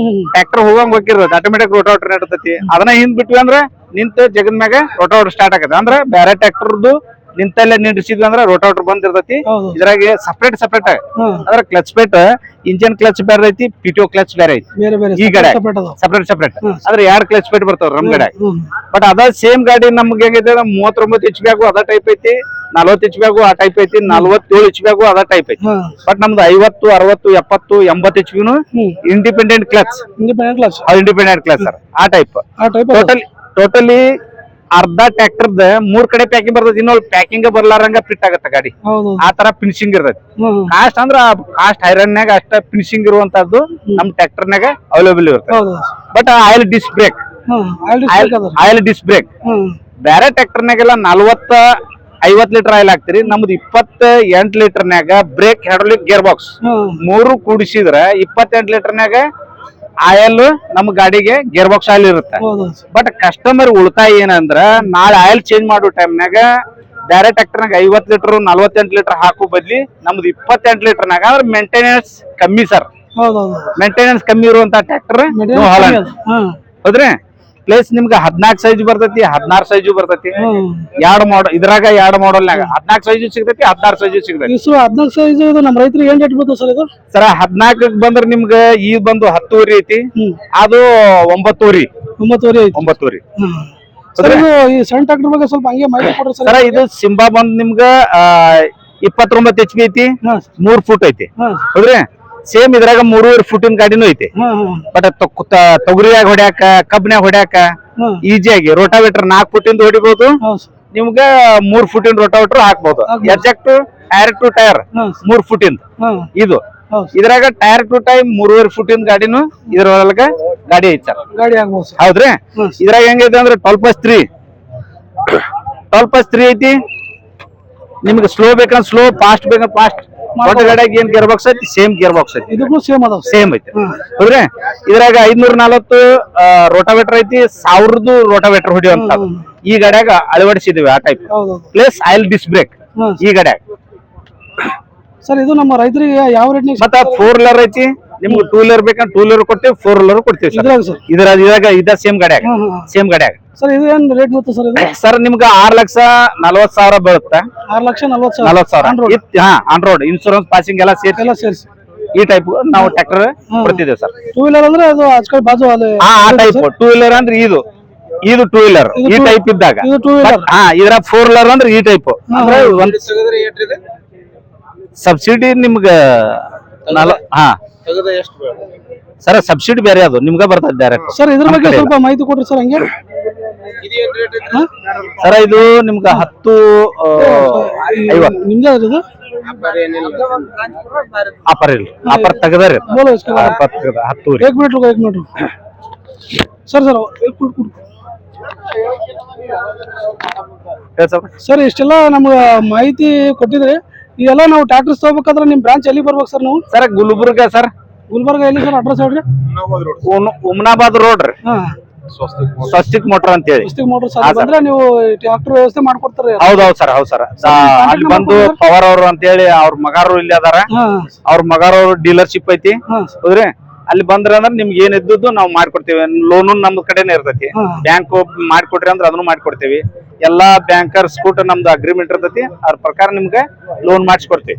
[SPEAKER 7] ಟ್ರ್ಯಾಕ್ಟರ್ ಹೋಗಂಗ್ ಹೋಗಿರ್ತೈತಿ, ಆಟೋಮೆಟಿಕ್ ರೋಟಾವೇಟರ್ ನಡ್ತೈತಿ. ಅದನ್ನ ಹಿಂದ್ ಬಿಟ್ವಿ ಅಂದ್ರ ನಿಂತ ಜಗದ್ ಮ್ಯಾಗ ರೋಟಾವೇಟರ್ ಸ್ಟಾರ್ಟ್ ಆಗತ್ತೆ. ಅಂದ್ರ ಬೇರೆ ಟ್ರ್ಯಾಕ್ಟರ್ದು ನಿಂತಲ್ಲೇ ನಿಂದ್ರಿಸಿದ್ವಿ ಅಂದ್ರ ರೋಟಾವೇಟರ್ ಬಂದಿರ್ತೈತಿ. ಇದ್ರಾಗ ಸಪರೇಟ್ ಅದ್ರ ಕ್ಲಚ್ ಪ್ಲೇಟ್, ಇಂಜಿನ್ ಕ್ಲಚ್ ಬೇರೆ ಐತಿ, ಪಿಟಿಒ ಕ್ಲಚ್ ಬೇರೆ ಐತಿ. ಈ ಗಾಡಿ ಸಪರೇಟ್ ಆದ್ರೆ 2 ಕ್ಲಚ್ ಪ್ಲೇಟ್ ಬರ್ತಾವ್ರಿ ನಮ್ ಗಾಡಿ. ಬಟ್ ಅದ ಸೇಮ್ ಗಾಡಿ ನಮ್ಗೆ ಹೆಂಗೈತೆ 39 HP ಆಗು ಅದ ಟೈಪ್ ಐತಿ, 40 HP ಆಗು ಆ ಟೈಪ್ ಐತಿ, 47 HP ಆಗು ಅದ ಟೈಪ್ ಐತಿ. ಬಟ್ ನಮ್ದು 50, 60, 70, 80 HP ಇಂಡಿಪೆಂಡೆಂಟ್ ಕ್ಲಚ್ ಸರ್. ಆ ಟೈಪ್ ಟೋಟಲಿ ಅರ್ಧ ಟ್ರ್ಯಾಕ್ಟರ್ದ 3 ಕಡೆ ಪ್ಯಾಕಿಂಗ್ ಬರ್ತೈತಿ. ಇನ್ನೊಂದು ಪ್ಯಾಕಿಂಗ್ ಬರ್ಲಾರಂಗ ಫಿಟ್ ಆಗತ್ತ ಗಾಡಿ. ಆ ತರ ಫಿನಿಶಿಂಗ್ ಇರ್ತೈತಿ. ಕಾಸ್ಟ್ ಅಂದ್ರ ಕಾಸ್ಟ್ ಐರನ್ ನಾಗ ಅಷ್ಟ ಫಿನಿಶಿಂಗ್ ಇರುವಂತದ್ದು ನಮ್ ಟ್ರ್ಯಾಕ್ಟರ್ ನಾಗ ಅವೈಲೇಬಲ್ ಇರುತ್ತೆ. ಬಟ್ ಆಯಿಲ್ ಡಿಸ್ಕ್ ಬ್ರೇಕ್ ಬೇರೆ ಟ್ರ್ಯಾಕ್ಟರ್ ನಾಗೆಲ್ಲ 40-50 ಲೀಟರ್ ಆಯಿಲ್ ಹಾಕ್ತಿರಿ. ನಮ್ದು 28 ಲೀಟರ್ ನಾಗ ಬ್ರೇಕ್, ಹೈಡ್ರೋಲಿಕ್, ಗೇರ್ ಬಾಕ್ಸ್ 3 ಕೂಡಿಸಿದ್ರ 28 ಲೀಟರ್ ನಾಗ ಆಯಿಲ್ ನಮ್ ಗಾಡಿಗೆ ಗೇರ್ ಬಾಕ್ಸ್ ಆಯಿಲ್ ಇರುತ್ತೆ. ಬಟ್ ಕಸ್ಟಮರ್ ಉಳಿತಾಯ ಏನಂದ್ರ ನಾಳೆ ಆಯಿಲ್ ಚೇಂಜ್ ಮಾಡೋ ಟೈಮ್ನಾಗ ಬೇರೆ ಟ್ರ್ಯಾಕ್ಟರ್ನಾಗ 50 ಲೀಟರ್ 48 ಲೀಟರ್ ಹಾಕೋ ಬದ್ಲಿ ನಮ್ದು 28 ಲೀಟರ್ ನಾಗ ಅಂದ್ರೆ ಮೇಂಟೆನೆನ್ಸ್ ಕಮ್ಮಿ ಸರ್. ಮೇಂಟೆನೆನ್ಸ್ ಕಮ್ಮಿ ಇರುವಂತ ಟ್ರ್ಯಾಕ್ಟರ್ ಹೌದ್ರಿ. ಪ್ಲೇಸ್ ನಿಮ್ಗೆ 14 ಸೈಜ್ ಬರ್ತೈತಿ, 16 ಸೈಜು ಬರ್ತೈತಿ. 2 ಮಾಡಲ್ ಇದ್ರಾಗ 2 ಮಾಡಲ್ನಾಗ 14 ಸೈಜು ಸಿಗ್ತೈತಿ, 16 ಸೈಜು ಸಿಗ್ತೈತಿ.
[SPEAKER 4] 14 ಸೈಜ್ ನಮ್ಮ ರೈತರಿಗೆ ಏನ್ ರೇಟ್ ಬರ್ತದೆ ಸರ್ ಇದು?
[SPEAKER 7] ಸರ್ 14 ಬಂದ್ರೆ ನಿಮ್ಗೆ ಈಗ ಬಂದು 10 ಐತಿ, ಅದು 9
[SPEAKER 4] ಈ ಸಣ್ಣ ಟ್ರ್ಯಾಕ್ಟರ್ ಬಗ್ಗೆ ಸ್ವಲ್ಪ ಹಂಗೆ ಮಾಹಿತಿ ಕೊಡ್ರಿ
[SPEAKER 7] ಸರ್. ಇದು ಸಿಂಬಾ ಬಂದ್ ನಿಮ್ಗ 29 HP ಐತಿ, 3 ಫೂಟ್ ಐತಿ ಹೌದ್ರಿ. ಸೇಮ್ ಇದ್ರಾಗ 3.5 ಫೂಟಿನ ಗಾಡಿನೂ ಐತಿ. ಬಟ್ ತೊಗರಿಯಾಗ ಹೊಡ್ಯಾಕ, ಕಬ್ಬಿನಾಗ ಹೊಡ್ಯಾಕ ಈಜಿಯಾಗಿ ರೋಟಾವೇಟರ್ 4 ಫೂಟಿಂದ ಹೊಡಿಬಹುದು. ನಿಮ್ಗ 3 ಫೂಟಿನ ರೋಟಾವೇಟರ್ ಹಾಕ್ಬಹುದು. ಎಕ್ಸಾಕ್ಟ್ ಟೈರ್ ಟು ಟೈರ್ 3 ಫೂಟಿಂದ ಇದು. ಇದ್ರಾಗ ಟೈರ್ ಟು ಟೈಮ್ 3.5 ಫೂಟಿನ ಗಾಡಿನೂ ಇದ್ರೊಳಗ ಗಾಡಿ ಐತಿ ಸರ್. ಹೌದ್ರಿ. ಇದ್ರಾಗ ಹೆಂಗೈತಿ ಅಂದ್ರೆ 12+3 ಐತಿ. ನಿಮ್ಗೆ ಸ್ಲೋ ಬೇಕಂದ್ರೆ ಸ್ಲೋ, ಫಾಸ್ಟ್ ಬೇಕಂದ್ರೆ ಫಾಸ್ಟ್. ದೊಡ್ಡ ಗಾಡಿಯಾಗ ಏನ್ ಗೇರ್ ಬಾಕ್ಸ್ ಐತಿ ಸೇಮ್ ಗೇರ್ ಬಾಕ್ಸ್ ಐತಿ, ಸೇಮ್ ಐತಿ ಹೌದ್ರಿ. ಇದ್ರಾಗ 540 ರೋಟಾವೇಟರ್ ಐತಿ, 1000 ರೋಟಾವೇಟರ್ ಹೊಡಿಯುವಂತ ಈ ಗಾಡಿಯಾಗ ಅಳವಡಿಸಿದ್ವಿ ಆ type. Plus oil disc brake ಈ ಗಾಡಿಯಾಗ
[SPEAKER 4] ಸರ್. ಇದು ನಮ್ಮ ರೈತರಿಗೆ ಯಾವ ರೇಟ್
[SPEAKER 7] ಮತ್ತ 4 ವೀಲರ್ ಐತಿ. ನಿಮ್ಗೆ 2 ವೀಲರ್ ಬೇಕಂದ್ರೆ 2 ವೀಲರ್ ಕೊಡ್ತೀವಿ, 4 ವೀಲರ್ ಕೊಡ್ತೀವಿ ಸರ್. ಇದ್ರಾಗ ಸೇಮ್ ಗಾಡಿಯಾಗ
[SPEAKER 4] ಸರ್ ಇದು ಏನ್ ರೇಟ್ ಬರುತ್ತೆ ಸರ್ ಇದು?
[SPEAKER 7] ಸರ್ ನಿಮ್ಗೆ 6,40,000 ಬೀಳುತ್ತೆ.
[SPEAKER 4] 6,40,000
[SPEAKER 7] 40,000 ಆನ್ ರೋಡ್ ಇನ್ಶೂರೆನ್ಸ್ ಪಾಸಿಂಗ್ ಎಲ್ಲ ಸೇರಿಸಿ
[SPEAKER 4] ಎಲ್ಲ ಸೇರಿಸಿ
[SPEAKER 7] ಈ ಟೈಪ್ ನಾವು ಟ್ರ್ಯಾಕ್ಟರ್ ಕೊಡ್ತಿದ್ದೇವೆ ಸರ್.
[SPEAKER 4] 2 ವೀಲರ್ ಅಂದ್ರೆ ಅದು ಆಚೆ ಬಾಜು ಅಲ್ಲಿ
[SPEAKER 7] ಆ ಟೈಪ್ 2 ವೀಲರ್ ಅಂದ್ರೆ ಇದು 2 ವೀಲರ್ ಈ ಟೈಪ್ ಇದ್ದಾಗ.
[SPEAKER 4] ಇದು 2 ವೀಲರ್.
[SPEAKER 7] ಇದ್ರ 4 ವೀಲರ್ ಅಂದ್ರೆ ಈ ಟೈಪ್ ಅಂದ್ರೆ ಸಬ್ಸಿಡಿ ನಿಮ್ಗೆ ಸರ್ ಸಬ್ಸಿಡಿ ಬೇರೆ ಅದು ನಿಮ್ಗೆ ಬರ್ತದೆ ಡೈರೆಕ್ಟ್.
[SPEAKER 4] ಸರ್ ಇದ್ರ ಬಗ್ಗೆ ಸ್ವಲ್ಪ ಮಾಹಿತಿ ಕೊಡ್ರಿ ಸರ್ ಹಂಗೆ.
[SPEAKER 7] ಸರ್ ಇದು ನಿಮ್ಗೆ 10,50
[SPEAKER 4] ನಿಮ್ದೇ ಅದ್ರ ಇದು
[SPEAKER 7] ಆಫರ್ ಇಲ್ಲ ಆಫರ್ ತೆಗದ್ರಿ
[SPEAKER 4] ಬೋಲೋ ಇಸ್ಕೊ
[SPEAKER 7] 10
[SPEAKER 4] 1 ಮಿನಿಟ್ रुको 1 मिनट ಸರ್ ಸರ್ ಇಷ್ಟೆಲ್ಲ ನಮ್ಗೆ ಮಾಹಿತಿ ಕೊಟ್ಟಿದ್ರಿ. ಇದೆಲ್ಲ ನಾವು ಟ್ರ್ಯಾಕ್ಟರ್ಸ್ ತಗೋಬೇಕಾದ್ರೆ ನಿಮ್ ಬ್ರಾಂಚ್ ಎಲ್ಲಿ ಬರ್ಬೇಕು ಸರ್ ನಾವು?
[SPEAKER 7] Sir Gulbarga sir.
[SPEAKER 4] ಗುಲ್ಬರ್ಗ ಎಲ್ಲಿ ಸರ್ ಅಡ್ರೆಸ್ ಹೇಳ್ರಿ?
[SPEAKER 7] ಉಮ್ನಾಬಾದ್ ರೋಡ್ ರೀ, ಸ್ವಸ್ತಿಕ್ ಮೋಟರ್ ಅಂತ ಹೇಳಿ.
[SPEAKER 4] ಸ್ವಸ್ತಿಕ್ ಮೋಟರ್ಸ್ ಬಂದ್ರೆ ನೀವು ಟ್ರ್ಯಾಕ್ಟರ್ ವ್ಯವಸ್ಥೆ ಮಾಡ್ಕೊಡ್ತಾರೆ?
[SPEAKER 7] ಹೌದೌದು ಸರ್, ಹೌದು ಸರ್. ಅಲ್ಲಿ ಬಂದು ಪವರ್ ಅವರು ಅಂತ ಹೇಳಿ ಅವ್ರ ಮಗಾರು ಇಲ್ಲಿ ಅದಾರ, ಅವ್ರ ಮಗಾರವ್ರ ಡೀಲರ್ಶಿಪ್ ಐತಿ ಹೌದ್ರಿ. ಅಲ್ಲಿ ಬಂದ್ರೆ ಅಂದ್ರೆ ನಿಮ್ಗೆ ಏನ್ ಇದ್ದದ್ದು ನಾವು ಮಾಡ್ಕೊಡ್ತೇವೆ. ಲೋನು ನಮ್ದು ಕಡೆನೇ ಇರ್ತೈತಿ. ಬ್ಯಾಂಕ್ ಮಾಡ್ಕೊಡ್ರಿ ಅಂದ್ರೆ ಅದನ್ನು ಮಾಡ್ಕೊಡ್ತೇವಿ. ಎಲ್ಲಾ ಬ್ಯಾಂಕರ್ ಸ್ಕೂಟ್ ನಮ್ದು ಅಗ್ರಿಮೆಂಟ್ ಇರ್ತೈತಿ, ಅದ್ರ ಪ್ರಕಾರ ನಿಮ್ಗೆ ಲೋನ್ ಮಾಡಿಸ್ಕೊಡ್ತೀವಿ.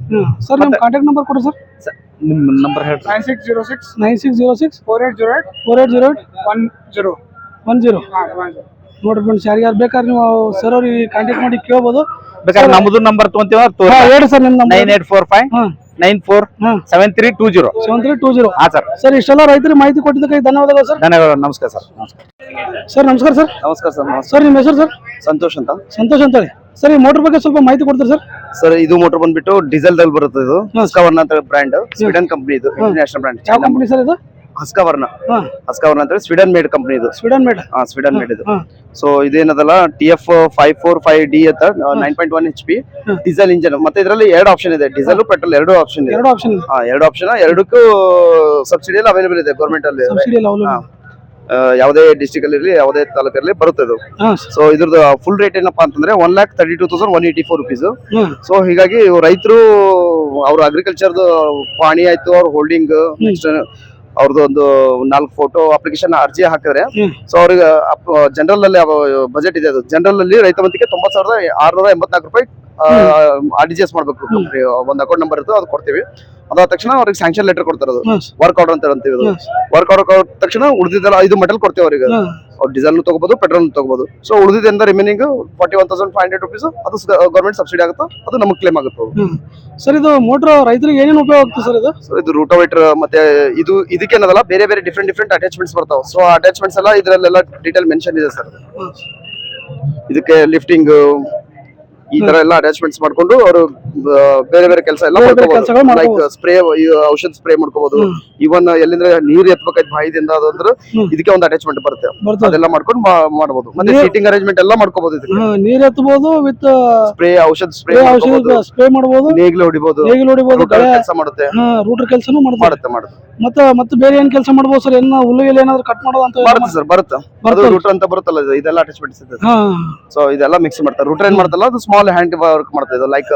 [SPEAKER 4] ಸರ್ ನಿಮ್ ಕಾಂಟ್ಯಾಕ್ಟ್ ನಂಬರ್ ಕೊಡ್ರಿ ಸರ್.
[SPEAKER 7] ನಿಮ್ ನಂಬರ್ ಹೇಳ್ರಿ.
[SPEAKER 4] 9606
[SPEAKER 3] 4808
[SPEAKER 4] 10 ನೋಡ್ರಿ ಫ್ರೆಂಡ್ಸ್, ಯಾರ್ಯಾರು ಬೇಕಾದ್ರೆ ನೀವು ಸರ್ ಅವ್ರಿಗೆ ಕಾಂಟ್ಯಾಕ್ಟ್ ಮಾಡಿ ಕೇಳ್ಬೋದು.
[SPEAKER 7] ಬೇಕಾದ್ರೆ ನಮ್ದು ನಂಬರ್ ತಗೊಂತೀವ
[SPEAKER 4] ಹೇಳಿ ಸರ್ ನಿಮ್ ನಂಬರ್.
[SPEAKER 7] 9845 947320
[SPEAKER 4] 7320.
[SPEAKER 7] ಹಾ ಸರ್.
[SPEAKER 4] ಸರ್ ಇಷ್ಟೆಲ್ಲ ರೈತರಿಗೆ ಮಾಹಿತಿ ಕೊಟ್ಟಿದ್ದಕ್ಕೆ ಧನ್ಯವಾದಗಳು ಸರ್.
[SPEAKER 7] ಧನ್ಯವಾದ. ನಮಸ್ಕಾರ ಸರ್.
[SPEAKER 4] ಸರ್ ನಮಸ್ಕಾರ ಸರ್.
[SPEAKER 5] ನಮಸ್ಕಾರ ಸರ್.
[SPEAKER 4] ಸರ್ ನಿಮ್ಮ ಹೆಸರು ಸರ್?
[SPEAKER 5] ಸಂತೋಷ್ ಅಂತ.
[SPEAKER 4] ಸಂತೋಷ್ ಅಂತ ಹೇಳಿ. ಸರ್ ಈ ಮೋಟರ್ ಬಗ್ಗೆ ಸ್ವಲ್ಪ ಮಾಹಿತಿ ಕೊಡ್ತೀರಾ ಸರ್?
[SPEAKER 5] ಸರ್ ಇದು ಮೋಟರ್ ಬಂದ್ಬಿಟ್ಟು ಡೀಸೆಲ್ ದಲ್ಲಿ ಬರುತ್ತೆ. ಇದು ಹಸ್ಕವರ್ಣ ಅಂತ ಬ್ರ್ಯಾಂಡ್, ಸ್ವೀಡನ್ ಕಂಪನಿ. ಇದು ಇಂಟರ್ನ್ಯಾಷನಲ್ ಬ್ರ್ಯಾಂಡ್.
[SPEAKER 4] ಯಾವ ಕಂಪನಿ ಸರ್ ಇದು?
[SPEAKER 5] ಹಸ್ಕವರ್ಣ ಅಂತ ಸ್ವೀಡನ್ ಮೇಡ್ ಕಂಪನಿ. ಇದು
[SPEAKER 4] ಸ್ವೀಡನ್ ಮೇಡ್.
[SPEAKER 5] ಸ್ವೀಡನ್ ಮೇಡ್ ಇದು. ಸೊ ಇದೇನದಲ್ಲ TF 545D ಅಂತ 9.1 HP ಡೀಸೆಲ್ ಇಂಜಿನ್. ಮತ್ತೆ ಇದರಲ್ಲಿ 2 ಆಪ್ಷನ್ ಇದೆ, ಡೀಸೆಲ್ ಪೆಟ್ರೋಲ್ 2 ಆಪ್ಷನ್ ಇದೆ. 2 ಆಪ್ಷನ್ ಎರಡಕ್ಕೂ ಸಬ್ಸಿಡಿ ಎಲ್ಲ ಅವೈಲೇಬಲ್ ಇದೆ ಗೌರ್ಮೆಂಟ್ ಅಲ್ಲಿ. ಯಾವುದೇ ಡಿಸ್ಟ್ರಿಕ್ಟ್ ಅಲ್ಲಿ ಇರಲಿ, ಯಾವುದೇ ತಾಲೂಕಲ್ಲಿ ಬರುತ್ತೆ ಇದು. ಸೊ ಇದ್ರದ್ದು ಫುಲ್ ರೇಟ್ ಏನಪ್ಪಾ ಅಂತಂದ್ರೆ 1,32,184 rupees. ಸೊ ಹೀಗಾಗಿ ರೈತರು ಅವ್ರ ಅಗ್ರಿಕಲ್ಚರ್ ಪಾಣಿ ಆಯ್ತು, ಅವ್ರ ಹೋಲ್ಡಿಂಗ್, ನೆಕ್ಸ್ಟ್ ಅವ್ರದ್ದು ಒಂದು 4 ಫೋಟೋ ಅಪ್ಲಿಕೇಶನ್ ಅರ್ಜಿ ಹಾಕಿದ್ರೆ ಸೊ ಅವ್ರಿಗೆ ಜನರಲ್ ಅಲ್ಲಿ ಬಜೆಟ್ ಇದೆ. ಅದು ಜನರಲ್ ಅಲ್ಲಿ ರೈತ ಬಂತಿಗೆ 90,684 ರೂಪಾಯಿ RDGS ಮಾಡ್ಬೇಕು. ಒಂದು ಅಕೌಂಟ್ ನಂಬರ್ ಇರ್ತದೆ, ಅದು ಕೊಡ್ತೀವಿ. ಅದಾದ ತಕ್ಷಣ ಅವ್ರಿಗೆ ಸ್ಯಾಂಕ್ಷನ್ ಲೆಟರ್ ಕೊಡ್ತಾರೆ. ಅದು ವರ್ಕ್ ಆರ್ಡರ್ ಅಂತ ಅಂತೀವಿ. ಅದು ವರ್ಕ್ ಆರ್ಡರ್ ಕೊಟ್ಟ ತಕ್ಷಣ ಉಳಿದಿದ್ದೆಲ್ಲ 5 ಮೆಟಲ್ ಕೊಡ್ತೀವಿ ಅವ್ರಿಗೆ. ಅವ್ರು ಡೀಸೆಲ್ ತಗೋಬಹುದು, ಪೆಟ್ರೋಲ್ ತಗೋಬಹುದು. ಸೊ ಉಳಿದಿದ್ದರಿಂದ ರಿಮೈನಿಂಗ್ 41,500 rupees ಅದು ಗೌರ್ಮೆಂಟ್ ಸಬ್ಸಿಡಿ ಆಗುತ್ತೆ, ಅದು ನಮಗೆ ಕ್ಲೇಮ್ ಆಗುತ್ತೆ.
[SPEAKER 4] ಸರ್ ಇದು ಮೋಟರ್ ರೈತರಿಗೆ ಏನೇನು ಉಪಯೋಗ ಆಗುತ್ತೆ ಸರ್ ಇದು?
[SPEAKER 5] ಸೊ ಇದು ರೂಟೋವೇಟರ್ ಮತ್ತೆ ಇದಕ್ಕೇನದಲ್ಲ ಬೇರೆ ಬೇರೆ ಡಿಫ್ರೆಂಟ್ ಅಟ್ಯಾಚ್ಮೆಂಟ್ಸ್ ಬರ್ತಾವೆ. ಸೊ ಅಟ್ಯಾಚ್ಮೆಂಟ್ಸ್ ಎಲ್ಲ ಇದ್ರಲ್ಲೆಲ್ಲ ಡೀಟೇಲ್ ಮೆನ್ಷನ್ ಇದೆ ಸರ್. ಇದಕ್ಕೆ ಲಿಫ್ಟಿಂಗ್ ಈ ತರ ಎಲ್ಲ ಅಟ್ಯಾಚ್ಮೆಂಟ್ಸ್ ಮಾಡ್ಕೊಂಡು ಅವರು ಬೇರೆ ಬೇರೆ ಕೆಲಸ ಎಲ್ಲ ಮಾಡ್ಕೋಬಹುದು. ಲೈಕ್ ಸ್ಪ್ರೇ, ಔಷಧ ಸ್ಪ್ರೇ ಮಾಡ್ಕೋಬಹುದು. ಇವನ್ ಎಲ್ಲಿಂದ್ರೆ ನೀರ್ ಎತ್ಬೇಕಾಯ್ತು ಬಾಯಿದಿಂದ ಅದಂದ್ರೆ ಇದಕ್ಕೆ ಒಂದು ಅಟ್ಯಾಚ್ಮೆಂಟ್ ಬರುತ್ತೆ, ಅದೆಲ್ಲ ಮಾಡ್ಕೊಂಡು ಮಾಡಬಹುದು. ಮತ್ತೆ ಸೀಟಿಂಗ್ ಅರೇಂಜ್ಮೆಂಟ್ ಎಲ್ಲ ಮಾಡ್ಕೋಬಹುದು. ಇದಕ್ಕೆ ನೀರ್ ಎತ್ತಬಹುದು, ವಿತ್ ಸ್ಪ್ರೇ, ಔಷಧ ಸ್ಪ್ರೇ ಮಾಡಬಹುದು, ನೇಗಿಲು ಹೊಡಿಬಹುದು, ಕೆಲಸ ಮಾಡುತ್ತೆ, ರೂಟರ್ ಕೆಲಸನೂ ಮಾಡುತ್ತೆ. ಮತ್ತೆ ಬೇರೆ ಏನ್ ಕೆಲಸ ಮಾಡಬಹುದು ಸರ್? ಏನ ಹುಲ್ಲುಗೆಲ್ಲ ಏನಾದ್ರು ಕಟ್ ಮಾಡೋದು ಅಂತ ಬರುತ್ತೆ ಸರ್. ಬರುತ್ತೆ, ಅದು ರೂಟರ್ ಅಂತ ಬರುತ್ತಲ್ಲ, ಇದೆಲ್ಲ ಅಟ್ಯಾಚ್ಮೆಂಟ್ಸ್ ಇದೆ. ಸೊ ಇದೆಲ್ಲ ಮಿಕ್ಸ್ ಮಾಡ್ತಾರೆ. ರೂಟರ್ ಏನ್ ಮಾಡ್ತಲ್ಲ, ಅದು ಸ್ಮಾಲ್ ಹ್ಯಾಂಡ್ ವರ್ಕ್ ಮಾಡ್ತಾ ಇದೆ. ಲೈಕ್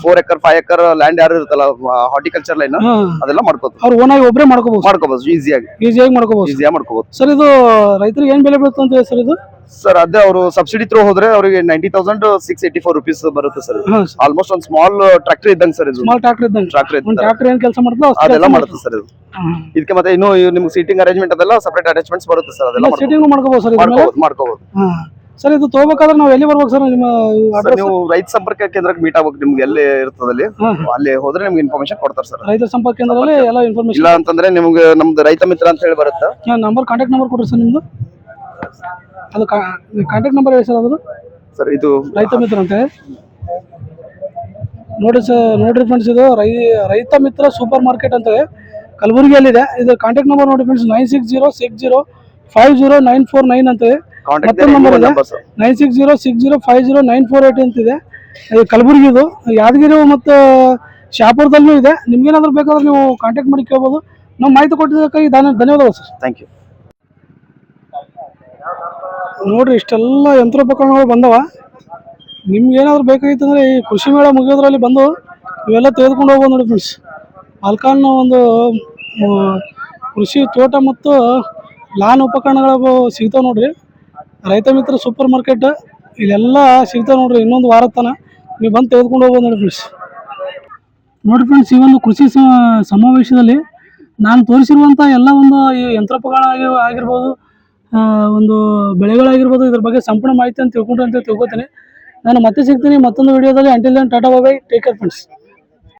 [SPEAKER 5] 4 ಎಕರ್ 5 ಎಕರ್ ಲ್ಯಾಂಡ್ ಯಾರು ಇರುತ್ತಲ್ಲ, ಹಾರ್ಟಿಕಲ್ಚರ್ ಲೈನ್, ಅದೆಲ್ಲ ಮಾಡ್ಕೋಬಹುದು. ಅವ್ರು ಓನಾಗಿ ಒಬ್ಬರೇ ಮಾಡ್ಕೋಬಹುದು ಈಸಿಯಾಗಿ ಮಾಡ್ಕೋಬಹುದು. ಸರ್ ಇದು ರೈತರಿಗೆ ಏನ್ ಬೆಲೆ ಬೀಳುತ್ತೆ ಅಂತ ಸರ್ ಇದು? ಸರ್ ಅದೇ ಅವರು ಸಬ್ಸಿಡಿ ಥ್ರೂ ಹೋದ್ರೆ ಅವರಿಗೆ 90,684 rupees ಬರುತ್ತೆ ಸರ್. ಆಲ್ಮೋಸ್ಟ್ ಒಂದು ಸ್ಮಾಲ್ ಟ್ರಾಕ್ಟರ್ ಇದ್ದಂಗೆ ಸರ್. ಇದು ಸ್ಮಾಲ್ ಟ್ರಾಕ್ಟರ್ ಏನ್ ಕೆಲಸ ಮಾಡ್ತೋ ಅದೆಲ್ಲ ಮಾಡುತ್ತೆ ಸರ್ ಇದು. ಇದಕ್ಕೆ ಮತ್ತೆ ಇನ್ನು ನಿಮ್ಗೆ ಸೀಟಿಂಗ್ ಅರೇಂಜ್ಮೆಂಟ್ ಅದೆಲ್ಲ ಸೆಪರೇಟ್ ಅಟ್ಯಾಚ್ಮೆಂಟ್ಸ್ ಬರುತ್ತೆ ಸರ್. ಅದೆಲ್ಲ ಸೀಟಿಂಗ್ ಮಾಡ್ಕೋಬಹುದು ಸರ್. ಮಾಡ್ಕೋಬಹುದು ಸರ್. ಇದು ತಗೋಬೇಕಾದ್ರೆ ನಾವು ಎಲ್ಲಿ ಬರ್ಬೇಕು ಸರ್? ನಿಮ್ಮ ನೀವು ರೈತ ಸಂಪರ್ಕ ಕೇಂದ್ರಕ್ಕೆ ಮೀಟ್ ಆಗ್ಬೇಕು. ನಿಮ್ಗೆ ಎಲ್ಲಿ ಇರ್ತದಲ್ಲಿ ಅಲ್ಲಿ ಹೋದ್ರೆ ನಿಮ್ಗೆ ಇನ್ಫಾರ್ಮೇಶನ್ ಕೊಡ್ತಾರೆ ಸರ್. ರೈತ ಸಂಪರ್ಕ ಕೇಂದ್ರದಲ್ಲಿ ಎಲ್ಲ ಇನ್ಫಾರ್ಮೇಶನ್. ಇಲ್ಲ ಅಂತಂದ್ರೆ ನಿಮ್ಗೆ ನಮ್ದು ರೈತ ಮಿತ್ರ ಅಂತ ಹೇಳಿ ಬರುತ್ತೆ. ನಂಬರ್, ಕಾಂಟ್ಯಾಕ್ಟ್ ನಂಬರ್ ಕೊಡ್ರಿ ಸರ್ ನಿಮ್ದು. ಅದು ಕಾಂಟ್ಯಾಕ್ಟ್ ನಂಬರ್ ಹೇಳಿ ಸರ್. ಅದು ಸರ್ ಇದು ರೈತ ಮಿತ್ರ ಅಂತ ನೋಡಿ ಸರ್. ನೋಡ್ರಿ ಫ್ರೆಂಡ್ಸ್, ಇದು ರೈತ ಮಿತ್ರ ಸೂಪರ್ ಮಾರ್ಕೆಟ್ ಅಂತ ಕಲಬುರಗಿಯಲ್ಲಿದೆ. ಇದು ಕಾಂಟ್ಯಾಕ್ಟ್ ನಂಬರ್ ನೋಡಿ ಫ್ರೆಂಡ್ಸ್, 9606050949 ಅಂತ. ಮತ್ತೊಂದು ನಂಬರ್ ಇದೆ 9606050948 ಅಂತಿದೆ. ಕಲಬುರಗಿ, ಇದು ಯಾದಗಿರಿ ಮತ್ತು ಶಾಪುರದಲ್ಲೂ ಇದೆ. ನಿಮ್ಗೇನಾದ್ರೂ ಬೇಕಾದ್ರೆ ನೀವು ಕಾಂಟ್ಯಾಕ್ಟ್ ಮಾಡಿ ಕೇಳ್ಬೋದು. ನಾವು ಮಾಹಿತಿ ಕೊಟ್ಟಿದ್ದಕ್ಕಾಗಿ ಧನ್ಯವಾದಗಳು ಸರ್. Thank you. ನೋಡ್ರಿ, ಇಷ್ಟೆಲ್ಲ ಯಂತ್ರೋಪಕರಣಗಳು ಬಂದವ. ನಿಮ್ಗೆ ಏನಾದ್ರು ಬೇಕಾಗಿತ್ತು ಅಂದ್ರೆ ಈ ಕೃಷಿ ಮೇಳ ಮುಗಿಯೋದ್ರಲ್ಲಿ ಬಂದು ಇವೆಲ್ಲ ತೆಗೆದುಕೊಂಡು ಹೋಗ್ಬೋದು ನೋಡಿ ಫ್ರೆಂಡ್ಸ್. ಆಲ್ಕಾಲ್ನ ಒಂದು ಕೃಷಿ ತೋಟ ಮತ್ತು ಲಾನ್ ಉಪಕರಣಗಳು ಸಿಗ್ತಾವೆ ನೋಡ್ರಿ.
[SPEAKER 4] ರೈತ ಮಿತ್ರ ಸೂಪರ್ ಮಾರ್ಕೆಟ್ ಇಲ್ಲೆಲ್ಲ ಸಿಗ್ತಾವೆ ನೋಡ್ರಿ. ಇನ್ನೊಂದು ವಾರ ತನ ನೀವು ಬಂದು ತೆಗೆದುಕೊಂಡು ಹೋಗ್ಬೋದು ನೋಡಿ ಫ್ರೆಂಡ್ಸ್. ನೋಡಿ ಫ್ರೆಂಡ್ಸ್, ಈ ಒಂದು ಕೃಷಿ ಸಮಾವೇಶದಲ್ಲಿ ನಾನು ತೋರಿಸಿರುವಂಥ ಎಲ್ಲ ಒಂದು ಈ ಯಂತ್ರೋಪಕರಣ ಆಗಿರ್ಬೋದು, ಒಂದು ಬೆಳೆಗಳಾಗಿರ್ಬೋದು, ಇದ್ರ ಬಗ್ಗೆ ಸಂಪೂರ್ಣ ಮಾಹಿತಿ ಅಂತ ತಿಳ್ಕೊಂಡ್ರೆ ಅಂತ ತಿಳ್ಕೊತೀನಿ. ನಾನು ಮತ್ತೆ ಸಿಗ್ತೀನಿ ಮತ್ತೊಂದು ವಿಡಿಯೋದಲ್ಲಿ. Until then tata bye bye, take care friends.